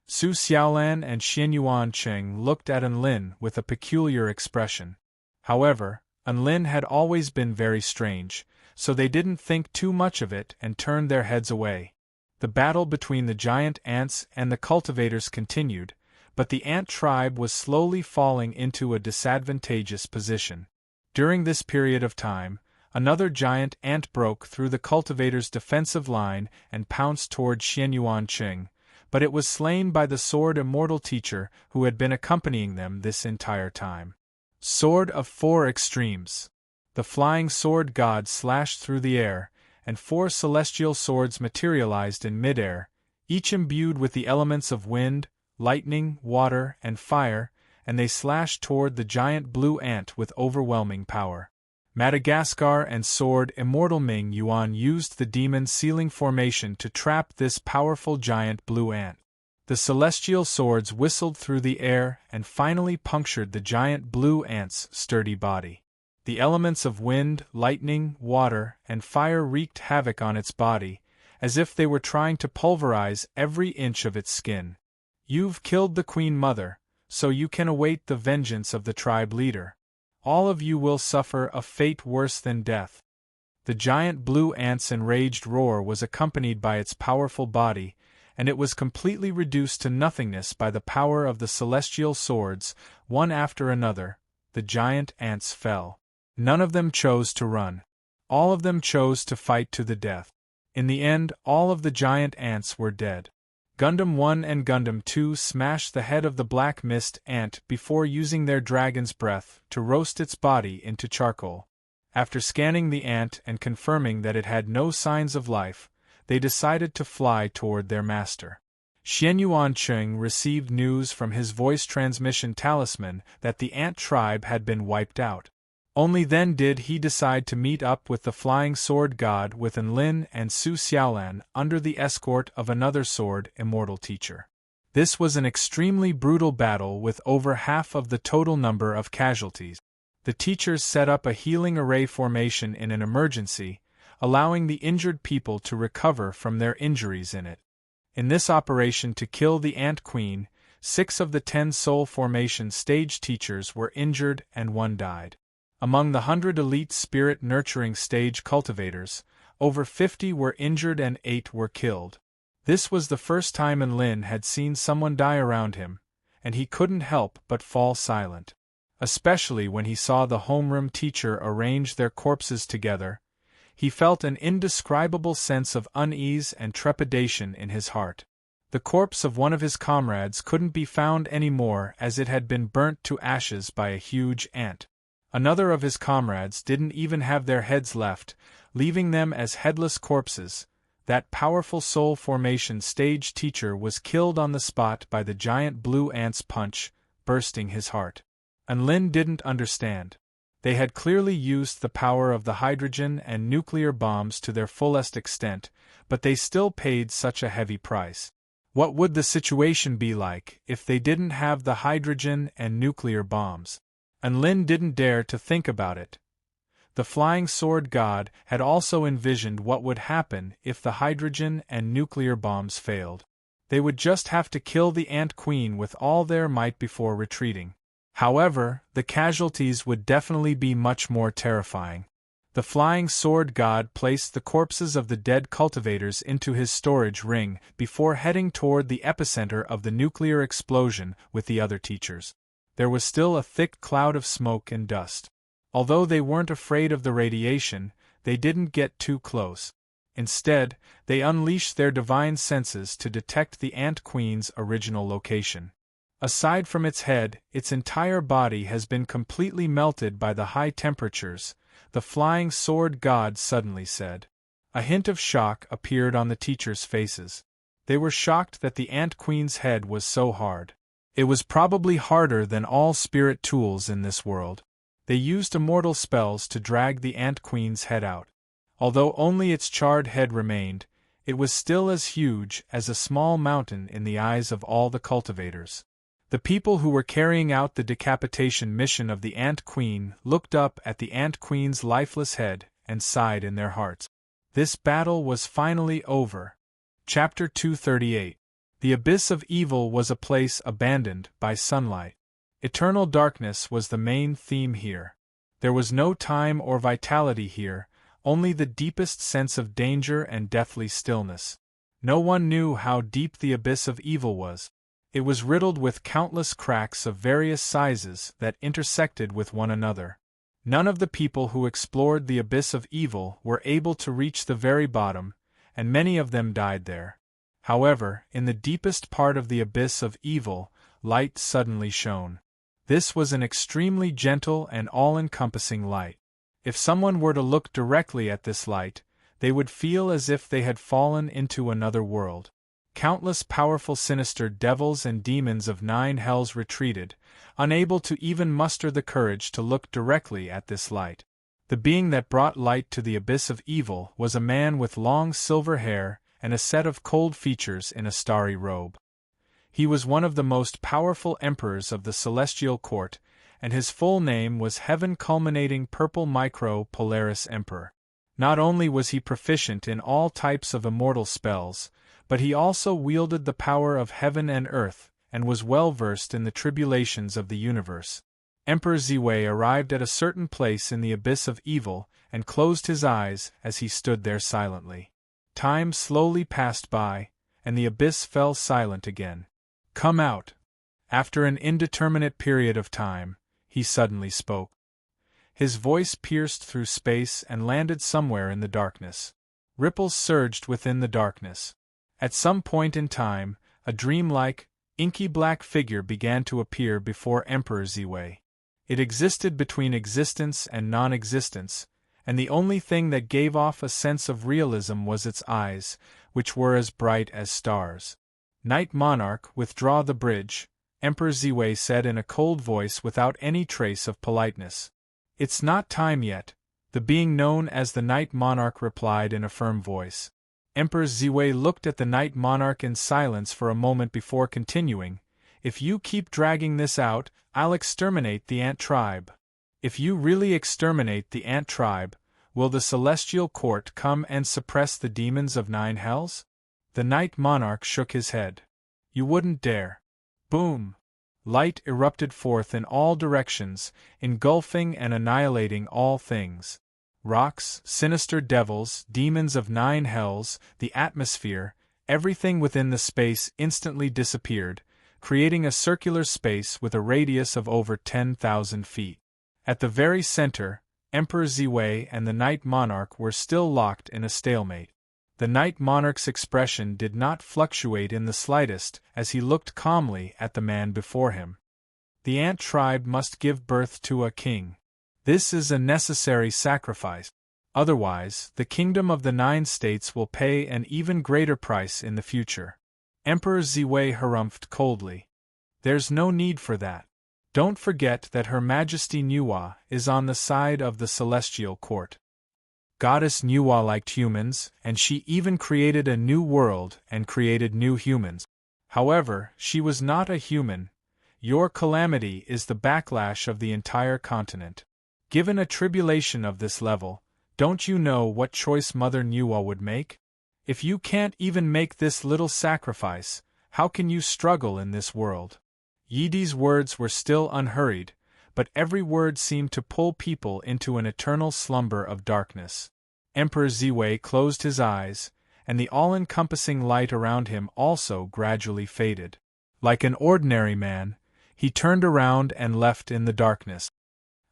Su Xiaolan and Xianyuan Qing looked at Enlin with a peculiar expression. However, Enlin had always been very strange, so they didn't think too much of it and turned their heads away. The battle between the giant ants and the cultivators continued, but the ant tribe was slowly falling into a disadvantageous position. During this period of time, another giant ant broke through the cultivator's defensive line and pounced toward Xianyuan Qing, but it was slain by the sword immortal teacher who had been accompanying them this entire time. Sword of Four Extremes. The flying sword god slashed through the air, and 4 celestial swords materialized in midair, each imbued with the elements of wind, lightning, water, and fire, and they slashed toward the giant blue ant with overwhelming power. Madagascar and sword immortal Ming Yuan used the demon sealing formation to trap this powerful giant blue ant. The celestial swords whistled through the air and finally punctured the giant blue ant's sturdy body. The elements of wind, lightning, water, and fire wreaked havoc on its body, as if they were trying to pulverize every inch of its skin. "You've killed the Queen Mother, so you can await the vengeance of the tribe leader. All of you will suffer a fate worse than death." The giant blue ant's enraged roar was accompanied by its powerful body, and it was completely reduced to nothingness by the power of the celestial swords. One after another, the giant ants fell. None of them chose to run. All of them chose to fight to the death. In the end, all of the giant ants were dead. Gundam 1 and Gundam 2 smashed the head of the black mist ant before using their dragon's breath to roast its body into charcoal. After scanning the ant and confirming that it had no signs of life, they decided to fly toward their master. Xianyuan Qing received news from his voice transmission talisman that the ant tribe had been wiped out. Only then did he decide to meet up with the flying sword god with Enlin and Su Xiaolan under the escort of another sword immortal teacher. This was an extremely brutal battle with over half of the total number of casualties. The teachers set up a healing array formation in an emergency, allowing the injured people to recover from their injuries in it. In this operation to kill the Ant Queen, 6 of the 10 Soul Formation stage teachers were injured and 1 died. Among the 100 elite spirit nurturing stage cultivators, over 50 were injured and 8 were killed. This was the first time Enlin had seen someone die around him, and he couldn't help but fall silent. Especially when he saw the homeroom teacher arrange their corpses together, he felt an indescribable sense of unease and trepidation in his heart. The corpse of one of his comrades couldn't be found anymore as it had been burnt to ashes by a huge ant. Another of his comrades didn't even have their heads left, leaving them as headless corpses. That powerful soul formation stage teacher was killed on the spot by the giant blue ant's punch, bursting his heart. Enlin didn't understand. They had clearly used the power of the hydrogen and nuclear bombs to their fullest extent, but they still paid such a heavy price. What would the situation be like if they didn't have the hydrogen and nuclear bombs? And Lin didn't dare to think about it. The flying sword god had also envisioned what would happen if the hydrogen and nuclear bombs failed. They would just have to kill the Ant Queen with all their might before retreating. However, the casualties would definitely be much more terrifying. The flying sword god placed the corpses of the dead cultivators into his storage ring before heading toward the epicenter of the nuclear explosion with the other teachers. There was still a thick cloud of smoke and dust. Although they weren't afraid of the radiation, they didn't get too close. Instead, they unleashed their divine senses to detect the Ant Queen's original location. Aside from its head, its entire body has been completely melted by the high temperatures, the flying sword god suddenly said. A hint of shock appeared on the teachers' faces. They were shocked that the Ant Queen's head was so hard. It was probably harder than all spirit tools in this world. They used immortal spells to drag the Ant Queen's head out. Although only its charred head remained, it was still as huge as a small mountain in the eyes of all the cultivators. The people who were carrying out the decapitation mission of the Ant Queen looked up at the Ant Queen's lifeless head and sighed in their hearts. This battle was finally over. Chapter 238. The abyss of evil was a place abandoned by sunlight. Eternal darkness was the main theme here. There was no time or vitality here, only the deepest sense of danger and deathly stillness. No one knew how deep the abyss of evil was. It was riddled with countless cracks of various sizes that intersected with one another. None of the people who explored the abyss of evil were able to reach the very bottom, and many of them died there. However, in the deepest part of the abyss of evil, light suddenly shone. This was an extremely gentle and all-encompassing light. If someone were to look directly at this light, they would feel as if they had fallen into another world. Countless powerful sinister devils and demons of 9 hells retreated, unable to even muster the courage to look directly at this light. The being that brought light to the abyss of evil was a man with long silver hair and a set of cold features in a starry robe. He was one of the most powerful emperors of the celestial court, and his full name was Heaven-Culminating Purple Micro-Polaris Emperor. Not only was he proficient in all types of immortal spells, but he also wielded the power of heaven and earth, and was well versed in the tribulations of the universe. Emperor Ziwei arrived at a certain place in the abyss of evil, and closed his eyes as he stood there silently. Time slowly passed by, and the abyss fell silent again. "Come out." After an indeterminate period of time, he suddenly spoke. His voice pierced through space and landed somewhere in the darkness. Ripples surged within the darkness. At some point in time, a dreamlike, inky black figure began to appear before Emperor Ziwei. It existed between existence and non-existence, and the only thing that gave off a sense of realism was its eyes, which were as bright as stars. "Night Monarch, withdraw the bridge," Emperor Ziwei said in a cold voice without any trace of politeness. "It's not time yet," the being known as the Night Monarch replied in a firm voice. Emperor Ziwei looked at the Night Monarch in silence for a moment before continuing, "If you keep dragging this out, I'll exterminate the Ant tribe." "If you really exterminate the Ant tribe, will the Celestial Court come and suppress the demons of 9 hells?" The Night Monarch shook his head. "You wouldn't dare." Boom! Light erupted forth in all directions, engulfing and annihilating all things. Rocks, sinister devils, demons of 9 hells, the atmosphere, everything within the space instantly disappeared, creating a circular space with a radius of over 10,000 feet. At the very center, Emperor Ziwei and the Night Monarch were still locked in a stalemate. The Night Monarch's expression did not fluctuate in the slightest as he looked calmly at the man before him. "The Ant tribe must give birth to a king. This is a necessary sacrifice. Otherwise, the kingdom of the 9 states will pay an even greater price in the future." Emperor Ziwei harumphed coldly. "There's no need for that. Don't forget that Her Majesty Nuwa is on the side of the Celestial Court. Goddess Nuwa liked humans, and she even created a new world and created new humans. However, she was not a human, Your calamity is the backlash of the entire continent. Given a tribulation of this level, don't you know what choice Mother Nuwa would make? If you can't even make this little sacrifice, how can you struggle in this world? Yidi's words were still unhurried, but every word seemed to pull people into an eternal slumber of darkness. Emperor Ziwei closed his eyes, and the all-encompassing light around him also gradually faded. Like an ordinary man, he turned around and left in the darkness.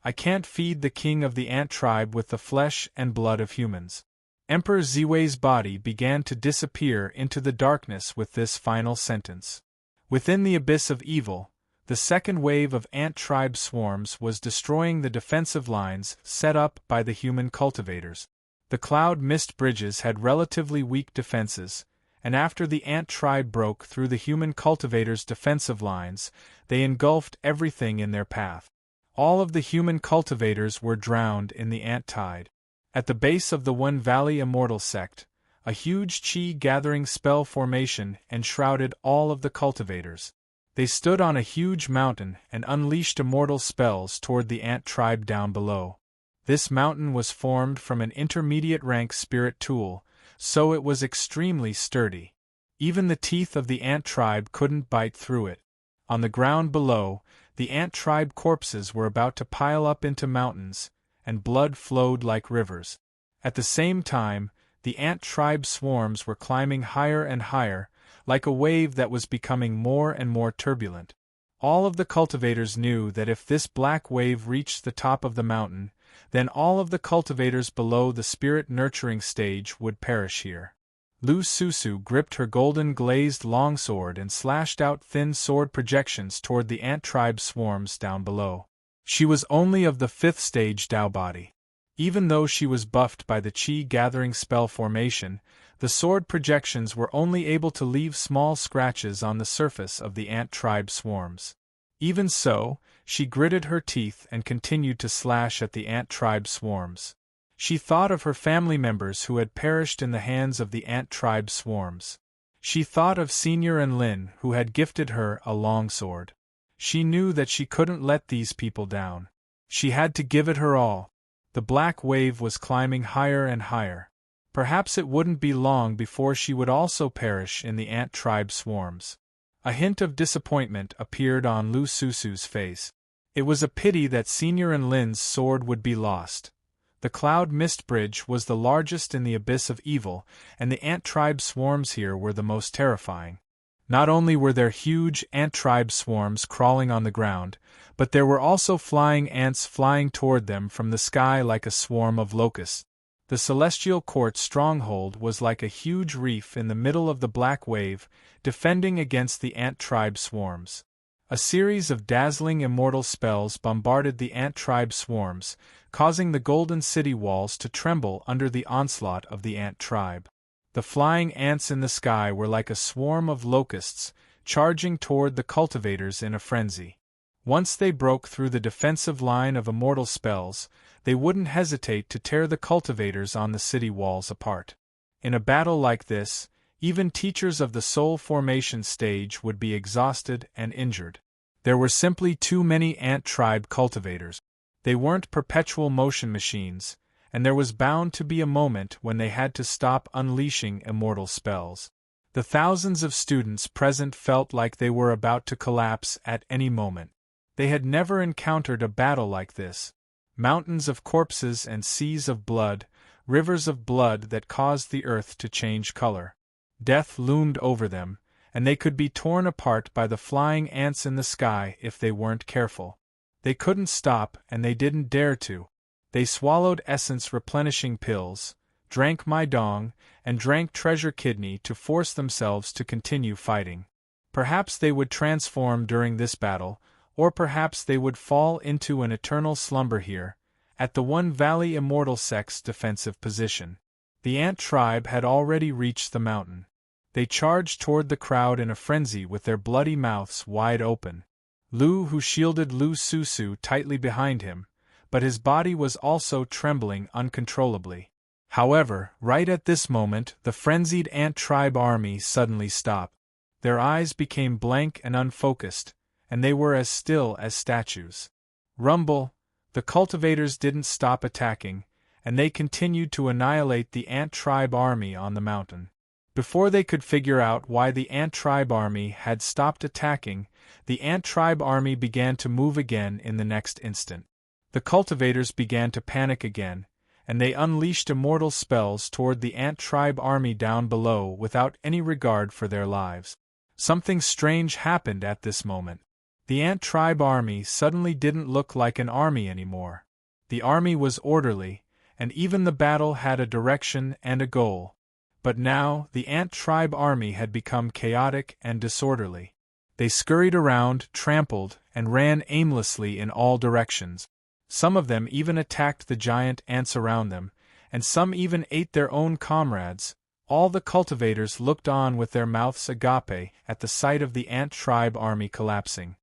I can't feed the king of the ant tribe with the flesh and blood of humans. Emperor Ziwei's body began to disappear into the darkness with this final sentence. Within the abyss of evil, the second wave of ant tribe swarms was destroying the defensive lines set up by the human cultivators. The cloud mist bridges had relatively weak defenses, and after the ant tribe broke through the human cultivators' defensive lines, they engulfed everything in their path. All of the human cultivators were drowned in the ant tide. At the base of the One Valley Immortal Sect, a huge chi-gathering spell formation enshrouded all of the cultivators. They stood on a huge mountain and unleashed immortal spells toward the ant tribe down below. This mountain was formed from an intermediate-rank spirit tool, so it was extremely sturdy. Even the teeth of the ant tribe couldn't bite through it. On the ground below, the ant tribe corpses were about to pile up into mountains, and blood flowed like rivers. At the same time, the ant tribe swarms were climbing higher and higher, like a wave that was becoming more and more turbulent. All of the cultivators knew that if this black wave reached the top of the mountain, then all of the cultivators below the spirit-nurturing stage would perish here. Lu Susu gripped her golden-glazed longsword and slashed out thin sword projections toward the ant tribe swarms down below. She was only of the 5th stage Dao body. Even though she was buffed by the chi-gathering spell formation, the sword projections were only able to leave small scratches on the surface of the ant tribe swarms. Even so, she gritted her teeth and continued to slash at the ant tribe swarms. She thought of her family members who had perished in the hands of the ant tribe swarms. She thought of Senior and Lin who had gifted her a longsword. She knew that she couldn't let these people down. She had to give it her all. The black wave was climbing higher and higher. Perhaps it wouldn't be long before she would also perish in the ant tribe swarms. A hint of disappointment appeared on Lu Susu's face. It was a pity that Senior and Lin's sword would be lost. The cloud mist bridge was the largest in the abyss of evil, and the ant tribe swarms here were the most terrifying. Not only were there huge ant tribe swarms crawling on the ground, but there were also flying ants flying toward them from the sky like a swarm of locusts. The Celestial Court stronghold was like a huge reef in the middle of the black wave, defending against the ant tribe swarms. A series of dazzling immortal spells bombarded the ant tribe swarms, causing the golden city walls to tremble under the onslaught of the ant tribe. The flying ants in the sky were like a swarm of locusts, charging toward the cultivators in a frenzy. Once they broke through the defensive line of immortal spells, they wouldn't hesitate to tear the cultivators on the city walls apart. In a battle like this, even teachers of the soul formation stage would be exhausted and injured. There were simply too many ant tribe cultivators. They weren't perpetual motion machines, and there was bound to be a moment when they had to stop unleashing immortal spells. The thousands of students present felt like they were about to collapse at any moment. They had never encountered a battle like this. Mountains of corpses and seas of blood, rivers of blood that caused the earth to change color. Death loomed over them, and they could be torn apart by the flying ants in the sky if they weren't careful. They couldn't stop, and they didn't dare to. They swallowed essence-replenishing pills, drank Maidong, and drank treasure kidney to force themselves to continue fighting. Perhaps they would transform during this battle, or perhaps they would fall into an eternal slumber here, at the One Valley Immortal Sect's defensive position. The ant tribe had already reached the mountain. They charged toward the crowd in a frenzy with their bloody mouths wide open. Lu, who shielded Lu Susu tightly behind him, but his body was also trembling uncontrollably. However, right at this moment, the frenzied ant tribe army suddenly stopped. Their eyes became blank and unfocused, and they were as still as statues. Rumble, the cultivators didn't stop attacking, and they continued to annihilate the ant tribe army on the mountain. Before they could figure out why the ant tribe army had stopped attacking, the ant tribe army began to move again in the next instant. The cultivators began to panic again, and they unleashed immortal spells toward the ant tribe army down below without any regard for their lives. Something strange happened at this moment. The ant tribe army suddenly didn't look like an army anymore. The army was orderly, and even the battle had a direction and a goal. But now, the ant tribe army had become chaotic and disorderly. They scurried around, trampled, and ran aimlessly in all directions. Some of them even attacked the giant ants around them, and some even ate their own comrades. All the cultivators looked on with their mouths agape at the sight of the ant tribe army collapsing.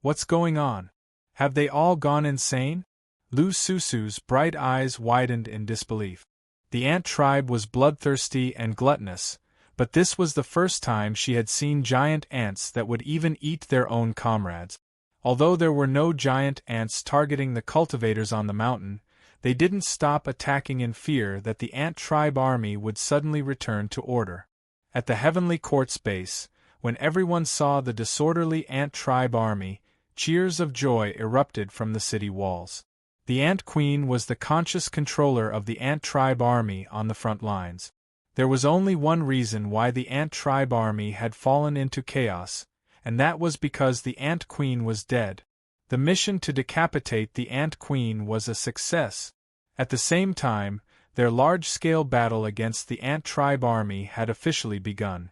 What's going on? Have they all gone insane? Lu Susu's bright eyes widened in disbelief. The ant tribe was bloodthirsty and gluttonous, but this was the first time she had seen giant ants that would even eat their own comrades. Although there were no giant ants targeting the cultivators on the mountain, they didn't stop attacking in fear that the ant tribe army would suddenly return to order. At the heavenly court's base, when everyone saw the disorderly ant tribe army, cheers of joy erupted from the city walls. The Ant Queen was the conscious controller of the ant tribe army on the front lines. There was only one reason why the ant tribe army had fallen into chaos, and that was because the Ant Queen was dead. The mission to decapitate the Ant Queen was a success. At the same time, their large-scale battle against the ant tribe army had officially begun.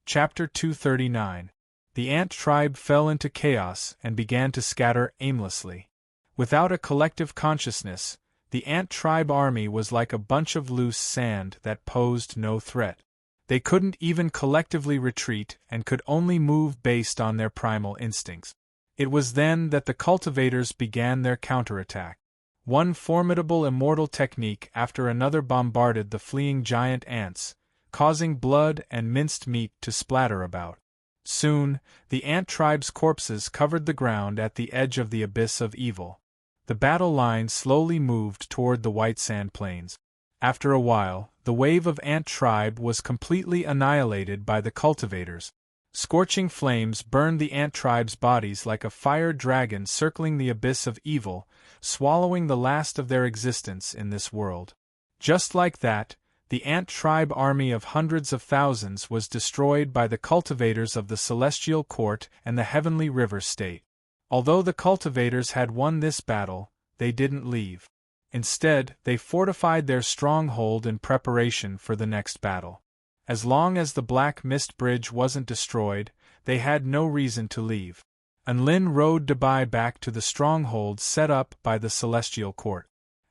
Chapter 239. The ant tribe fell into chaos and began to scatter aimlessly. Without a collective consciousness, the ant tribe army was like a bunch of loose sand that posed no threat. They couldn't even collectively retreat and could only move based on their primal instincts. It was then that the cultivators began their counterattack. One formidable immortal technique after another bombarded the fleeing giant ants, causing blood and minced meat to splatter about. Soon, the ant tribe's corpses covered the ground at the edge of the abyss of evil. The battle line slowly moved toward the white sand plains. After a while, the wave of ant tribe was completely annihilated by the cultivators. Scorching flames burned the ant tribe's bodies like a fire dragon circling the abyss of evil, swallowing the last of their existence in this world. Just like that, the ant tribe army of hundreds of thousands was destroyed by the cultivators of the celestial court and the heavenly river state. Although the cultivators had won this battle, they didn't leave. Instead, they fortified their stronghold in preparation for the next battle. As long as the Black Mist Bridge wasn't destroyed, they had no reason to leave. Anlin rode Dabai back to the stronghold set up by the celestial court.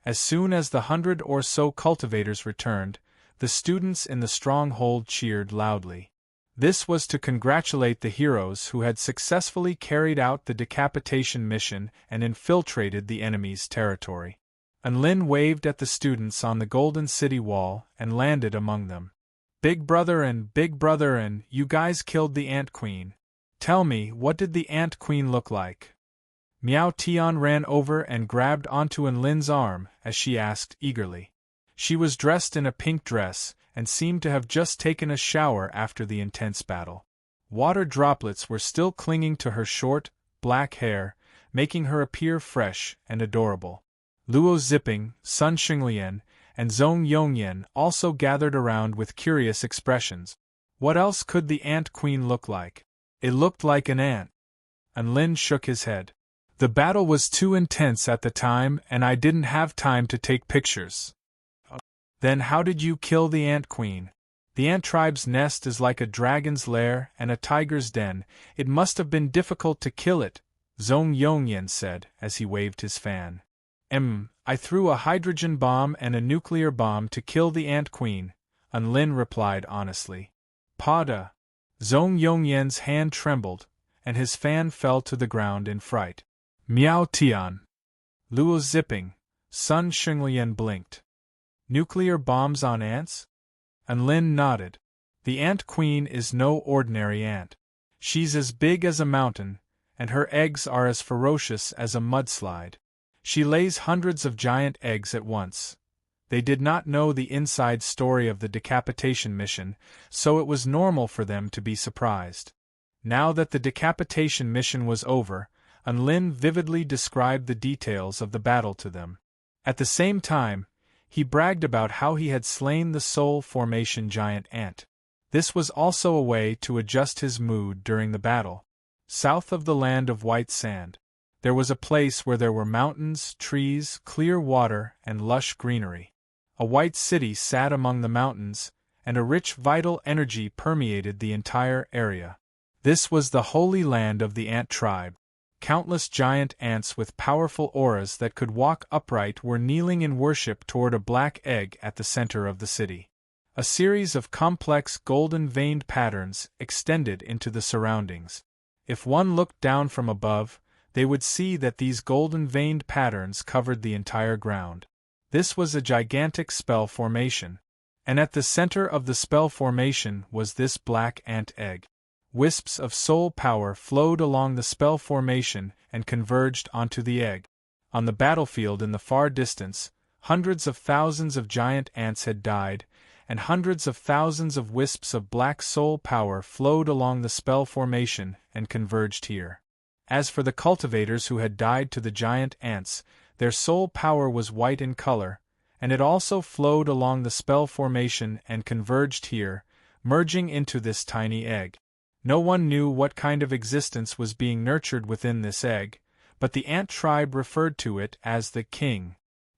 As soon as the 100 or so cultivators returned, the students in the stronghold cheered loudly. This was to congratulate the heroes who had successfully carried out the decapitation mission and infiltrated the enemy's territory. Anlin waved at the students on the Golden City wall and landed among them. Big brother, and you guys killed the Ant Queen. Tell me, what did the Ant Queen look like? Miao Tian ran over and grabbed onto Anlin's arm as she asked eagerly. She was dressed in a pink dress and seemed to have just taken a shower after the intense battle. Water droplets were still clinging to her short, black hair, making her appear fresh and adorable. Luo Ziping, Sun Xinglian, and Zhong Yongyan also gathered around with curious expressions. What else could the Ant Queen look like? It looked like an ant. Anlin shook his head. The battle was too intense at the time and I didn't have time to take pictures. Then how did you kill the Ant Queen? The ant tribe's nest is like a dragon's lair and a tiger's den. It must have been difficult to kill it, Zhong Yongyan said as he waved his fan. I threw a hydrogen bomb and a nuclear bomb to kill the Ant Queen, Anlin replied honestly. Pada! Zhong Yongyan's hand trembled, and his fan fell to the ground in fright. Miao Tian. Luo Ziping, Sun Xinglian blinked. Nuclear bombs on ants? Anlin nodded. The Ant Queen is no ordinary ant. She's as big as a mountain, and her eggs are as ferocious as a mudslide. She lays hundreds of giant eggs at once. They did not know the inside story of the decapitation mission, so it was normal for them to be surprised. Now that the decapitation mission was over, Unlin vividly described the details of the battle to them. At the same time, he bragged about how he had slain the soul formation giant ant. This was also a way to adjust his mood during the battle. South of the land of white sand, there was a place where there were mountains, trees, clear water, and lush greenery. A white city sat among the mountains, and a rich vital energy permeated the entire area. This was the holy land of the ant tribe. Countless giant ants with powerful auras that could walk upright were kneeling in worship toward a black egg at the center of the city. A series of complex golden-veined patterns extended into the surroundings. If one looked down from above, they would see that these golden-veined patterns covered the entire ground. This was a gigantic spell formation, and at the center of the spell formation was this black ant egg. Wisps of soul power flowed along the spell formation and converged onto the egg. On the battlefield in the far distance, hundreds of thousands of giant ants had died, and hundreds of thousands of wisps of black soul power flowed along the spell formation and converged here. As for the cultivators who had died to the giant ants, their soul power was white in color, and it also flowed along the spell formation and converged here, merging into this tiny egg. No one knew what kind of existence was being nurtured within this egg, but the ant tribe referred to it as the king.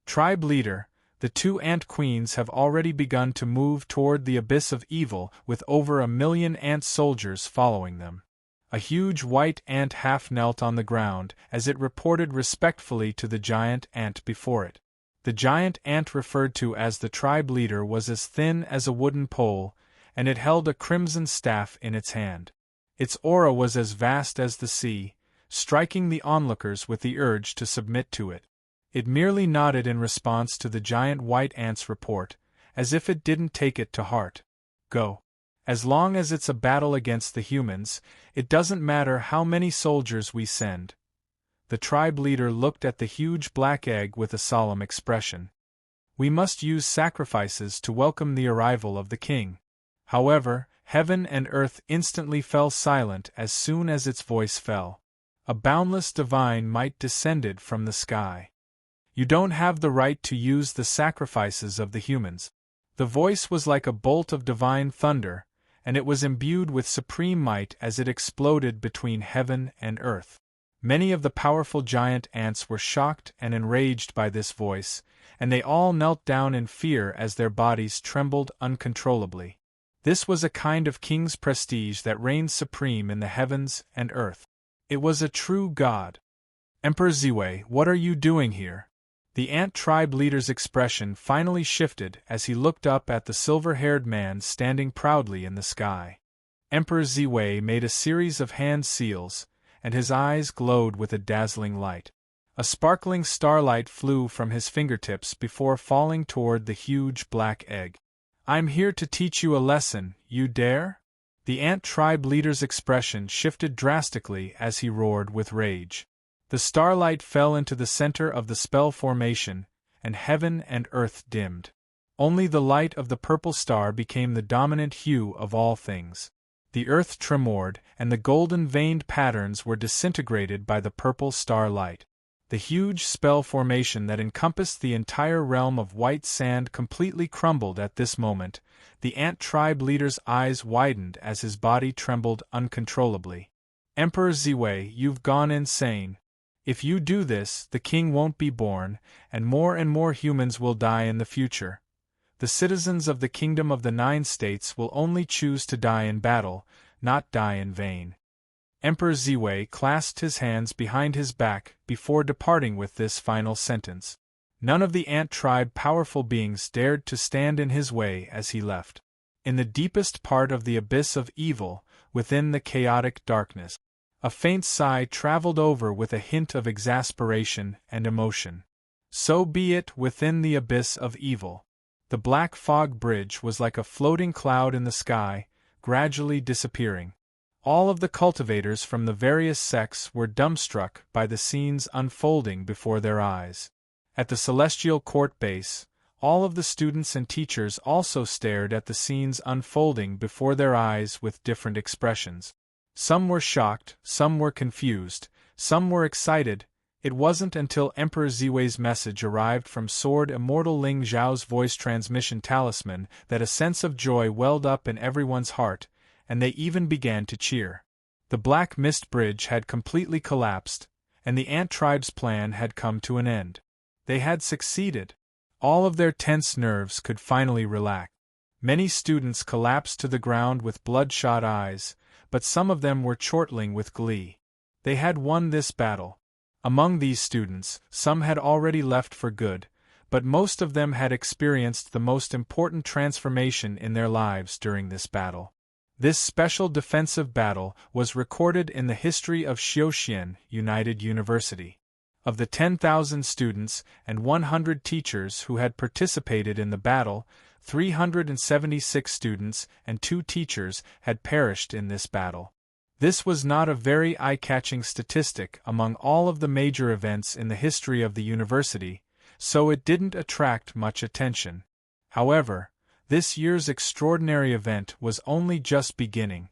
Tribe leader, the two ant queens have already begun to move toward the abyss of evil with over 1 million ant soldiers following them. A huge white ant half knelt on the ground as it reported respectfully to the giant ant before it. The giant ant referred to as the tribe leader was as thin as a wooden pole, and it held a crimson staff in its hand. Its aura was as vast as the sea, striking the onlookers with the urge to submit to it. It merely nodded in response to the giant white ant's report, as if it didn't take it to heart. Go. As long as it's a battle against the humans, it doesn't matter how many soldiers we send. The tribe leader looked at the huge black egg with a solemn expression. We must use sacrifices to welcome the arrival of the king. However, heaven and earth instantly fell silent as soon as its voice fell. A boundless divine might descended from the sky. You don't have the right to use the sacrifices of the humans. The voice was like a bolt of divine thunder, and it was imbued with supreme might as it exploded between heaven and earth. Many of the powerful giant ants were shocked and enraged by this voice, and they all knelt down in fear as their bodies trembled uncontrollably. This was a kind of king's prestige that reigned supreme in the heavens and earth. It was a true god. Emperor Ziwei, what are you doing here? The ant tribe leader's expression finally shifted as he looked up at the silver-haired man standing proudly in the sky. Emperor Ziwei made a series of hand seals, and his eyes glowed with a dazzling light. A sparkling starlight flew from his fingertips before falling toward the huge black egg. I'm here to teach you a lesson, you dare? The ant tribe leader's expression shifted drastically as he roared with rage. The starlight fell into the center of the spell formation, and heaven and earth dimmed. Only the light of the purple star became the dominant hue of all things. The earth tremored, and the golden-veined patterns were disintegrated by the purple starlight. The huge spell formation that encompassed the entire realm of white sand completely crumbled at this moment. The ant tribe leader's eyes widened as his body trembled uncontrollably. Emperor Ziwei, you've gone insane. If you do this, the king won't be born, and more humans will die in the future. The citizens of the Kingdom of the 9 States will only choose to die in battle, not die in vain. Emperor Ziwei clasped his hands behind his back before departing with this final sentence. None of the ant tribe powerful beings dared to stand in his way as he left. In the deepest part of the abyss of evil, within the chaotic darkness, a faint sigh traveled over with a hint of exasperation and emotion. So be it within the abyss of evil. The black fog bridge was like a floating cloud in the sky, gradually disappearing. All of the cultivators from the various sects were dumbstruck by the scenes unfolding before their eyes. At the celestial court base, all of the students and teachers also stared at the scenes unfolding before their eyes with different expressions. Some were shocked, some were confused, some were excited. It wasn't until Emperor Ziwei's message arrived from Sword Immortal Ling Zhao's voice transmission talisman that a sense of joy welled up in everyone's heart, and they even began to cheer. The Black Mist Bridge had completely collapsed, and the Ant Tribe's plan had come to an end. They had succeeded. All of their tense nerves could finally relax. Many students collapsed to the ground with bloodshot eyes, but some of them were chortling with glee. They had won this battle. Among these students, some had already left for good, but most of them had experienced the most important transformation in their lives during this battle. This special defensive battle was recorded in the history of Xiaoxian United University. Of the 10,000 students and 100 teachers who had participated in the battle, 376 students and 2 teachers had perished in this battle. This was not a very eye-catching statistic among all of the major events in the history of the university, so it didn't attract much attention. However, this year's extraordinary event was only just beginning.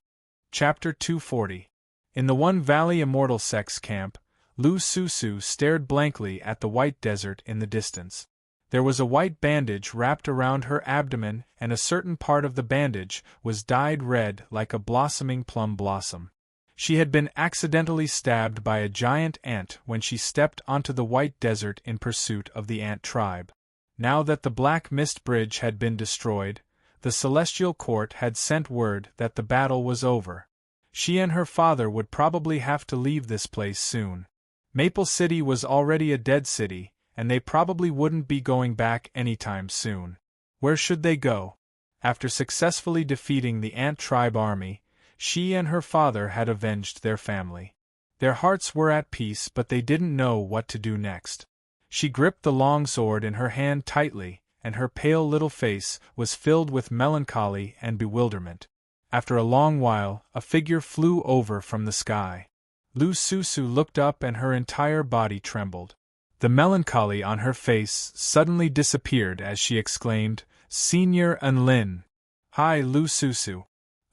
Chapter 240. In the One Valley Immortal Sects camp, Lu Susu stared blankly at the white desert in the distance. There was a white bandage wrapped around her abdomen, and a certain part of the bandage was dyed red like a blossoming plum blossom. She had been accidentally stabbed by a giant ant when she stepped onto the white desert in pursuit of the ant tribe. Now that the Black Mist Bridge had been destroyed, the Celestial Court had sent word that the battle was over. She and her father would probably have to leave this place soon. Maple City was already a dead city, and they probably wouldn't be going back anytime soon. Where should they go? After successfully defeating the ant tribe army, she and her father had avenged their family. Their hearts were at peace, but they didn't know what to do next. She gripped the long sword in her hand tightly, and her pale little face was filled with melancholy and bewilderment. After a long while, a figure flew over from the sky. Lu Susu looked up and her entire body trembled. The melancholy on her face suddenly disappeared as she exclaimed, "Senior Enlin!" "Hi, Lu Susu."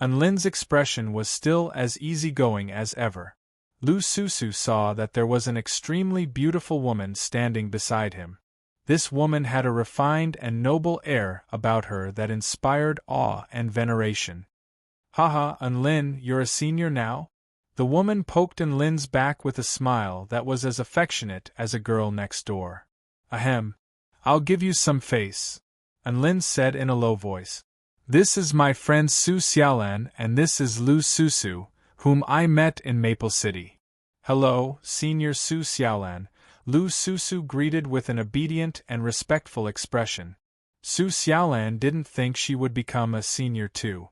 Enlin's expression was still as easygoing as ever. Lu Susu saw that there was an extremely beautiful woman standing beside him. This woman had a refined and noble air about her that inspired awe and veneration. "Haha, Enlin, you're a senior now?" The woman poked Enlin's back with a smile that was as affectionate as a girl next door. "Ahem. I'll give you some face," Enlin said in a low voice. "This is my friend Su Xiaolan, and this is Lu Susu, whom I met in Maple City." "Hello, Senior Su Xiaolan," Lu Susu greeted with an obedient and respectful expression. Su Xiaolan didn't think she would become a senior too.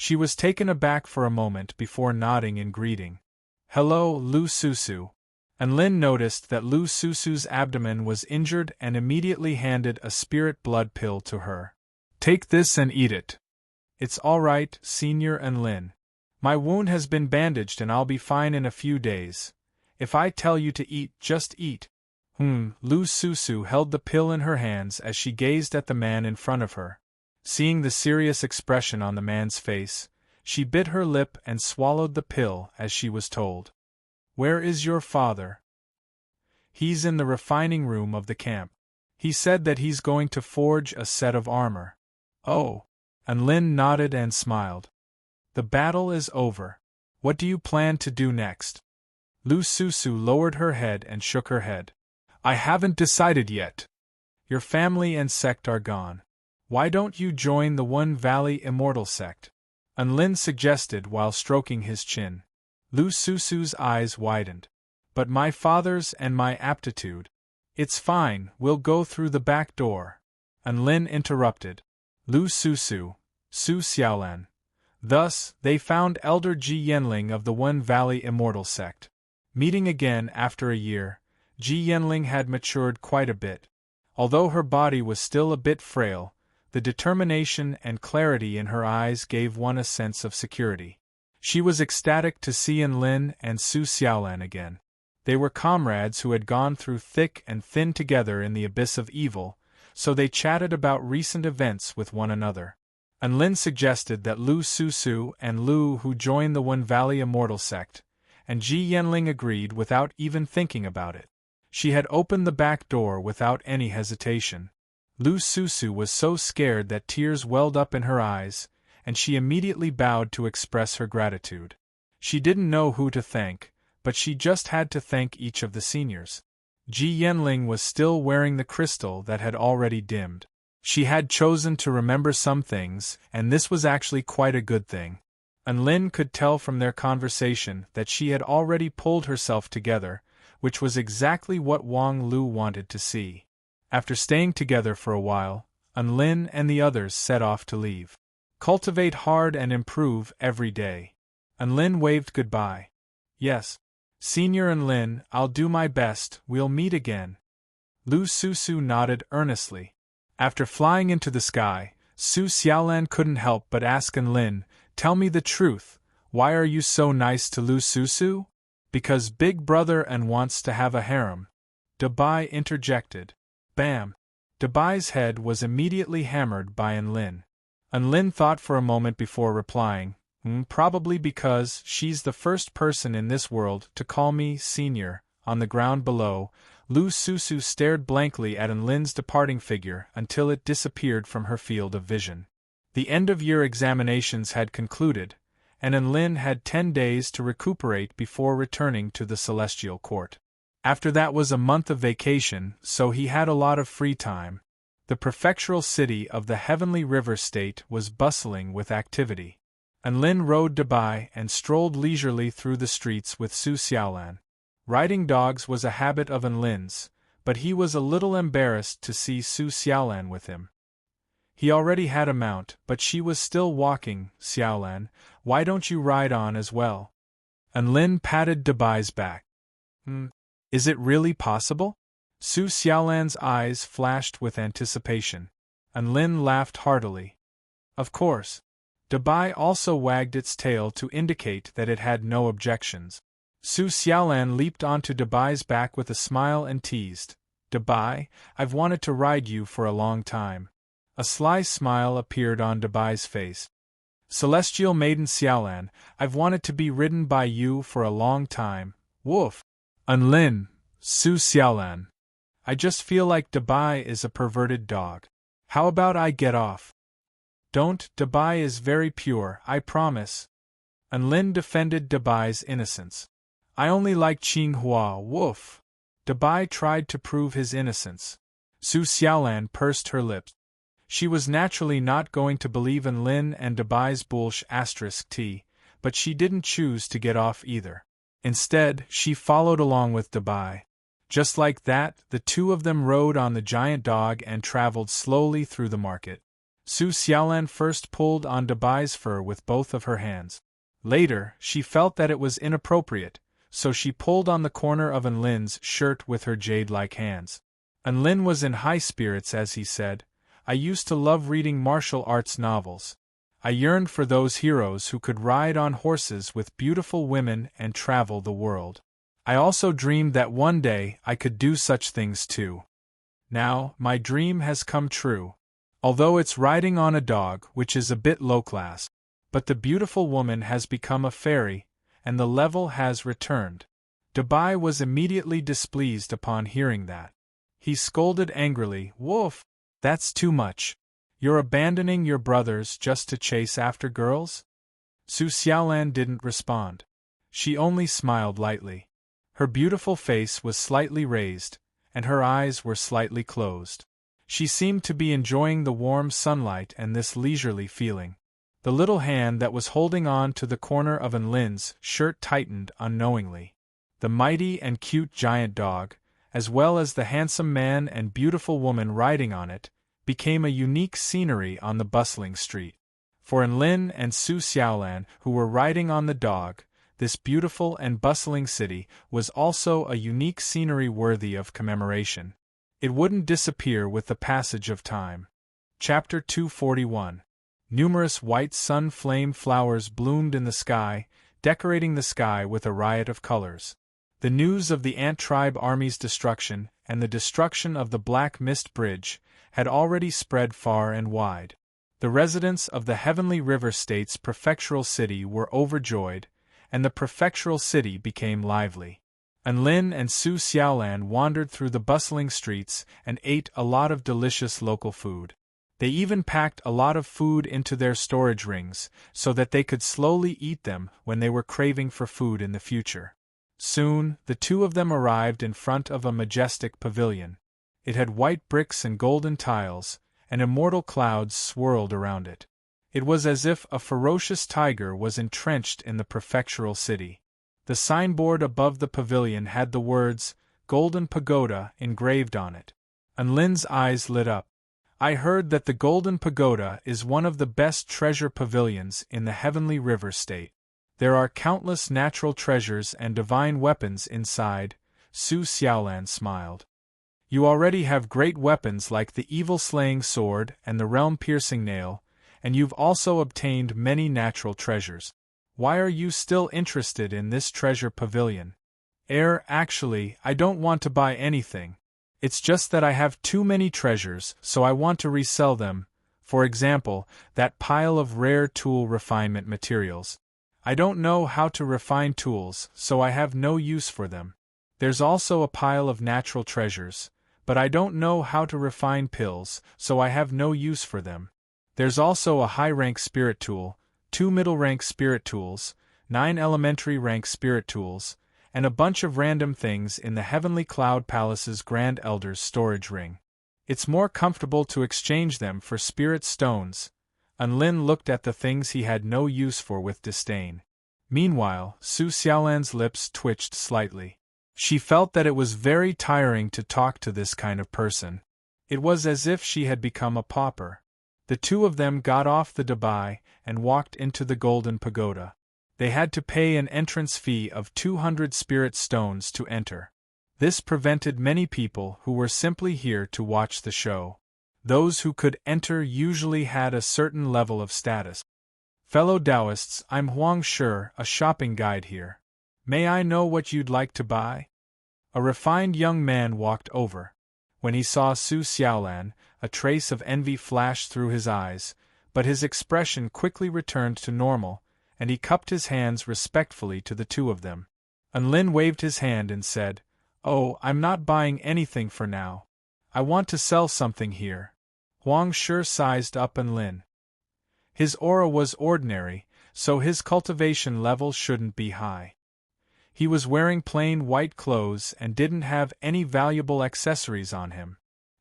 She was taken aback for a moment before nodding in greeting. "Hello, Lu Susu." Enlin noticed that Lu Susu's abdomen was injured and immediately handed a spirit blood pill to her. "Take this and eat it." "It's all right, Senior Enlin. My wound has been bandaged and I'll be fine in a few days. If I tell you to eat, just eat." Lu Susu held the pill in her hands as she gazed at the man in front of her. Seeing the serious expression on the man's face, she bit her lip and swallowed the pill as she was told. "Where is your father?" "He's in the refining room of the camp. He said that he's going to forge a set of armor." "Oh." Enlin nodded and smiled. "The battle is over. What do you plan to do next?" Lu Susu lowered her head and shook her head. "I haven't decided yet. Your family and sect are gone. Why don't you join the One Valley Immortal Sect?" Enlin suggested while stroking his chin. Lu Susu's eyes widened. "But my father's and my aptitude." "It's fine, we'll go through the back door," Enlin interrupted. Lu Susu, Su Xiaolan. Thus, they found Elder Ji Yenling of the One Valley Immortal Sect. Meeting again after a year, Ji Yenling had matured quite a bit. Although her body was still a bit frail, the determination and clarity in her eyes gave one a sense of security. She was ecstatic to see Enlin and Su Xiaolan again. They were comrades who had gone through thick and thin together in the abyss of evil, so they chatted about recent events with one another. Enlin suggested that Lu Susu and Lu Hu join the One Valley Immortal sect, and Ji Yanling agreed without even thinking about it. She had opened the back door without any hesitation. Lu Susu was so scared that tears welled up in her eyes, and she immediately bowed to express her gratitude. She didn't know who to thank, but she just had to thank each of the seniors. Ji Yanling was still wearing the crystal that had already dimmed. She had chosen to remember some things, and this was actually quite a good thing. Enlin could tell from their conversation that she had already pulled herself together, which was exactly what Wang Lu wanted to see. After staying together for a while, Enlin and the others set off to leave. Cultivate hard and improve every day. Enlin waved goodbye. Yes, Senior Enlin, I'll do my best, we'll meet again. Lu Susu nodded earnestly. After flying into the sky, Su Xiaolan couldn't help but ask Enlin, tell me the truth, why are you so nice to Lu Susu? Because Big Brother and wants to have a harem. Dabai interjected. Bam! Dabai's head was immediately hammered by Enlin. Enlin thought for a moment before replying, probably because she's the first person in this world to call me senior. On the ground below, Lu Susu stared blankly at Enlin's departing figure until it disappeared from her field of vision. The end-of-year examinations had concluded, and Enlin had 10 days to recuperate before returning to the Celestial Court. After that was a month of vacation, so he had a lot of free time. The prefectural city of the Heavenly River State was bustling with activity. Enlin rode Dabai and strolled leisurely through the streets with Su Xiaolan. Riding dogs was a habit of Enlin's, but he was a little embarrassed to see Su Xiaolan with him. He already had a mount, but she was still walking. Xiaolan, why don't you ride on as well? Enlin patted Dabai's back. Is it really possible? Su Xiaolan's eyes flashed with anticipation. Enlin laughed heartily. Of course. Dabai also wagged its tail to indicate that it had no objections. Su Xiaolan leaped onto Dabai's back with a smile and teased, Dabai, I've wanted to ride you for a long time. A sly smile appeared on Dabai's face. Celestial Maiden Xiaolan, I've wanted to be ridden by you for a long time. Woof! Enlin, Su Xiaolan. I just feel like Dabai is a perverted dog. How about I get off? Don't, Dabai is very pure, I promise. Enlin defended Dabai's innocence. I only like Qinghua, woof. Dabai tried to prove his innocence. Su Xiaolan pursed her lips. She was naturally not going to believe Enlin and Dabai's **t, but she didn't choose to get off either. Instead, she followed along with Dabai. Just like that, the two of them rode on the giant dog and traveled slowly through the market. Su Xiaolan first pulled on Dabai's fur with both of her hands. Later, she felt that it was inappropriate, so she pulled on the corner of Enlin's shirt with her jade-like hands. Enlin was in high spirits as he said, I used to love reading martial arts novels. I yearned for those heroes who could ride on horses with beautiful women and travel the world. I also dreamed that one day I could do such things too. Now, my dream has come true. Although it's riding on a dog, which is a bit low-class. But the beautiful woman has become a fairy, and the level has returned. Dabai was immediately displeased upon hearing that. He scolded angrily, Wolf, that's too much. You're abandoning your brothers just to chase after girls? Su Xiaolan didn't respond. She only smiled lightly. Her beautiful face was slightly raised, and her eyes were slightly closed. She seemed to be enjoying the warm sunlight and this leisurely feeling. The little hand that was holding on to the corner of Enlin's shirt tightened unknowingly. The mighty and cute giant dog, as well as the handsome man and beautiful woman riding on it, became a unique scenery on the bustling street. For Enlin and Su Xiaolan, who were riding on the dog, this beautiful and bustling city was also a unique scenery worthy of commemoration. It wouldn't disappear with the passage of time. Chapter 241. Numerous white sun flame flowers bloomed in the sky, decorating the sky with a riot of colors. The news of the ant tribe army's destruction, and the destruction of the Black Mist Bridge, had already spread far and wide. The residents of the Heavenly River State's prefectural city were overjoyed, and the prefectural city became lively. Enlin and Su Xiaolan wandered through the bustling streets and ate a lot of delicious local food. They even packed a lot of food into their storage rings, so that they could slowly eat them when they were craving for food in the future. Soon, the two of them arrived in front of a majestic pavilion. It had white bricks and golden tiles, and immortal clouds swirled around it. It was as if a ferocious tiger was entrenched in the prefectural city. The signboard above the pavilion had the words, "Golden Pagoda," engraved on it. Enlin's eyes lit up. "I heard that the Golden Pagoda is one of the best treasure pavilions in the Heavenly River State. There are countless natural treasures and divine weapons inside." Su Xiaolan smiled. "You already have great weapons like the evil-slaying sword and the realm-piercing nail, and you've also obtained many natural treasures. Why are you still interested in this treasure pavilion?" Actually, I don't want to buy anything. It's just that I have too many treasures, so I want to resell them. For example, that pile of rare tool refinement materials. I don't know how to refine tools, so I have no use for them. There's also a pile of natural treasures, but I don't know how to refine pills, so I have no use for them. There's also a high-rank spirit tool, 2 middle-rank spirit tools, 9 elementary-rank spirit tools, and a bunch of random things in the Heavenly Cloud Palace's Grand Elder's storage ring. It's more comfortable to exchange them for spirit stones. Enlin looked at the things he had no use for with disdain. Meanwhile, Su Xiaolan's lips twitched slightly. She felt that it was very tiring to talk to this kind of person. It was as if she had become a pauper. The two of them got off the dabai and walked into the Golden Pagoda. They had to pay an entrance fee of 200 spirit stones to enter. This prevented many people who were simply here to watch the show. Those who could enter usually had a certain level of status. "Fellow Taoists, I'm Huang Shi, a shopping guide here. May I know what you'd like to buy?" A refined young man walked over. When he saw Su Xiaolan, a trace of envy flashed through his eyes, but his expression quickly returned to normal, and he cupped his hands respectfully to the two of them. Enlin waved his hand and said, "Oh, I'm not buying anything for now. I want to sell something here." Huang Shi sized up Enlin. His aura was ordinary, so his cultivation level shouldn't be high. He was wearing plain white clothes and didn't have any valuable accessories on him.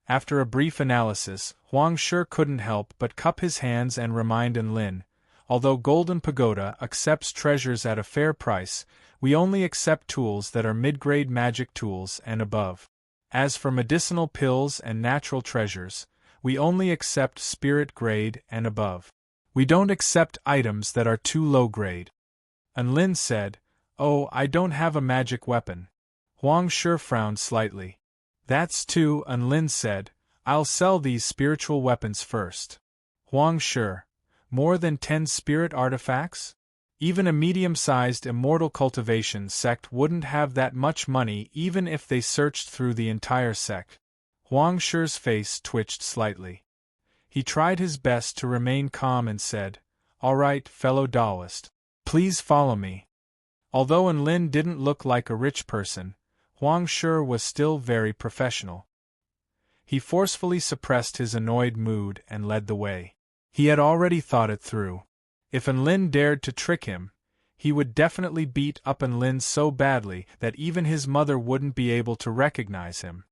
After a brief analysis, Huang Shi couldn't help but cup his hands and remind Enlin, "Although Golden Pagoda accepts treasures at a fair price, we only accept tools that are mid-grade magic tools and above. As for medicinal pills and natural treasures, we only accept spirit grade and above. We don't accept items that are too low grade." Enlin said, "Oh, I don't have a magic weapon." Huang Shi frowned slightly. "That's too," Enlin said. "I'll sell these spiritual weapons first." Huang Shi, more than 10 spirit artifacts? Even a medium-sized immortal cultivation sect wouldn't have that much money even if they searched through the entire sect. Huang Shi's face twitched slightly. He tried his best to remain calm and said, "All right, fellow Taoist. Please follow me." Although Enlin didn't look like a rich person, Huang Shi was still very professional. He forcefully suppressed his annoyed mood and led the way. He had already thought it through. If Enlin dared to trick him, he would definitely beat up Enlin so badly that even his mother wouldn't be able to recognize him.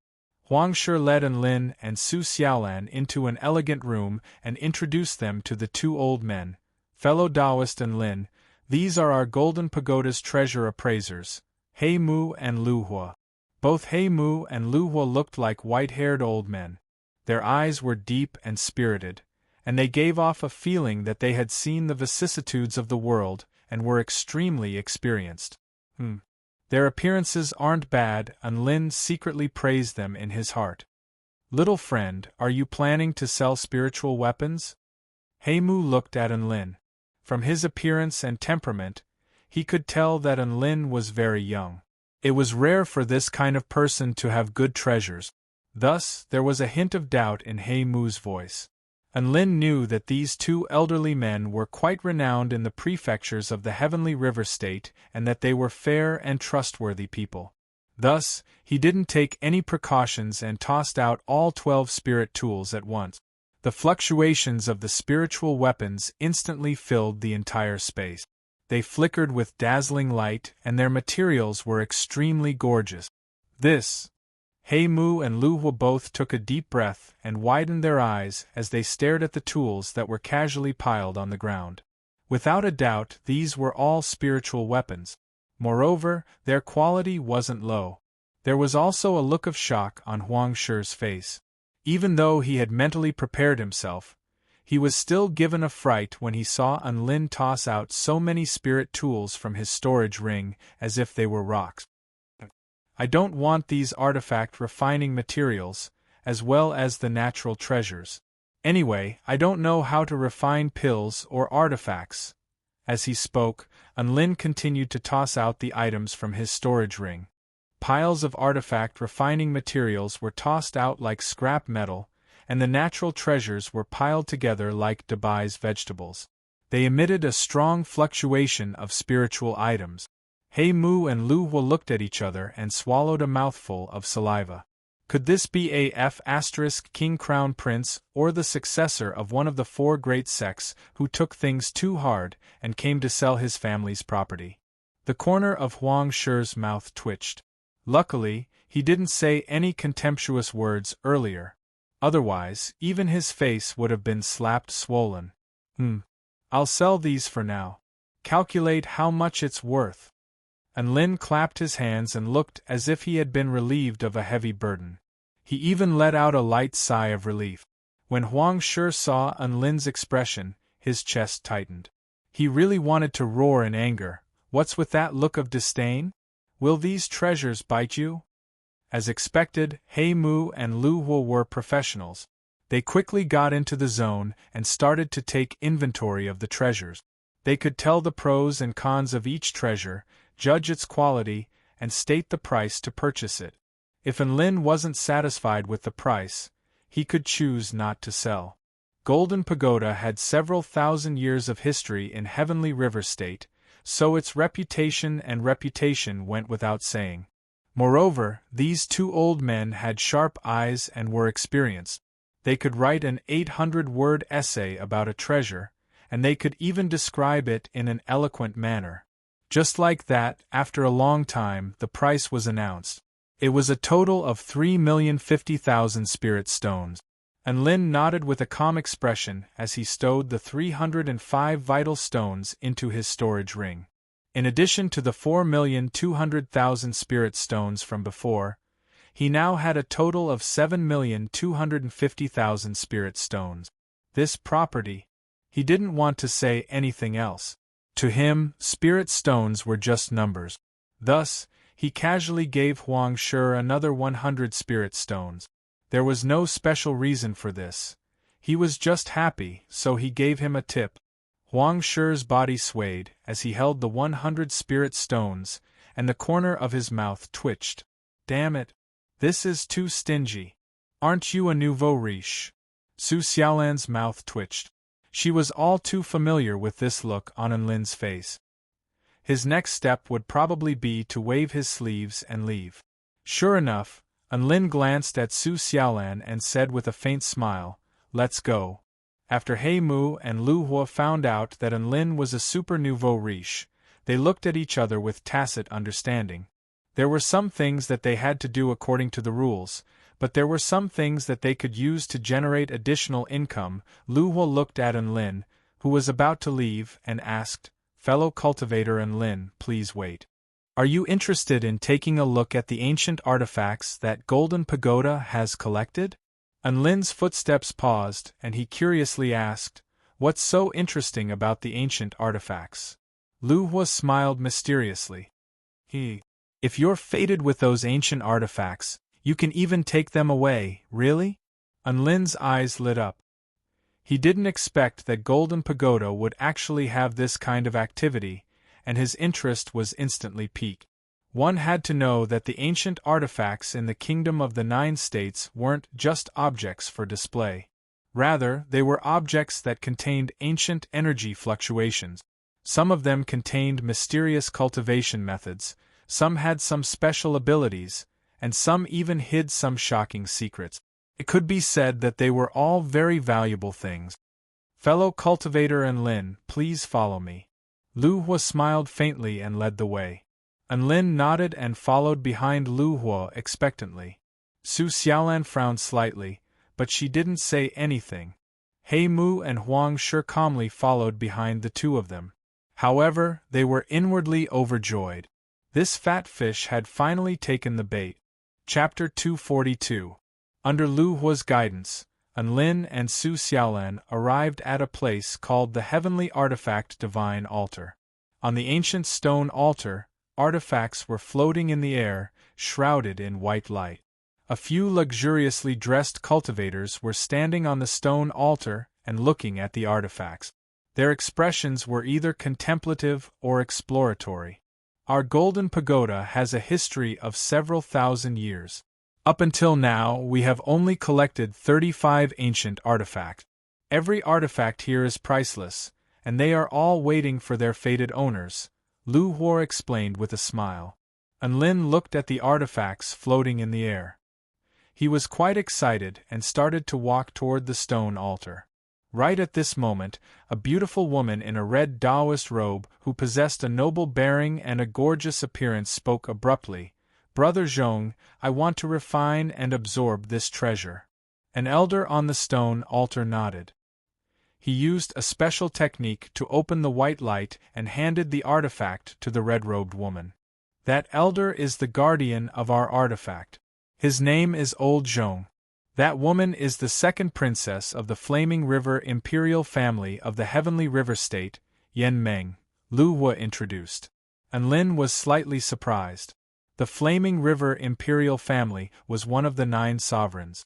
Huang Shi led Enlin and Su Xiaolan into an elegant room and introduced them to the two old men. "Fellow Taoist Enlin, these are our Golden Pagoda's treasure appraisers, He Mu and Lu Hua." Both He Mu and Lu Hua looked like white-haired old men. Their eyes were deep and spirited, and they gave off a feeling that they had seen the vicissitudes of the world and were extremely experienced. Their appearances aren't bad, Enlin secretly praised them in his heart. "Little friend, are you planning to sell spiritual weapons?" Mu looked at Enlin. From his appearance and temperament, he could tell that Enlin was very young. It was rare for this kind of person to have good treasures. Thus, there was a hint of doubt in Mu's voice. Enlin knew that these two elderly men were quite renowned in the prefectures of the Heavenly River State and that they were fair and trustworthy people. Thus, he didn't take any precautions and tossed out all 12 spirit tools at once. The fluctuations of the spiritual weapons instantly filled the entire space. They flickered with dazzling light and their materials were extremely gorgeous. Mu and Luhua both took a deep breath and widened their eyes as they stared at the tools that were casually piled on the ground. Without a doubt, these were all spiritual weapons. Moreover, their quality wasn't low. There was also a look of shock on Huang Shi's face. Even though he had mentally prepared himself, he was still given a fright when he saw Enlin toss out so many spirit tools from his storage ring as if they were rocks. I don't want these artifact refining materials, as well as the natural treasures. Anyway, I don't know how to refine pills or artifacts. As he spoke, Enlin continued to toss out the items from his storage ring. Piles of artifact refining materials were tossed out like scrap metal, and the natural treasures were piled together like Dubai's vegetables. They emitted a strong fluctuation of spiritual items. Mu and Luhua looked at each other and swallowed a mouthful of saliva. Could this be King Crown Prince or the successor of one of the 4 great sects who took things too hard and came to sell his family's property? The corner of Huang Shi's mouth twitched. Luckily, he didn't say any contemptuous words earlier. Otherwise, even his face would have been slapped swollen. I'll sell these for now. Calculate how much it's worth. Enlin clapped his hands and looked as if he had been relieved of a heavy burden. He even let out a light sigh of relief. When Huang Shi saw Enlin's expression, his chest tightened. He really wanted to roar in anger. What's with that look of disdain? Will these treasures bite you? As expected, Mu and Luhua were professionals. They quickly got into the zone and started to take inventory of the treasures. They could tell the pros and cons of each treasure, judge its quality, and state the price to purchase it. If Enlin wasn't satisfied with the price, he could choose not to sell. Golden Pagoda had several thousand years of history in Heavenly River State, so its reputation went without saying. Moreover, these 2 old men had sharp eyes and were experienced. They could write an 800-word essay about a treasure, and they could even describe it in an eloquent manner. Just like that, after a long time, the price was announced. It was a total of 3,050,000 spirit stones. Enlin nodded with a calm expression as he stowed the 305 vital stones into his storage ring. In addition to the 4,200,000 spirit stones from before, he now had a total of 7,250,000 spirit stones. This property. He didn't want to say anything else. To him, spirit stones were just numbers. Thus, he casually gave Huang Shi another 100 spirit stones. There was no special reason for this. He was just happy, so he gave him a tip. Huang Shi's body swayed as he held the 100 spirit stones, and the corner of his mouth twitched. Damn it. This is too stingy. Aren't you a nouveau riche? Su Xiaolan's mouth twitched. She was all too familiar with this look on Enlin's face. His next step would probably be to wave his sleeves and leave. Sure enough, Enlin glanced at Su Xiaolan and said with a faint smile, "Let's go." After Mu and Luhua found out that Enlin was a super nouveau riche, they looked at each other with tacit understanding. There were some things that they had to do according to the rules, but there were some things that they could use to generate additional income. Luhua looked at Enlin, who was about to leave, and asked, "Fellow cultivator Enlin, please wait. Are you interested in taking a look at the ancient artifacts that Golden Pagoda has collected?" Enlin's footsteps paused, and he curiously asked, "What's so interesting about the ancient artifacts?" Luhua smiled mysteriously. If you're fated with those ancient artifacts, you can even take them away, really?" Enlin's eyes lit up. He didn't expect that Golden Pagoda would actually have this kind of activity, and his interest was instantly piqued. One had to know that the ancient artifacts in the Kingdom of the Nine States weren't just objects for display. Rather, they were objects that contained ancient energy fluctuations. Some of them contained mysterious cultivation methods, some had some special abilities, and some even hid some shocking secrets. It could be said that they were all very valuable things. Fellow Cultivator and Lin, please follow me. Lu Hua smiled faintly and led the way. Lin nodded and followed behind Lu Hua expectantly. Su Xiaolan frowned slightly, but she didn't say anything. He Mu and Huang Shi calmly followed behind the two of them. However, they were inwardly overjoyed. This fat fish had finally taken the bait. Chapter 242. Under Lu Hua's guidance, Lin and Su Xiaolan arrived at a place called the Heavenly Artifact Divine Altar. On the ancient stone altar, artifacts were floating in the air, shrouded in white light. A few luxuriously dressed cultivators were standing on the stone altar and looking at the artifacts. Their expressions were either contemplative or exploratory. Our Golden Pagoda has a history of several thousand years. Up until now, we have only collected 35 ancient artifacts. Every artifact here is priceless, and they are all waiting for their fated owners, Lu Hua explained with a smile. Lin looked at the artifacts floating in the air. He was quite excited and started to walk toward the stone altar. Right at this moment, a beautiful woman in a red Taoist robe who possessed a noble bearing and a gorgeous appearance spoke abruptly. Brother Zhong, I want to refine and absorb this treasure. An elder on the stone altar nodded. He used a special technique to open the white light and handed the artifact to the red-robed woman. That elder is the guardian of our artifact. His name is Old Zhong. That woman is the second princess of the Flaming River Imperial family of the Heavenly River State, Yan Meng, Lu Hua introduced. Lin was slightly surprised. The Flaming River Imperial family was one of the 9 sovereigns.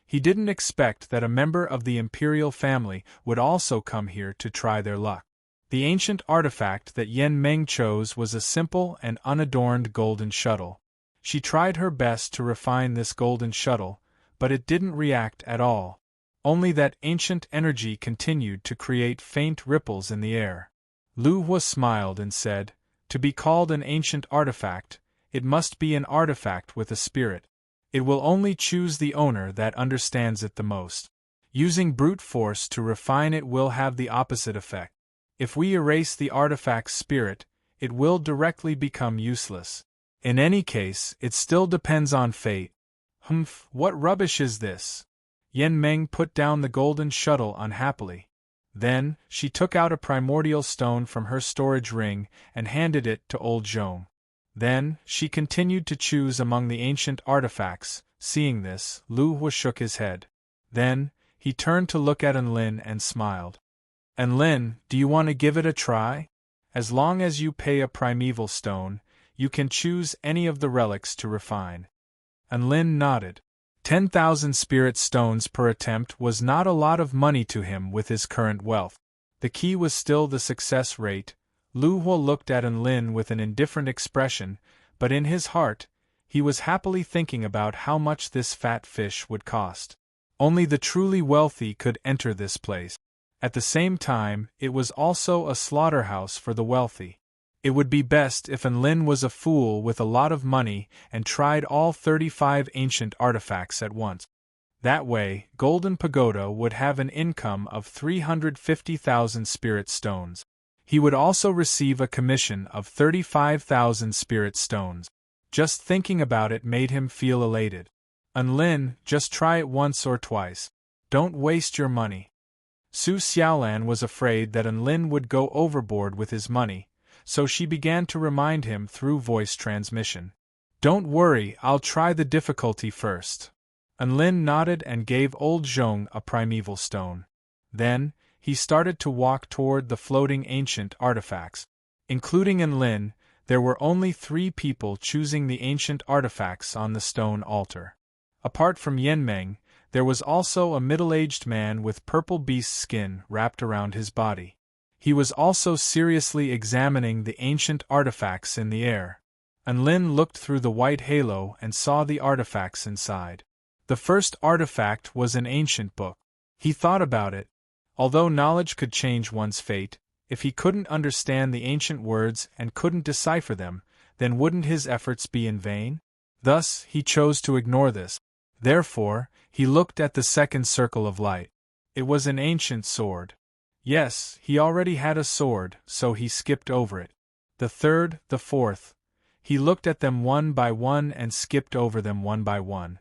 He didn't expect that a member of the Imperial family would also come here to try their luck. The ancient artifact that Yan Meng chose was a simple and unadorned golden shuttle. She tried her best to refine this golden shuttle, but it didn't react at all. Only that ancient energy continued to create faint ripples in the air. Lu Hua smiled and said, "To be called an ancient artifact, it must be an artifact with a spirit. It will only choose the owner that understands it the most. Using brute force to refine it will have the opposite effect. If we erase the artifact's spirit, it will directly become useless. In any case, it still depends on fate." Humph, what rubbish is this? Yan Meng put down the golden shuttle unhappily. Then, she took out a primordial stone from her storage ring and handed it to Old Zhong. Then, she continued to choose among the ancient artifacts. Seeing this, Lu Hua shook his head. Then, he turned to look at Lin and smiled. "Lin, do you want to give it a try? As long as you pay a primeval stone, you can choose any of the relics to refine." Lin nodded. 10,000 spirit stones per attempt was not a lot of money to him with his current wealth. The key was still the success rate. Lu Hua looked at Lin with an indifferent expression, but in his heart, he was happily thinking about how much this fat fish would cost. Only the truly wealthy could enter this place. At the same time, it was also a slaughterhouse for the wealthy. It would be best if Lin was a fool with a lot of money and tried all 35 ancient artifacts at once. That way, Golden Pagoda would have an income of 350,000 spirit stones. He would also receive a commission of 35,000 spirit stones. Just thinking about it made him feel elated. Lin, just try it once or twice. Don't waste your money. Su Xiaolan was afraid that Lin would go overboard with his money, so she began to remind him through voice transmission. "Don't worry, I'll try the difficulty first." Lin nodded and gave Old Zhong a primeval stone. Then, he started to walk toward the floating ancient artifacts. Including Lin, there were only 3 people choosing the ancient artifacts on the stone altar. Apart from Yan Meng, There was also a middle-aged man with purple beast skin wrapped around his body. He was also seriously examining the ancient artifacts in the air. Anlin looked through the white halo and saw the artifacts inside. The first artifact was an ancient book. He thought about it. Although knowledge could change one's fate, if he couldn't understand the ancient words and couldn't decipher them, then wouldn't his efforts be in vain? Thus, he chose to ignore this. Therefore, he looked at the second circle of light. It was an ancient sword. Yes, he already had a sword, so he skipped over it. The third, the fourth. He looked at them one by one and skipped over them one by one.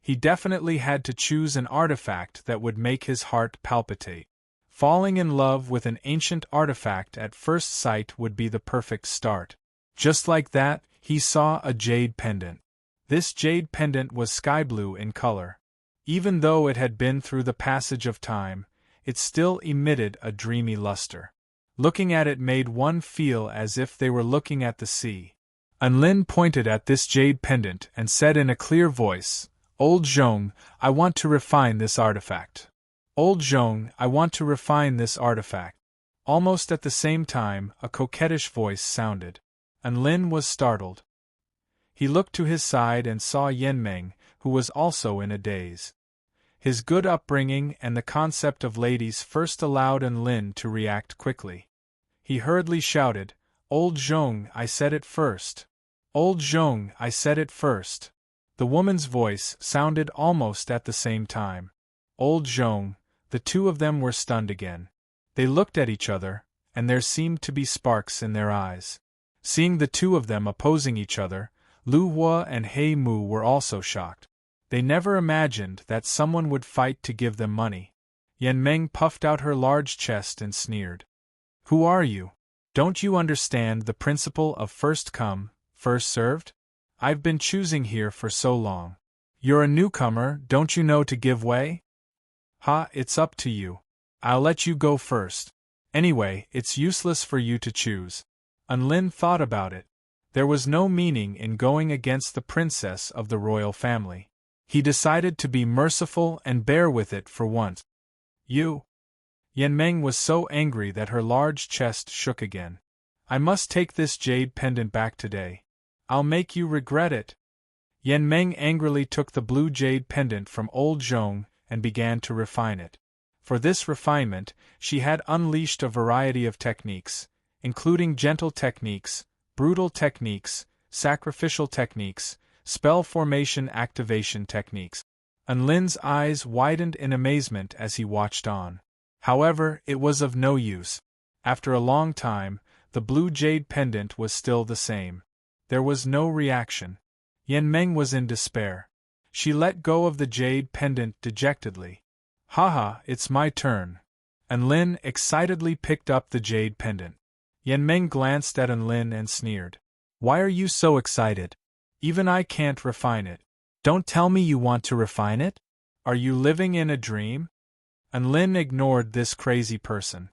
He definitely had to choose an artifact that would make his heart palpitate. Falling in love with an ancient artifact at first sight would be the perfect start. Just like that, he saw a jade pendant. This jade pendant was sky blue in color. Even though it had been through the passage of time, it still emitted a dreamy luster. Looking at it made one feel as if they were looking at the sea. Anlin pointed at this jade pendant and said in a clear voice, "Old Zhong, I want to refine this artifact. Old Zhong, I want to refine this artifact." Almost at the same time, a coquettish voice sounded. Anlin was startled. He looked to his side and saw Yenmeng, who was also in a daze. His good upbringing and the concept of ladies first allowed Anlin to react quickly. He hurriedly shouted, "Old Zhong, I said it first. Old Zhong, I said it first." The woman's voice sounded almost at the same time. Old Zhong, the two of them were stunned again. They looked at each other, and there seemed to be sparks in their eyes. Seeing the two of them opposing each other, Lu Hua and He Mu were also shocked. They never imagined that someone would fight to give them money. Yenmeng puffed out her large chest and sneered. "Who are you? Don't you understand the principle of first come, first served? I've been choosing here for so long. You're a newcomer, don't you know to give way? Ha, it's up to you. I'll let you go first. Anyway, it's useless for you to choose." Anlin thought about it. There was no meaning in going against the princess of the royal family. He decided to be merciful and bear with it for once. "You?" Yenmeng was so angry that her large chest shook again. "I must take this jade pendant back today. I'll make you regret it." Yenmeng angrily took the blue jade pendant from old Zhong and began to refine it. For this refinement, she had unleashed a variety of techniques, including gentle techniques, brutal techniques, sacrificial techniques, spell formation activation techniques. Anlin's eyes widened in amazement as he watched on. However, it was of no use. After a long time, the blue jade pendant was still the same. There was no reaction. Yenmeng was in despair. She let go of the jade pendant dejectedly. "Haha, it's my turn." Anlin excitedly picked up the jade pendant. Yenmeng glanced at Anlin and sneered. "Why are you so excited? Even I can't refine it. Don't tell me you want to refine it? Are you living in a dream?" Anlin ignored this crazy person.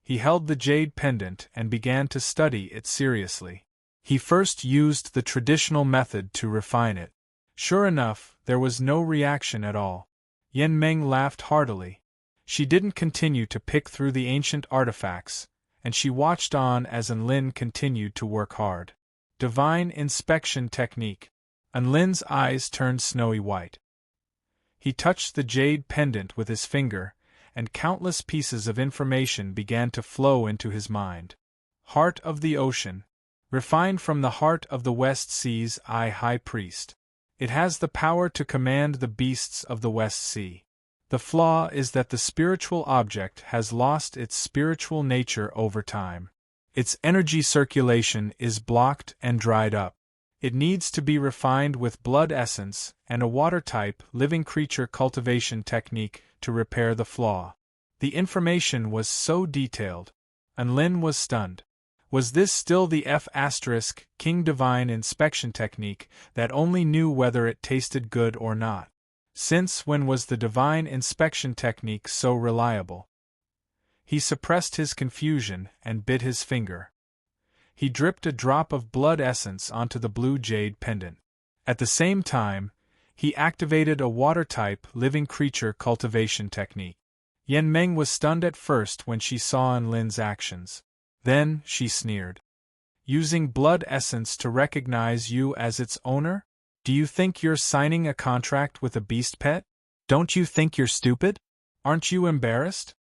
He held the jade pendant and began to study it seriously. He first used the traditional method to refine it. Sure enough, there was no reaction at all. Yenmeng laughed heartily. She didn't continue to pick through the ancient artifacts, and she watched on as Anlin continued to work hard. Divine inspection technique. Anlin's eyes turned snowy white. He touched the jade pendant with his finger, and countless pieces of information began to flow into his mind. Heart of the ocean. Refined from the heart of the West Sea's High Priest. It has the power to command the beasts of the West Sea. The flaw is that the spiritual object has lost its spiritual nature over time. Its energy circulation is blocked and dried up. It needs to be refined with blood essence and a water-type living creature cultivation technique to repair the flaw. The information was so detailed. Anlin was stunned. Was this still the King Divine inspection technique that only knew whether it tasted good or not? Since when was the divine inspection technique so reliable? He suppressed his confusion and bit his finger. He dripped a drop of blood essence onto the blue jade pendant. At the same time, He activated a water-type living creature cultivation technique. Yan Meng was stunned at first when she saw Enlin's actions. Then, she sneered. Using blood essence to recognize you as its owner? Do you think you're signing a contract with a beast pet? Don't you think you're stupid? Aren't you embarrassed?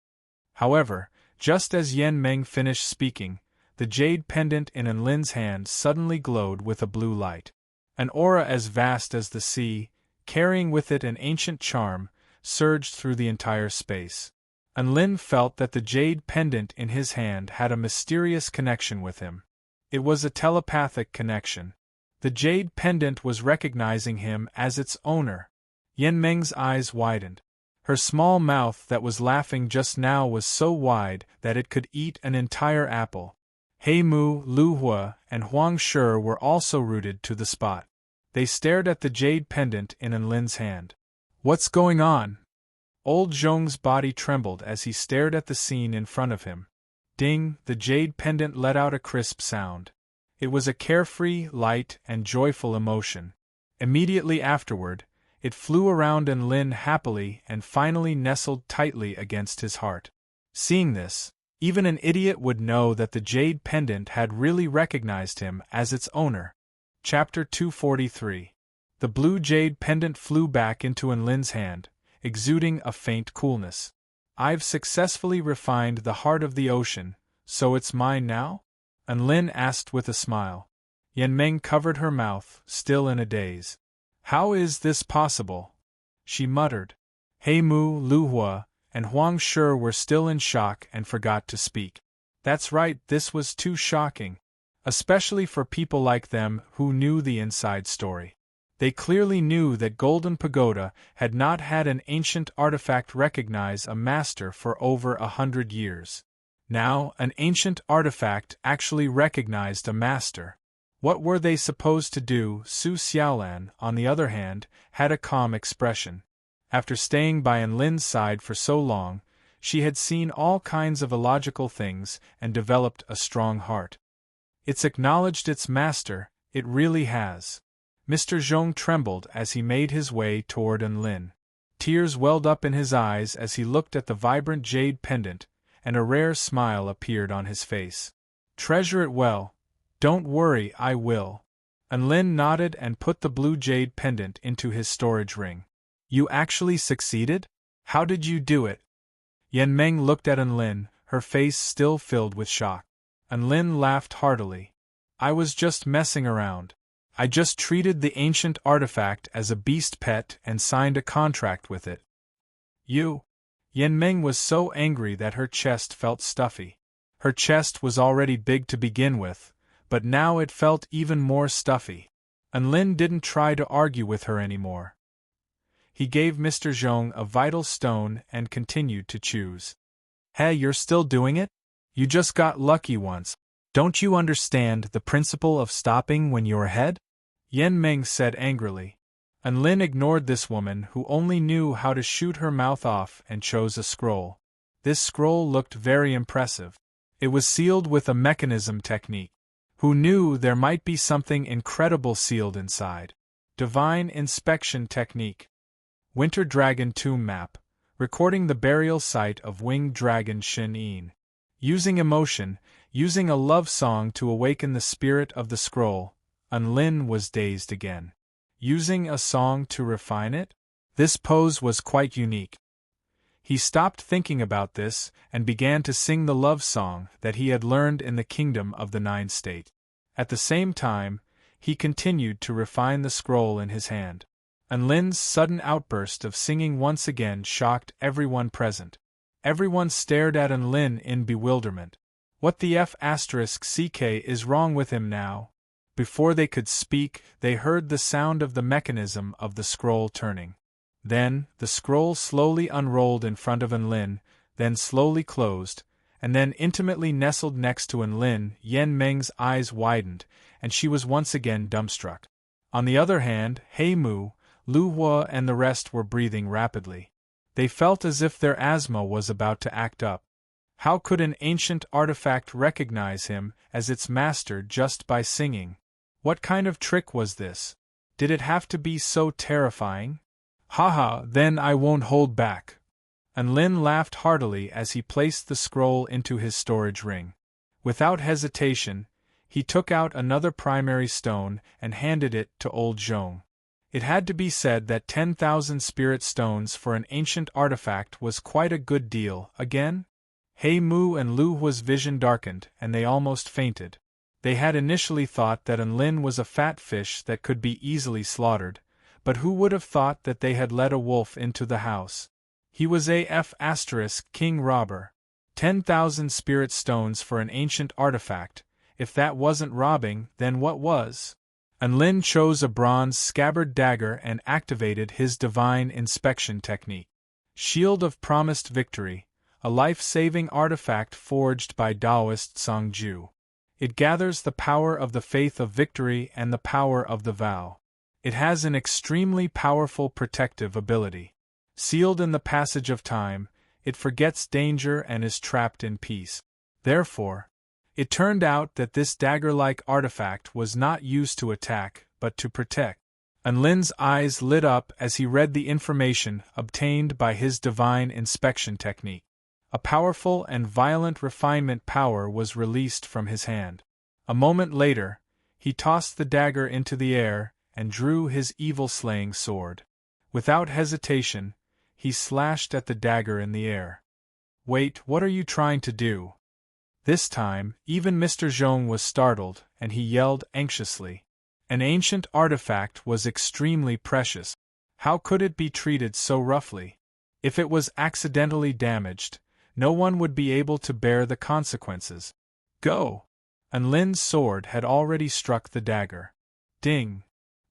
However, just as Yan Meng finished speaking, the jade pendant in Enlin's hand suddenly glowed with a blue light. An aura as vast as the sea, carrying with it an ancient charm, surged through the entire space. Enlin felt that the jade pendant in his hand had a mysterious connection with him. It was a telepathic connection. The jade pendant was recognizing him as its owner. Yan Meng's eyes widened. Her small mouth that was laughing just now was so wide that it could eat an entire apple. He Mu, Lu Hua, and Huang Shi were also rooted to the spot. They stared at the jade pendant in Enlin's hand. What's going on? Old Zhong's body trembled as he stared at the scene in front of him. Ding, the jade pendant let out a crisp sound. It was a carefree, light, and joyful emotion. Immediately afterward, it flew around Enlin happily and finally nestled tightly against his heart. Seeing this, even an idiot would know that the jade pendant had really recognized him as its owner. Chapter 243. The blue jade pendant flew back into Enlin's hand, exuding a faint coolness. I've successfully refined the heart of the ocean, so it's mine now? Enlin asked with a smile. Yan Meng covered her mouth, still in a daze. How is this possible? She muttered. He Mu, Lu Hua, and Huang Shi were still in shock and forgot to speak. That's right, this was too shocking. Especially for people like them who knew the inside story. They clearly knew that Golden Pagoda had not had an ancient artifact recognize a master for over 100 years. Now, an ancient artifact actually recognized a master. What were they supposed to do? Su Xiaolan, on the other hand, had a calm expression. After staying by Enlin's side for so long, she had seen all kinds of illogical things and developed a strong heart. It's acknowledged its master, it really has. Mr. Zhong trembled as he made his way toward Enlin. Tears welled up in his eyes as he looked at the vibrant jade pendant, and a rare smile appeared on his face. Treasure it well. Don't worry, I will. Enlin nodded and put the blue jade pendant into his storage ring. You actually succeeded? How did you do it? Yan Meng looked at Enlin, her face still filled with shock. Enlin laughed heartily. I was just messing around. I just treated the ancient artifact as a beast pet and signed a contract with it. You? Yan Meng was so angry that her chest felt stuffy. Her chest was already big to begin with, but now it felt even more stuffy. Enlin didn't try to argue with her anymore. He gave Mr. Zhong a vital stone and continued to choose. Hey, you're still doing it? You just got lucky once. Don't you understand the principle of stopping when you're ahead? Yan Meng said angrily. Enlin ignored this woman who only knew how to shoot her mouth off and chose a scroll. This scroll looked very impressive. It was sealed with a mechanism technique. Who knew there might be something incredible sealed inside? Divine inspection technique. Winter Dragon Tomb Map, recording the burial site of winged dragon Shin Yin. Using emotion, using a love song to awaken the spirit of the scroll, Enlin was dazed again. Using a song to refine it? This pose was quite unique. He stopped thinking about this and began to sing the love song that he had learned in the Kingdom of the Nine State. At the same time, he continued to refine the scroll in his hand. Enlin's sudden outburst of singing once again shocked everyone present. Everyone stared at Enlin in bewilderment. What the F***ck is wrong with him now? Before they could speak, they heard the sound of the mechanism of the scroll turning. Then, the scroll slowly unrolled in front of Enlin, then slowly closed, and then intimately nestled next to Enlin. Yan Meng's eyes widened, and she was once again dumbstruck. On the other hand, He Mu, Lu Hua and the rest were breathing rapidly. They felt as if their asthma was about to act up. How could an ancient artifact recognize him as its master just by singing? What kind of trick was this? Did it have to be so terrifying? Haha, then I won't hold back. And Lin laughed heartily as he placed the scroll into his storage ring. Without hesitation, he took out another primary stone and handed it to old Zhong. It had to be said that 10,000 spirit stones for an ancient artifact was quite a good deal. Again? He Mu and Lu Hua's vision darkened and they almost fainted. They had initially thought that Lin was a fat fish that could be easily slaughtered, but who would have thought that they had let a wolf into the house? He was AF** king robber. 10,000 spirit stones for an ancient artifact. If that wasn't robbing, then what was? Lin chose a bronze scabbard dagger and activated his divine inspection technique. Shield of Promised Victory, a life-saving artifact forged by Taoist Songju. It gathers the power of the faith of victory and the power of the vow. It has an extremely powerful protective ability. Sealed in the passage of time, it forgets danger and is trapped in peace. Therefore, it turned out that this dagger-like artifact was not used to attack, but to protect. Lin's eyes lit up as he read the information obtained by his divine inspection technique. A powerful and violent refinement power was released from his hand. A moment later, he tossed the dagger into the air and drew his evil-slaying sword. Without hesitation, he slashed at the dagger in the air. Wait, what are you trying to do? This time, even Mr. Zhong was startled, and he yelled anxiously. An ancient artifact was extremely precious. How could it be treated so roughly? If it was accidentally damaged, no one would be able to bear the consequences. Go! Lin's sword had already struck the dagger. Ding!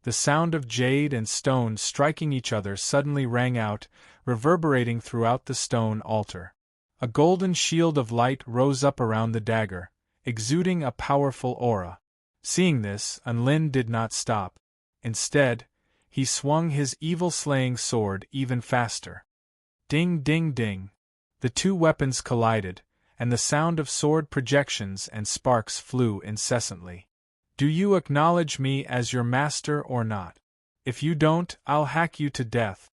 The sound of jade and stone striking each other suddenly rang out, reverberating throughout the stone altar. A golden shield of light rose up around the dagger, exuding a powerful aura. Seeing this, Lin did not stop. Instead, he swung his evil-slaying sword even faster. Ding ding ding! The two weapons collided, and the sound of sword projections and sparks flew incessantly. Do you acknowledge me as your master or not? If you don't, I'll hack you to death.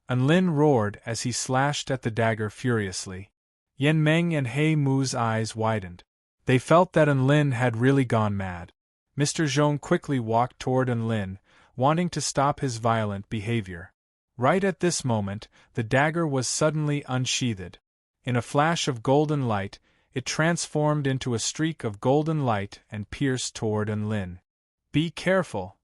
Lin roared as he slashed at the dagger furiously. Yan Meng and He Mu's eyes widened. They felt that Lin had really gone mad. Mr. Zhong quickly walked toward Lin, wanting to stop his violent behavior. Right at this moment, the dagger was suddenly unsheathed. In a flash of golden light, it transformed into a streak of golden light and pierced toward Lin. Be careful!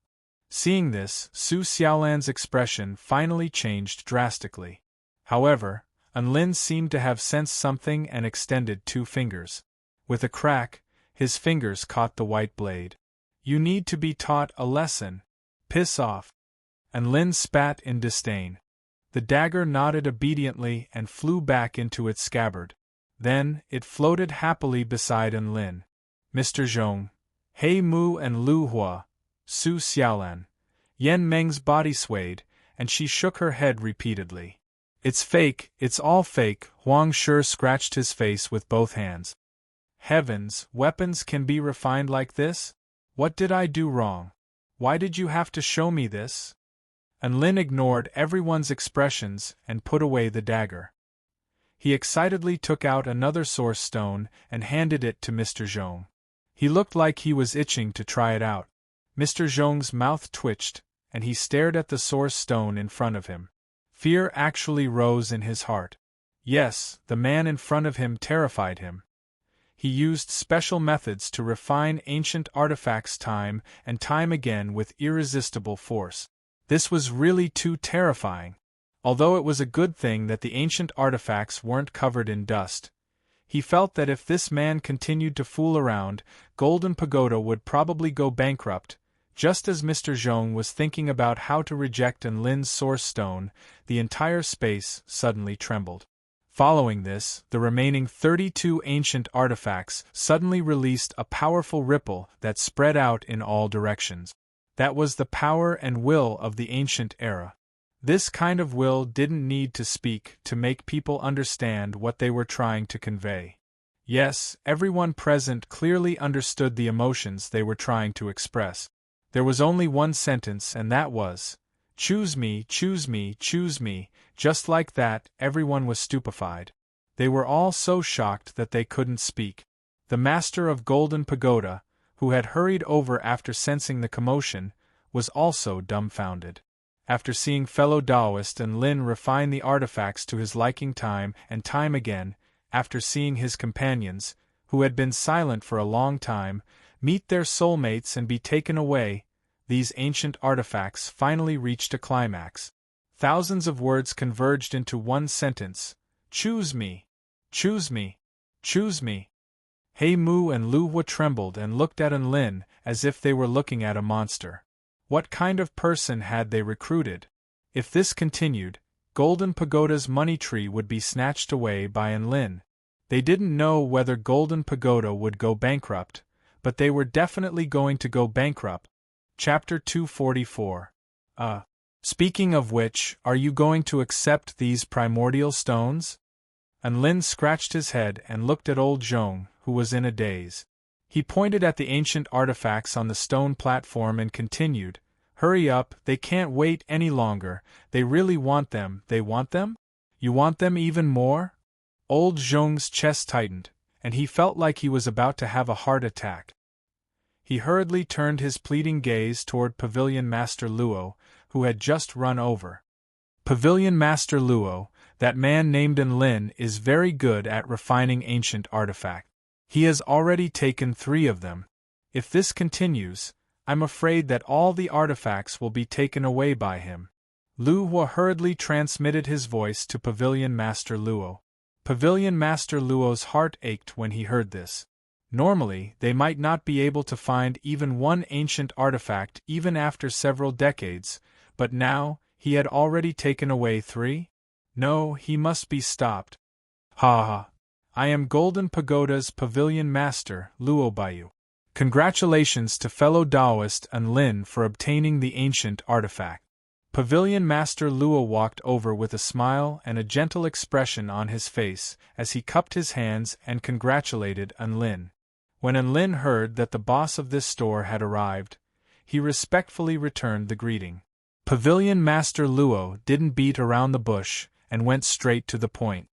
Seeing this, Su Xiaolan's expression finally changed drastically. However, Lin seemed to have sensed something and extended 2 fingers. With a crack, his fingers caught the white blade. You need to be taught a lesson. Piss off! Lin spat in disdain. The dagger nodded obediently and flew back into its scabbard. Then, it floated happily beside Lin. Mr. Zhong, He Mu and Lu Hua, Su Xiaolan. Yan Meng's body swayed, and she shook her head repeatedly. It's fake, it's all fake. Huang Shi scratched his face with both hands. Heavens, weapons can be refined like this? What did I do wrong? Why did you have to show me this? Lin ignored everyone's expressions and put away the dagger. He excitedly took out another source stone and handed it to Mr. Zhong. He looked like he was itching to try it out. Mr. Zhong's mouth twitched, and he stared at the source stone in front of him. Fear actually rose in his heart. Yes, the man in front of him terrified him. He used special methods to refine ancient artifacts time and time again with irresistible force. This was really too terrifying. Although it was a good thing that the ancient artifacts weren't covered in dust, he felt that if this man continued to fool around, Golden Pagoda would probably go bankrupt. Just as Mr. Zhong was thinking about how to reject Lin's source stone, the entire space suddenly trembled. Following this, the remaining 32 ancient artifacts suddenly released a powerful ripple that spread out in all directions. That was the power and will of the ancient era. This kind of will didn't need to speak to make people understand what they were trying to convey. Yes, everyone present clearly understood the emotions they were trying to express. There was only one sentence, and that was, "Choose me, choose me, choose me." Just like that, everyone was stupefied. They were all so shocked that they couldn't speak. The master of Golden Pagoda, who had hurried over after sensing the commotion, was also dumbfounded. After seeing fellow Taoist and Lin refine the artifacts to his liking time and time again, after seeing his companions, who had been silent for a long time, meet their soulmates and be taken away, these ancient artifacts finally reached a climax. Thousands of words converged into one sentence: "Choose me! Choose me! Choose me!" He Mu and Lu Hua trembled and looked at Lin as if they were looking at a monster. What kind of person had they recruited? If this continued, Golden Pagoda's money tree would be snatched away by Lin. They didn't know whether Golden Pagoda would go bankrupt, but they were definitely going to go bankrupt. Chapter 244. Speaking of which, are you going to accept these primordial stones? Lin scratched his head and looked at old Zhong, who was in a daze. He pointed at the ancient artifacts on the stone platform and continued, "Hurry up, they can't wait any longer, they really want them, they want them? You want them even more?" Old Zhong's chest tightened, and he felt like he was about to have a heart attack. He hurriedly turned his pleading gaze toward Pavilion Master Luo, who had just run over. Pavilion Master Luo, that man named Lin, is very good at refining ancient artifacts. He has already taken 3 of them. If this continues, I'm afraid that all the artifacts will be taken away by him. Lu Hua hurriedly transmitted his voice to Pavilion Master Luo. Pavilion Master Luo's heart ached when he heard this. Normally, they might not be able to find even one ancient artifact even after several decades, but now, he had already taken away 3? No, he must be stopped. Ha ha! I am Golden Pagoda's Pavilion Master, Luo Baiyu. Congratulations to fellow Taoist and Lin for obtaining the ancient artifact. Pavilion Master Luo walked over with a smile and a gentle expression on his face as he cupped his hands and congratulated Lin. When Lin heard that the boss of this store had arrived, he respectfully returned the greeting. Pavilion Master Luo didn't beat around the bush and went straight to the point.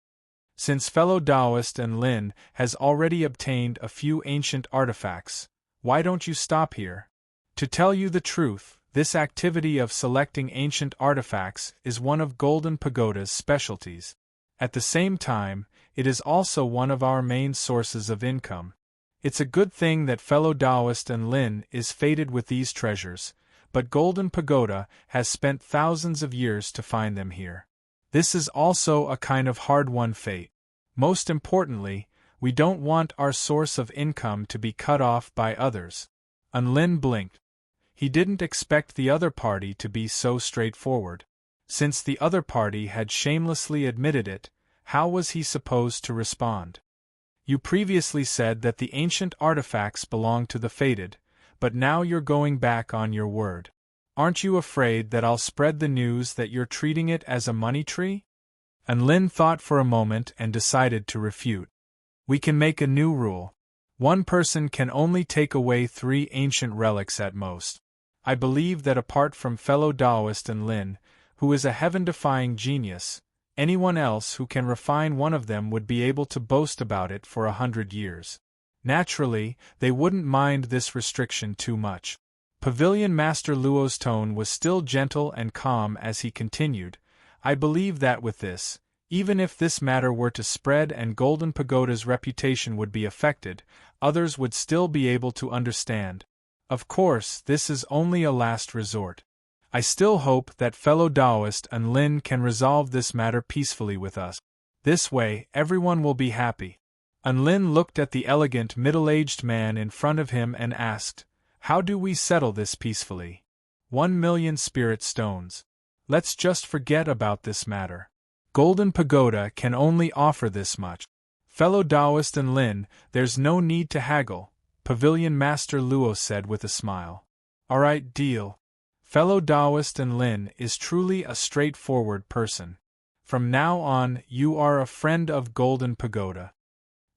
Since fellow Taoist and Lin has already obtained a few ancient artifacts, why don't you stop here? To tell you the truth, this activity of selecting ancient artifacts is one of Golden Pagoda's specialties. At the same time, it is also one of our main sources of income. It's a good thing that fellow Taoist and Lin is fated with these treasures, but Golden Pagoda has spent thousands of years to find them here. This is also a kind of hard-won fate. Most importantly, we don't want our source of income to be cut off by others. Lin blinked. He didn't expect the other party to be so straightforward. Since the other party had shamelessly admitted it, how was he supposed to respond? You previously said that the ancient artifacts belong to the fated, but now you're going back on your word. Aren't you afraid that I'll spread the news that you're treating it as a money tree? Lin thought for a moment and decided to refute. We can make a new rule. One person can only take away 3 ancient relics at most. I believe that apart from fellow Taoist and Lin, who is a heaven-defying genius, anyone else who can refine one of them would be able to boast about it for 100 years. Naturally, they wouldn't mind this restriction too much. Pavilion Master Luo's tone was still gentle and calm as he continued, I believe that with this, even if this matter were to spread and Golden Pagoda's reputation would be affected, others would still be able to understand. Of course, this is only a last resort. I still hope that fellow Taoist and Lin can resolve this matter peacefully with us. This way, everyone will be happy. Lin looked at the elegant middle-aged man in front of him and asked, How do we settle this peacefully? 1,000,000 spirit stones. Let's just forget about this matter. Golden Pagoda can only offer this much. Fellow Taoist and Lin, there's no need to haggle, Pavilion Master Luo said with a smile. Alright, deal. Fellow Taoist and Lin is truly a straightforward person. From now on, you are a friend of Golden Pagoda.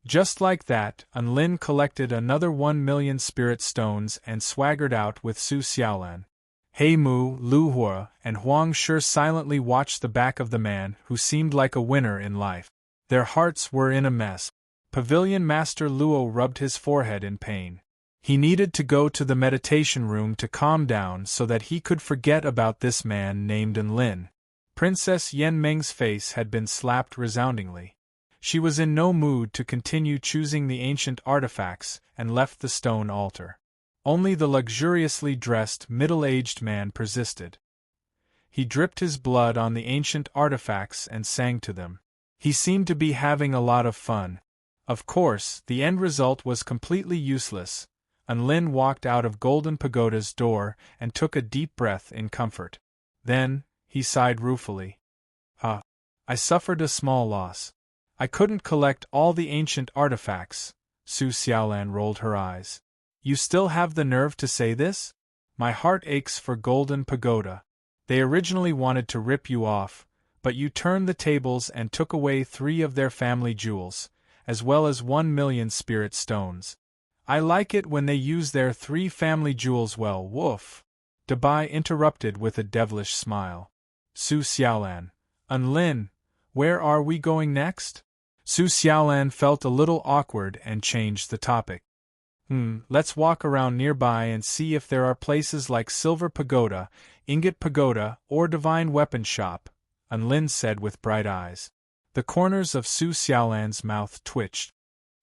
Just like that, Unlin collected another 1,000,000 spirit stones and swaggered out with Su Xiaolan. He Mu, Lu Hua, and Huang Shi silently watched the back of the man who seemed like a winner in life. Their hearts were in a mess. Pavilion Master Luo rubbed his forehead in pain. He needed to go to the meditation room to calm down so that he could forget about this man named Enlin. Princess Yen Meng's face had been slapped resoundingly. She was in no mood to continue choosing the ancient artifacts and left the stone altar. Only the luxuriously dressed, middle-aged man persisted. He dripped his blood on the ancient artifacts and sang to them. He seemed to be having a lot of fun. Of course, the end result was completely useless. Enlin walked out of Golden Pagoda's door and took a deep breath in comfort. Then, he sighed ruefully. I suffered a small loss. I couldn't collect all the ancient artifacts. Su Xiaolan rolled her eyes. You still have the nerve to say this? My heart aches for Golden Pagoda. They originally wanted to rip you off, but you turned the tables and took away 3 of their family jewels, as well as 1,000,000 spirit stones. I like it when they use their 3 family jewels well, woof. Dabai interrupted with a devilish smile. Su Xiaolan. Enlin, where are we going next? Su Xiaolan felt a little awkward and changed the topic. Let's walk around nearby and see if there are places like Silver Pagoda, Ingot Pagoda, or Divine Weapon Shop, Enlin said with bright eyes. The corners of Su Xiaolan's mouth twitched.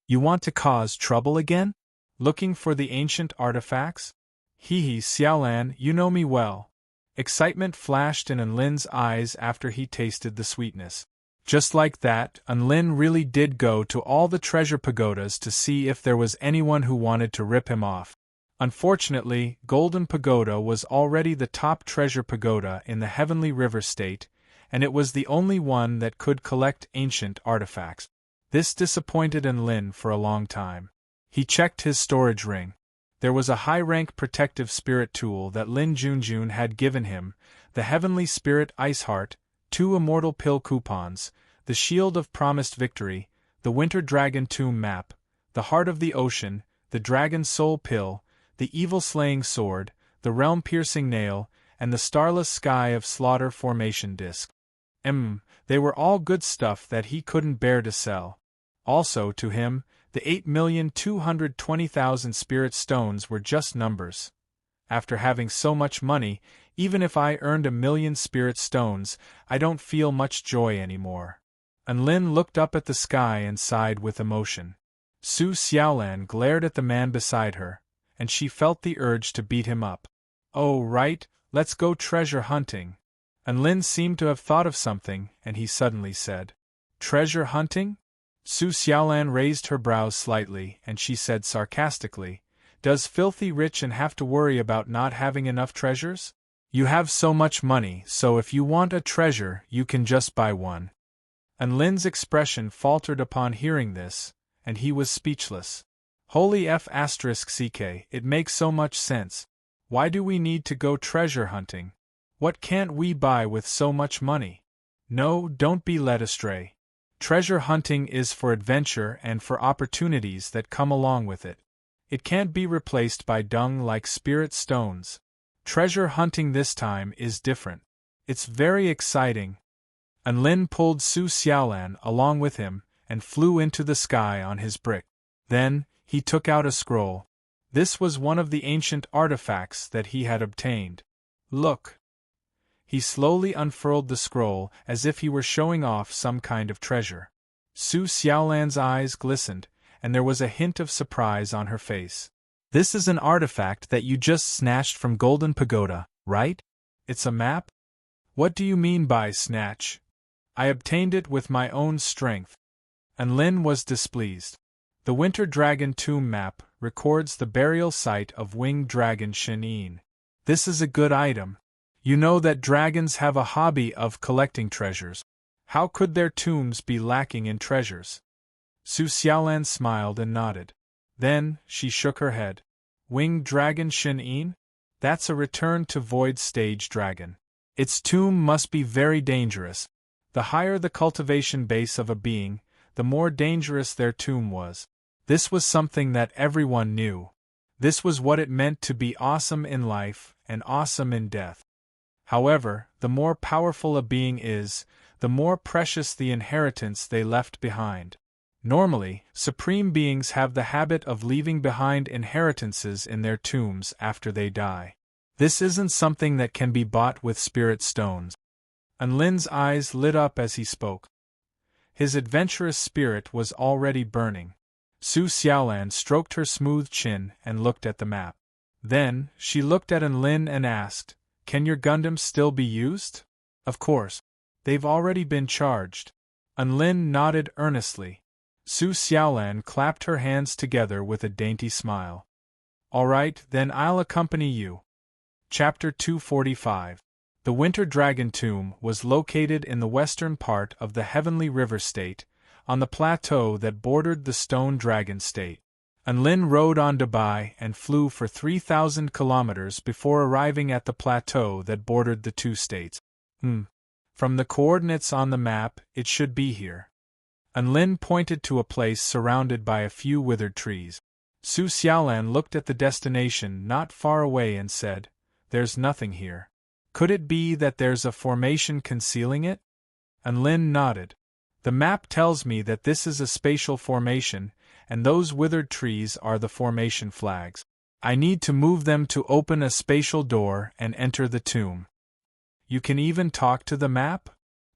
You want to cause trouble again? Looking for the ancient artifacts? Hee Xiaolan, you know me well. Excitement flashed in Enlin's eyes after he tasted the sweetness. Just like that, Enlin really did go to all the treasure pagodas to see if there was anyone who wanted to rip him off. Unfortunately, Golden Pagoda was already the top treasure pagoda in the Heavenly River State, and it was the only one that could collect ancient artifacts. This disappointed Enlin for a long time. He checked his storage ring. There was a high-rank protective spirit tool that Lin Junjun had given him, the Heavenly Spirit Ice Heart, 2 Immortal Pill coupons, the Shield of Promised Victory, the Winter Dragon Tomb Map, the Heart of the Ocean, the Dragon Soul Pill, the Evil-Slaying Sword, the Realm-Piercing Nail, and the Starless Sky of Slaughter Formation Disc. They were all good stuff that he couldn't bear to sell. Also, to him, the 8,220,000 spirit stones were just numbers. After having so much money, even if I earned 1,000,000 spirit stones, I don't feel much joy anymore. Enlin looked up at the sky and sighed with emotion. Su Xiaolan glared at the man beside her, and she felt the urge to beat him up. Oh right, let's go treasure hunting. Enlin seemed to have thought of something, and he suddenly said, Treasure hunting? Su Xiaolan raised her brows slightly, and she said sarcastically, Does filthy rich and have to worry about not having enough treasures? You have so much money, so if you want a treasure, you can just buy one. Enlin's expression faltered upon hearing this, and he was speechless. Holy F***ck, it makes so much sense. Why do we need to go treasure hunting? What can't we buy with so much money? No, don't be led astray. Treasure hunting is for adventure and for opportunities that come along with it. It can't be replaced by dung like spirit stones. Treasure hunting this time is different. It's very exciting. Enlin pulled Su Xiaolan along with him and flew into the sky on his brick. Then, he took out a scroll. This was one of the ancient artifacts that he had obtained. Look. He slowly unfurled the scroll as if he were showing off some kind of treasure. Su Xiaolan's eyes glistened, and there was a hint of surprise on her face. This is an artifact that you just snatched from Golden Pagoda, right? It's a map? What do you mean by snatch? I obtained it with my own strength. Enlin was displeased. The Winter Dragon Tomb Map records the burial site of winged dragon Shen. This is a good item. You know that dragons have a hobby of collecting treasures. How could their tombs be lacking in treasures? Su Xiaolan smiled and nodded. Then, she shook her head. Winged dragon Shen? That's a return to void stage dragon. Its tomb must be very dangerous. The higher the cultivation base of a being, the more dangerous their tomb was. This was something that everyone knew. This was what it meant to be awesome in life and awesome in death. However, the more powerful a being is, the more precious the inheritance they left behind. Normally, supreme beings have the habit of leaving behind inheritances in their tombs after they die. This isn't something that can be bought with spirit stones. Unlin's eyes lit up as he spoke. His adventurous spirit was already burning. Su Xiaolan stroked her smooth chin and looked at the map. Then, she looked at Unlin and asked, "Can your Gundams still be used?" "Of course. They've already been charged." Unlin nodded earnestly. Su Xiaolan clapped her hands together with a dainty smile. "All right, then I'll accompany you." Chapter 245. The Winter Dragon Tomb was located in the western part of the Heavenly River State, on the plateau that bordered the Stone Dragon State. Unlin rode on Dubai and flew for 3,000 kilometers before arriving at the plateau that bordered the two states. From the coordinates on the map, it should be here. Unlin pointed to a place surrounded by a few withered trees. Su Xiaolan looked at the destination not far away and said, "There's nothing here. Could it be that there's a formation concealing it?" Unlin nodded. "The map tells me that this is a spatial formation, and those withered trees are the formation flags. I need to move them to open a spatial door and enter the tomb." "You can even talk to the map?"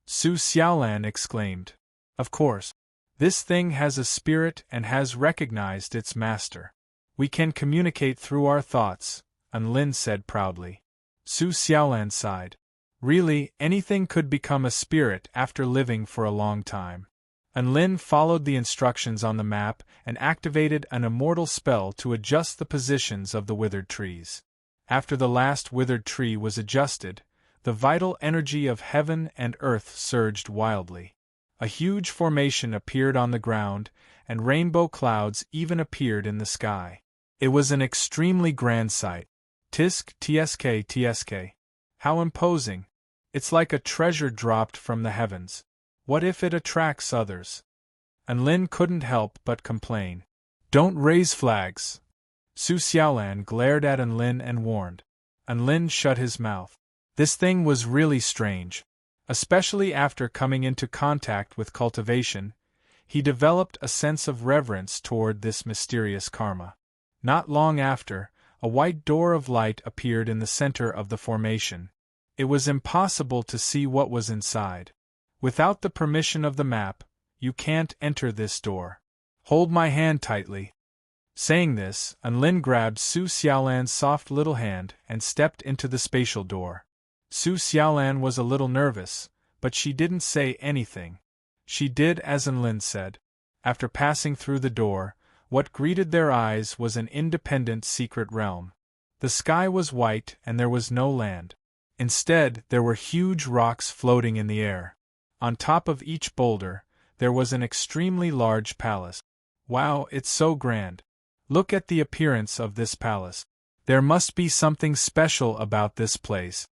Su Xiaolan exclaimed. "Of course. This thing has a spirit and has recognized its master. We can communicate through our thoughts," Unlin said proudly. Su Xiaolan sighed. Really, anything could become a spirit after living for a long time. Unlin followed the instructions on the map and activated an immortal spell to adjust the positions of the withered trees. After the last withered tree was adjusted, the vital energy of heaven and earth surged wildly. A huge formation appeared on the ground, and rainbow clouds even appeared in the sky. It was an extremely grand sight. Tisk, tsk, tsk. How imposing. It's like a treasure dropped from the heavens. What if it attracts others? Unlin couldn't help but complain. "Don't raise flags." Su Xiaolan glared at Unlin and warned. Unlin shut his mouth. This thing was really strange. Especially after coming into contact with cultivation, he developed a sense of reverence toward this mysterious karma. Not long after, a white door of light appeared in the center of the formation. It was impossible to see what was inside. "Without the permission of the map, you can't enter this door. Hold my hand tightly." Saying this, Unlin grabbed Su Xiaolan's soft little hand and stepped into the spatial door. Su Xiaolan was a little nervous, but she didn't say anything. She did as Unlin said. After passing through the door, what greeted their eyes was an independent secret realm. The sky was white and there was no land. Instead, there were huge rocks floating in the air. On top of each boulder, there was an extremely large palace. "Wow, it's so grand. Look at the appearance of this palace. There must be something special about this place."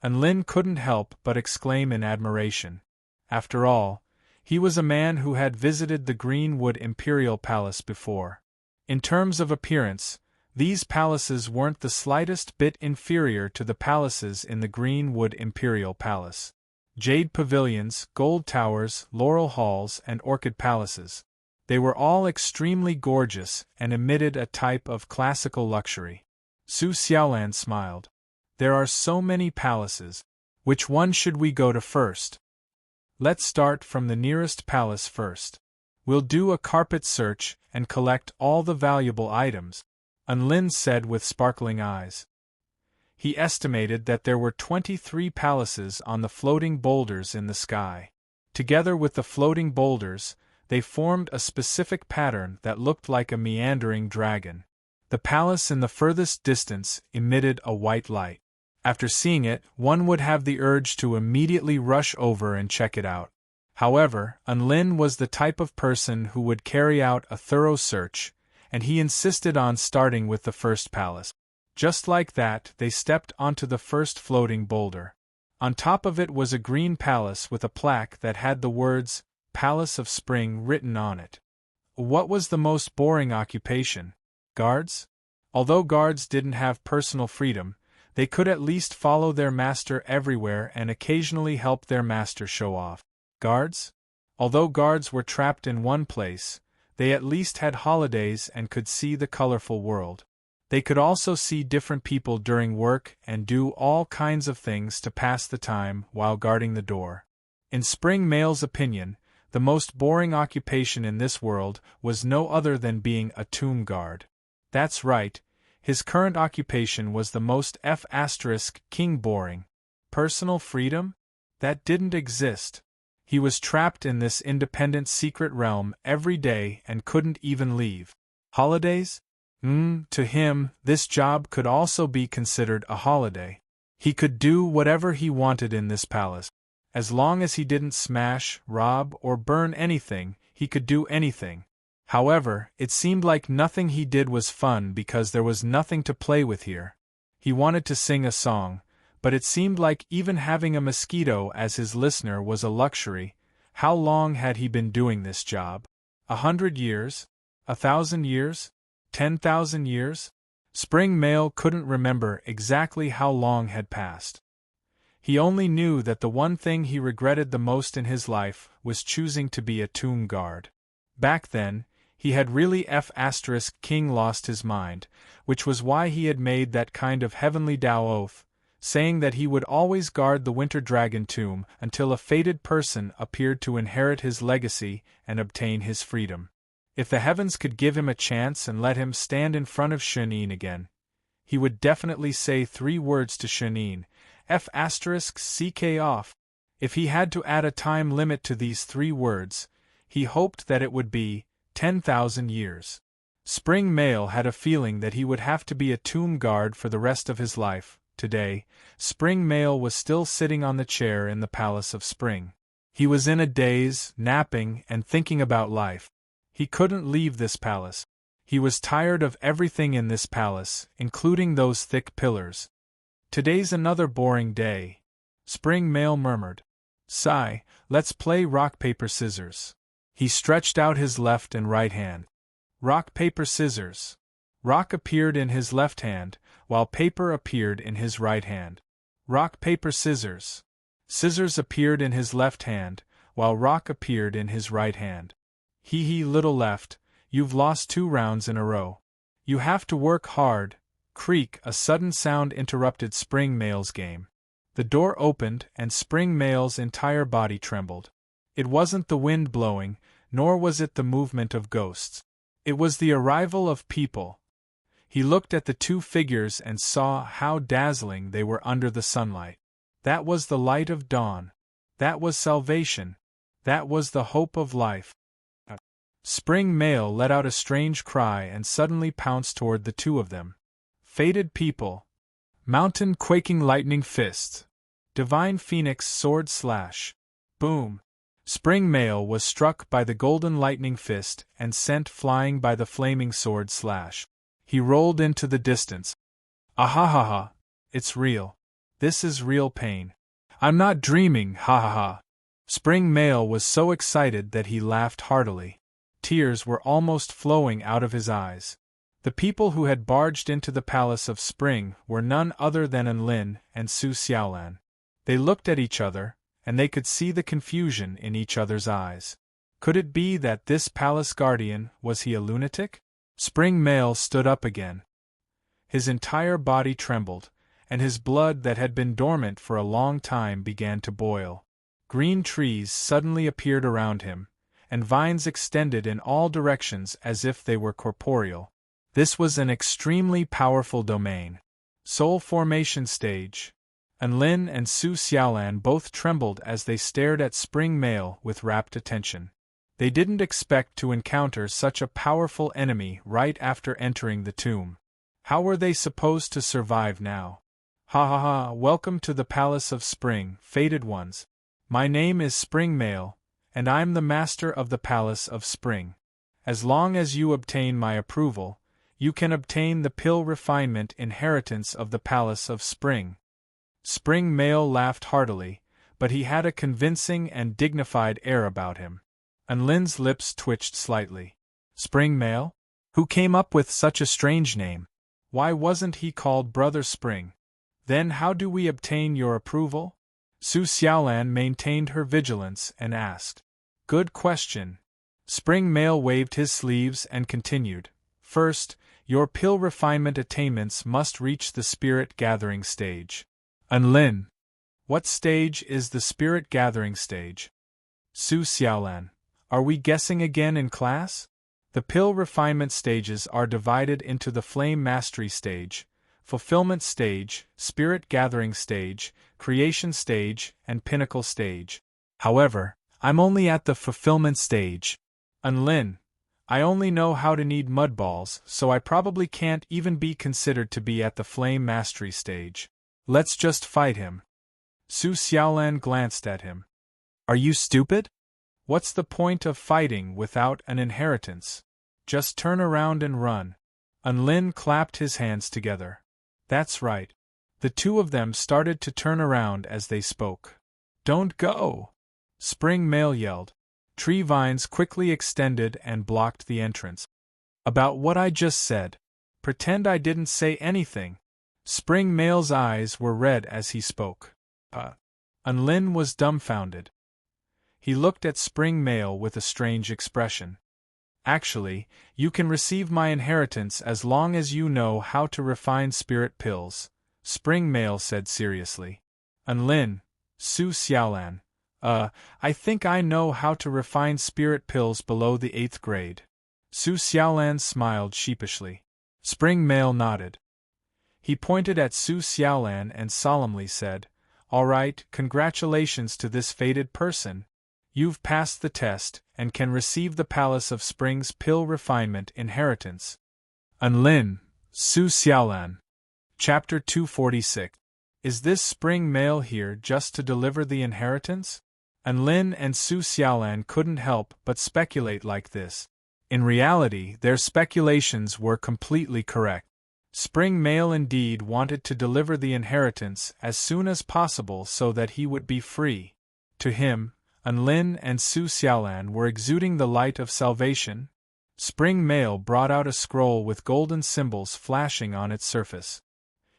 Unlin couldn't help but exclaim in admiration. After all, he was a man who had visited the Greenwood Imperial Palace before. In terms of appearance, these palaces weren't the slightest bit inferior to the palaces in the Greenwood Imperial Palace. Jade pavilions, gold towers, laurel halls, and orchid palaces. They were all extremely gorgeous and emitted a type of classical luxury. Su Xiaolan smiled. "There are so many palaces. Which one should we go to first?" "Let's start from the nearest palace first. We'll do a carpet search and collect all the valuable items," Unlin said with sparkling eyes. He estimated that there were 23 palaces on the floating boulders in the sky. Together with the floating boulders, they formed a specific pattern that looked like a meandering dragon. The palace in the furthest distance emitted a white light. After seeing it, one would have the urge to immediately rush over and check it out. However, Unlin was the type of person who would carry out a thorough search, and he insisted on starting with the first palace. Just like that, they stepped onto the first floating boulder. On top of it was a green palace with a plaque that had the words, Palace of Spring written on it. What was the most boring occupation? Guards? Although guards didn't have personal freedom, they could at least follow their master everywhere and occasionally help their master show off. Guards? Although guards were trapped in one place, they at least had holidays and could see the colorful world. They could also see different people during work and do all kinds of things to pass the time while guarding the door. In Spring Mail's opinion, the most boring occupation in this world was no other than being a tomb guard. That's right, his current occupation was the most king boring. Personal freedom? That didn't exist. He was trapped in this independent secret realm every day and couldn't even leave. Holidays? To him, this job could also be considered a holiday. He could do whatever he wanted in this palace. As long as he didn't smash, rob, or burn anything, he could do anything. However, it seemed like nothing he did was fun because there was nothing to play with here. He wanted to sing a song, but it seemed like even having a mosquito as his listener was a luxury. How long had he been doing this job? 100 years? 1,000 years? 10,000 years? Spring Mail couldn't remember exactly how long had passed. He only knew that the one thing he regretted the most in his life was choosing to be a tomb guard. Back then, he had really king lost his mind, which was why he had made that kind of heavenly Tao oath, saying that he would always guard the Winter Dragon tomb until a fated person appeared to inherit his legacy and obtain his freedom. If the heavens could give him a chance and let him stand in front of serene again, he would definitely say 3 words to serene, *ck off. If he had to add a time limit to these 3 words, he hoped that it would be 10,000 years. Spring Mail had a feeling that he would have to be a tomb guard for the rest of his life. Today, Spring Mail was still sitting on the chair in the Palace of Spring. He was in a daze, napping and thinking about life. He couldn't leave this palace. He was tired of everything in this palace, including those thick pillars. Today's another boring day, Spring Mail murmured. Sigh, let's play rock, paper, scissors. He stretched out his left and right hand. Rock, paper, scissors. Rock appeared in his left hand, while paper appeared in his right hand. Rock, paper, scissors. Scissors appeared in his left hand, while rock appeared in his right hand. Hee hee, little left, you've lost 2 rounds in a row. You have to work hard. Creak, a sudden sound interrupted Spring Mail's game. The door opened and Spring Mail's entire body trembled. It wasn't the wind blowing, nor was it the movement of ghosts. It was the arrival of people. He looked at the 2 figures and saw how dazzling they were under the sunlight. That was the light of dawn. That was salvation. That was the hope of life. Spring Mail let out a strange cry and suddenly pounced toward the 2 of them. Fated people. Mountain quaking lightning fist. Divine Phoenix sword slash. Boom. Spring Mail was struck by the golden lightning fist and sent flying by the flaming sword slash. He rolled into the distance. Ahahaha. It's real. This is real pain. I'm not dreaming, ha ha ha. Spring Mail was so excited that he laughed heartily. Tears were almost flowing out of his eyes. The people who had barged into the Palace of Spring were none other than Enlin and Su Xiaolan. They looked at each other, and they could see the confusion in each other's eyes. Could it be that this palace guardian, was he a lunatic? Spring Mail stood up again. His entire body trembled, and his blood that had been dormant for a long time began to boil. Green trees suddenly appeared around him, and vines extended in all directions as if they were corporeal. This was an extremely powerful domain. Soul formation stage. Enlin and Su Xiaolan both trembled as they stared at Spring Mail with rapt attention. They didn't expect to encounter such a powerful enemy right after entering the tomb. How were they supposed to survive now? Ha ha ha, welcome to the Palace of Spring, fated ones. My name is Spring Mail, and I'm the master of the Palace of Spring. As long as you obtain my approval, you can obtain the pill refinement inheritance of the Palace of Spring. Spring Mail laughed heartily, but he had a convincing and dignified air about him. Unlin's lips twitched slightly. Spring Male? Who came up with such a strange name? Why wasn't he called Brother Spring? Then how do we obtain your approval? Su Xiaolan maintained her vigilance and asked. Good question. Spring Male waved his sleeves and continued. First, your pill refinement attainments must reach the spirit gathering stage. Unlin. What stage is the spirit gathering stage? Su Xiaolan. Are we guessing again in class? The pill refinement stages are divided into the flame mastery stage, fulfillment stage, spirit gathering stage, creation stage, and pinnacle stage. However, I'm only at the fulfillment stage. Unlin. I only know how to knead mud balls, so I probably can't even be considered to be at the flame mastery stage. Let's just fight him. Su Xiaolan glanced at him. Are you stupid? What's the point of fighting without an inheritance? Just turn around and run. Unlin clapped his hands together. That's right. The two of them started to turn around as they spoke. Don't go! Spring Male yelled. Tree vines quickly extended and blocked the entrance. About what I just said. Pretend I didn't say anything. Spring Male's eyes were red as he spoke. Unlin was dumbfounded. He looked at Spring Male with a strange expression. Actually, you can receive my inheritance as long as you know how to refine spirit pills, Spring Male said seriously. Unlin, Su Xiaolan. I think I know how to refine spirit pills below the 8th grade. Su Xiaolan smiled sheepishly. Spring Male nodded. He pointed at Su Xiaolan and solemnly said, All right, congratulations to this fated person. You've passed the test, and can receive the Palace of Spring's Pill Refinement Inheritance. Unlin, Su Xiaolan. Chapter 246. Is this Spring Male here just to deliver the inheritance? Unlin and Su Xiaolan couldn't help but speculate like this. In reality, their speculations were completely correct. Spring Male indeed wanted to deliver the inheritance as soon as possible so that he would be free. To him, Unlin and Su Xiaolan were exuding the light of salvation. Spring Male brought out a scroll with golden symbols flashing on its surface.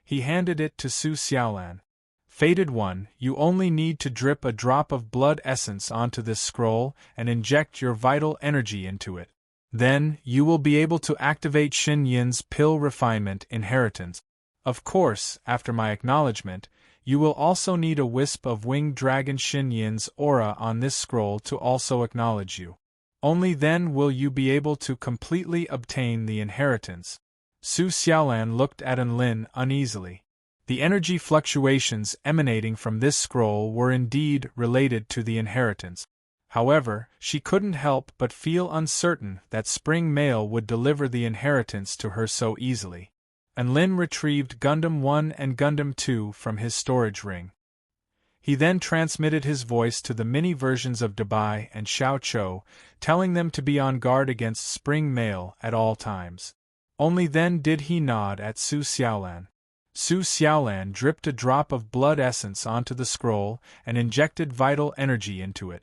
He handed it to Su Xiaolan. Fated one, you only need to drip a drop of blood essence onto this scroll and inject your vital energy into it. Then, you will be able to activate Xin Yin's pill refinement inheritance. Of course, after my acknowledgement, you will also need a wisp of winged dragon Xin Yin's aura on this scroll to also acknowledge you. Only then will you be able to completely obtain the inheritance. Su Xiaolan looked at Unlin uneasily. The energy fluctuations emanating from this scroll were indeed related to the inheritance. However, she couldn't help but feel uncertain that Spring Male would deliver the inheritance to her so easily. Unlin retrieved Gundam 1 and Gundam 2 from his storage ring. He then transmitted his voice to the mini versions of Dabai and Xiao Chou, telling them to be on guard against Spring Male at all times. Only then did he nod at Su Xiaolan. Su Xiaolan dripped a drop of blood essence onto the scroll and injected vital energy into it.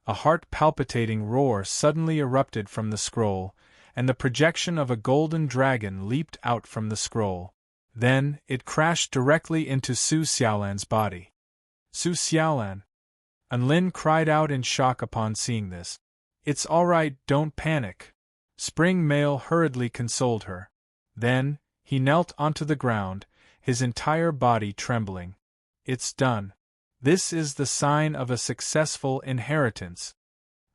A heart-palpitating roar suddenly erupted from the scroll, and the projection of a golden dragon leaped out from the scroll. Then, it crashed directly into Su Xiaolan's body. Su Xiaolan! Unlin cried out in shock upon seeing this. It's all right, don't panic. Spring Male hurriedly consoled her. Then, he knelt onto the ground, his entire body trembling. It's done. This is the sign of a successful inheritance.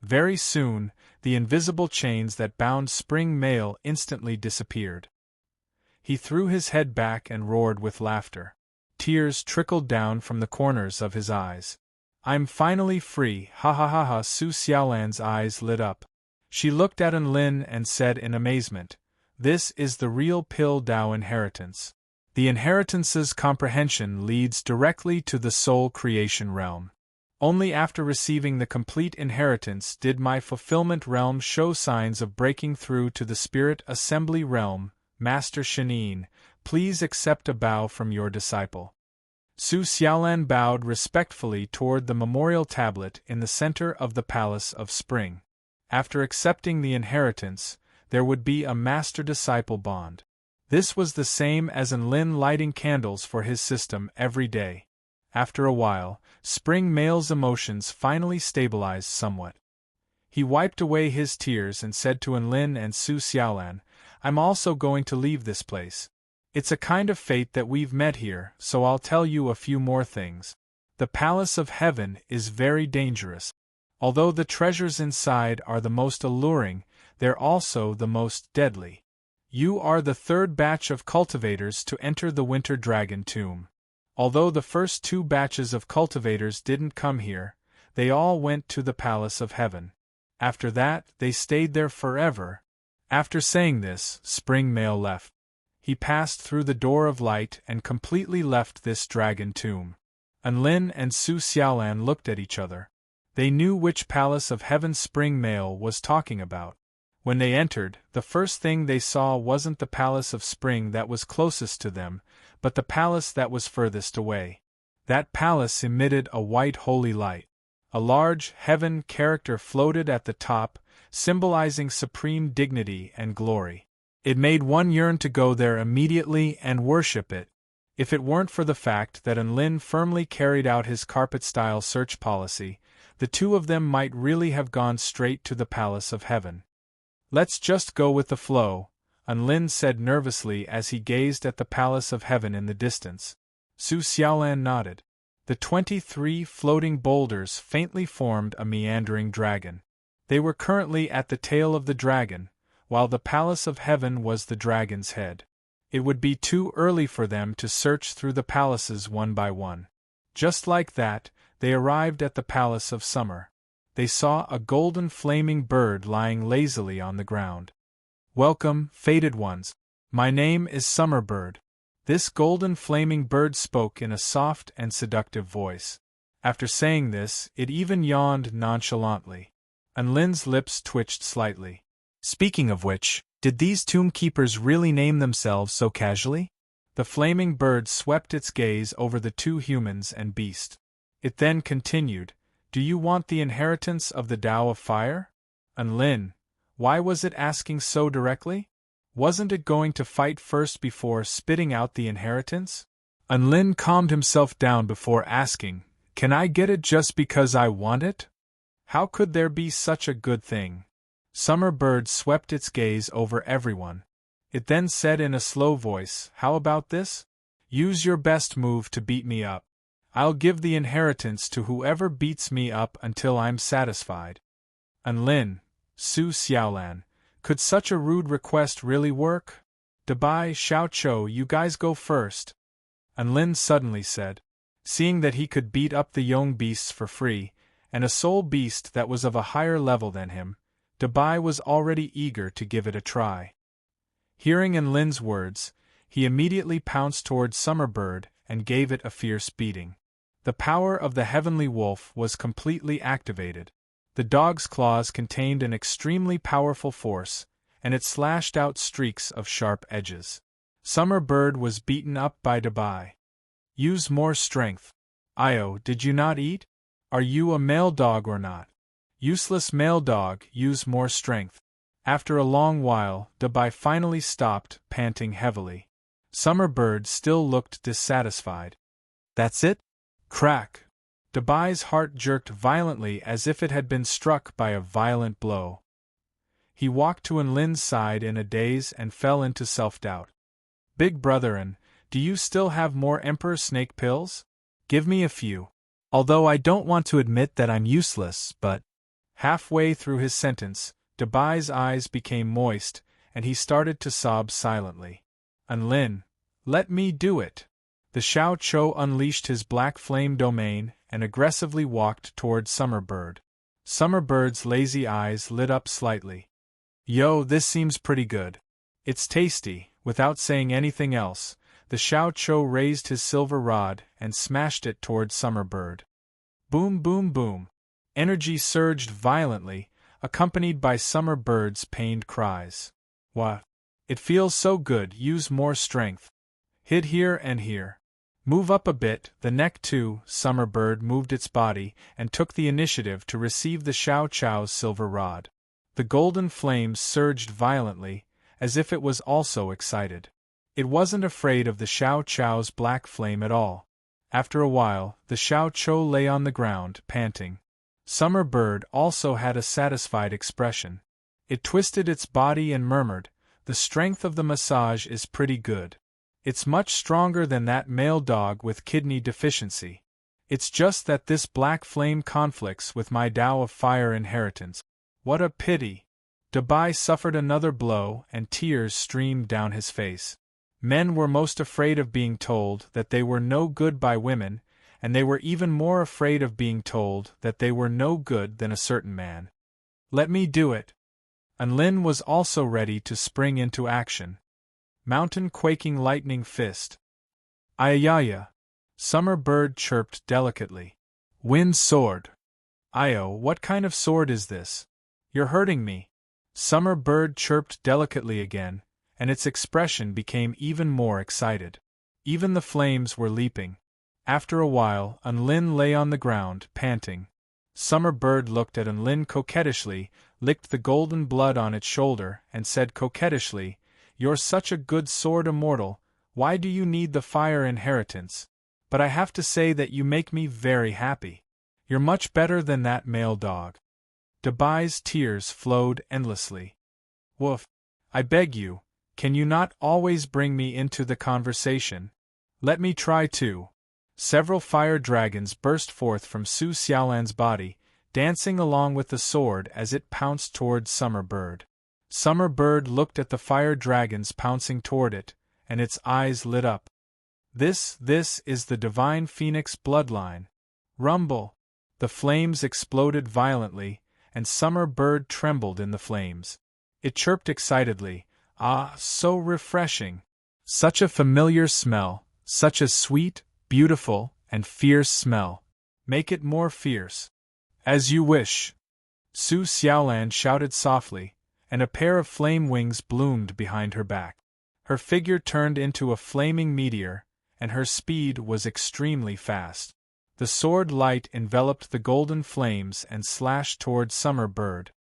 Very soon, the invisible chains that bound Spring Male instantly disappeared. He threw his head back and roared with laughter. Tears trickled down from the corners of his eyes. I'm finally free, ha ha ha ha. Su Xiaolan's eyes lit up. She looked at Unlin and said in amazement, This is the real Pill Dao inheritance. The inheritance's comprehension leads directly to the soul creation realm. Only after receiving the complete inheritance did my fulfillment realm show signs of breaking through to the spirit assembly realm. Master Shinin, please accept a bow from your disciple. Su Xiaolan bowed respectfully toward the memorial tablet in the center of the Palace of Spring. After accepting the inheritance, there would be a master-disciple bond. This was the same as Enlin lighting candles for his system every day. After a while, Spring Male's emotions finally stabilized somewhat. He wiped away his tears and said to Enlin and Su Xiaolan, "I'm also going to leave this place. It's a kind of fate that we've met here, so I'll tell you a few more things. The Palace of Heaven is very dangerous. Although the treasures inside are the most alluring, they're also the most deadly. You are the third batch of cultivators to enter the Winter Dragon Tomb. Although the first two batches of cultivators didn't come here, they all went to the Palace of Heaven. After that, they stayed there forever." After saying this, Spring Male left. He passed through the door of light and completely left this dragon tomb. Enlin and Su Xiaolan looked at each other. They knew which Palace of Heaven Spring Male was talking about. When they entered, the first thing they saw wasn't the Palace of Spring that was closest to them, but the palace that was furthest away. That palace emitted a white holy light. A large heaven character floated at the top, symbolizing supreme dignity and glory. It made one yearn to go there immediately and worship it, if it weren't for the fact that Enlin firmly carried out his carpet-style search policy. The two of them might really have gone straight to the Palace of Heaven. "Let's just go with the flow," Enlin said nervously as he gazed at the Palace of Heaven in the distance. Su Xiaolan nodded. The 23 floating boulders faintly formed a meandering dragon. They were currently at the tail of the dragon, while the Palace of Heaven was the dragon's head. It would be too early for them to search through the palaces one by one. Just like that, they arrived at the Palace of Summer. They saw a golden flaming bird lying lazily on the ground. "Welcome, fated ones. My name is Summer Bird." This golden flaming bird spoke in a soft and seductive voice. After saying this, it even yawned nonchalantly. Enlin's lips twitched slightly. Speaking of which, did these tomb keepers really name themselves so casually? The flaming bird swept its gaze over the two humans and beast. It then continued, "Do you want the inheritance of the Tao of Fire?" Enlin, why was it asking so directly? Wasn't it going to fight first before spitting out the inheritance? Enlin calmed himself down before asking, "Can I get it just because I want it? How could there be such a good thing?" Summer Bird swept its gaze over everyone. It then said in a slow voice, "How about this? Use your best move to beat me up. I'll give the inheritance to whoever beats me up until I'm satisfied." Enlin, Su Xiaolan, could such a rude request really work? "Dabai, Xiaoqiu, you guys go first," Enlin suddenly said. Seeing that he could beat up the young beasts for free, and a soul beast that was of a higher level than him, Dabai was already eager to give it a try. Hearing Enlin's words, he immediately pounced toward Summer Bird and gave it a fierce beating. The power of the Heavenly Wolf was completely activated. The dog's claws contained an extremely powerful force, and it slashed out streaks of sharp edges. Summer Bird was beaten up by Dabai. "Use more strength. Io, did you not eat? Are you a male dog or not? Useless male dog, use more strength." After a long while, Dabai finally stopped, panting heavily. Summer Bird still looked dissatisfied. "That's it?" Crack! Dabai's heart jerked violently as if it had been struck by a violent blow. He walked to Enlin's side in a daze and fell into self-doubt. "Big Brotherin, do you still have more Emperor Snake pills? Give me a few. Although I don't want to admit that I'm useless, but—" Halfway through his sentence, Dabai's eyes became moist, and he started to sob silently. "Enlin, let me do it." The Xiaoqiu unleashed his black flame domain and aggressively walked toward Summer Bird. Summer Bird's lazy eyes lit up slightly. "Yo, this seems pretty good. It's tasty." Without saying anything else, the Xiaoqiu raised his silver rod and smashed it toward Summer Bird. Boom, boom, boom. Energy surged violently, accompanied by Summer Bird's pained cries. "What? It feels so good, use more strength. Hit here and here. Move up a bit, the neck too." Summer Bird moved its body and took the initiative to receive the Xiaoqiu's silver rod. The golden flames surged violently, as if it was also excited. It wasn't afraid of the Xiao Chow's black flame at all. After a while, the Xiao Chou lay on the ground, panting. Summer Bird also had a satisfied expression. It twisted its body and murmured, "The strength of the massage is pretty good. It's much stronger than that male dog with kidney deficiency. It's just that this black flame conflicts with my Tao of Fire inheritance. What a pity!" Dabai suffered another blow and tears streamed down his face. Men were most afraid of being told that they were no good by women, and they were even more afraid of being told that they were no good than a certain man. "Let me do it." Anlin was also ready to spring into action. Mountain quaking lightning fist. Ayaya. Summer Bird chirped delicately. Wind sword. Io, what kind of sword is this? You're hurting me. Summer Bird chirped delicately again, and its expression became even more excited. Even the flames were leaping. After a while, Anlin lay on the ground, panting. Summer Bird looked at Anlin coquettishly, licked the golden blood on its shoulder, and said coquettishly, "You're such a good sword immortal, why do you need the fire inheritance? But I have to say that you make me very happy. You're much better than that male dog." Dabai's tears flowed endlessly. "Woof. I beg you, can you not always bring me into the conversation? Let me try too." Several fire dragons burst forth from Su Xiaolan's body, dancing along with the sword as it pounced toward Summer Bird. Summer Bird looked at the fire dragons pouncing toward it, and its eyes lit up. This is the divine phoenix bloodline. Rumble! The flames exploded violently, and Summer Bird trembled in the flames. It chirped excitedly, "Ah, so refreshing! Such a familiar smell, such a sweet, beautiful, and fierce smell. Make it more fierce." "As you wish." Su Xiaolan shouted softly, and a pair of flame wings bloomed behind her back. Her figure turned into a flaming meteor, and her speed was extremely fast. The sword light enveloped the golden flames and slashed toward Summer Bird.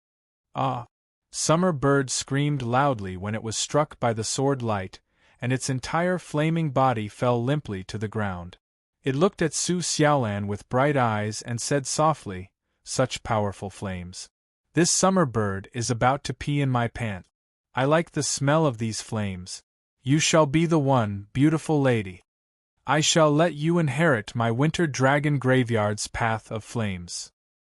"Ah!" Summer Bird screamed loudly when it was struck by the sword light, and its entire flaming body fell limply to the ground. It looked at Su Xiaolan with bright eyes and said softly, "Such powerful flames. This Summer Bird is about to pee in my pants. I like the smell of these flames. You shall be the one, beautiful lady. I shall let you inherit my Winter Dragon Graveyard's path of flames."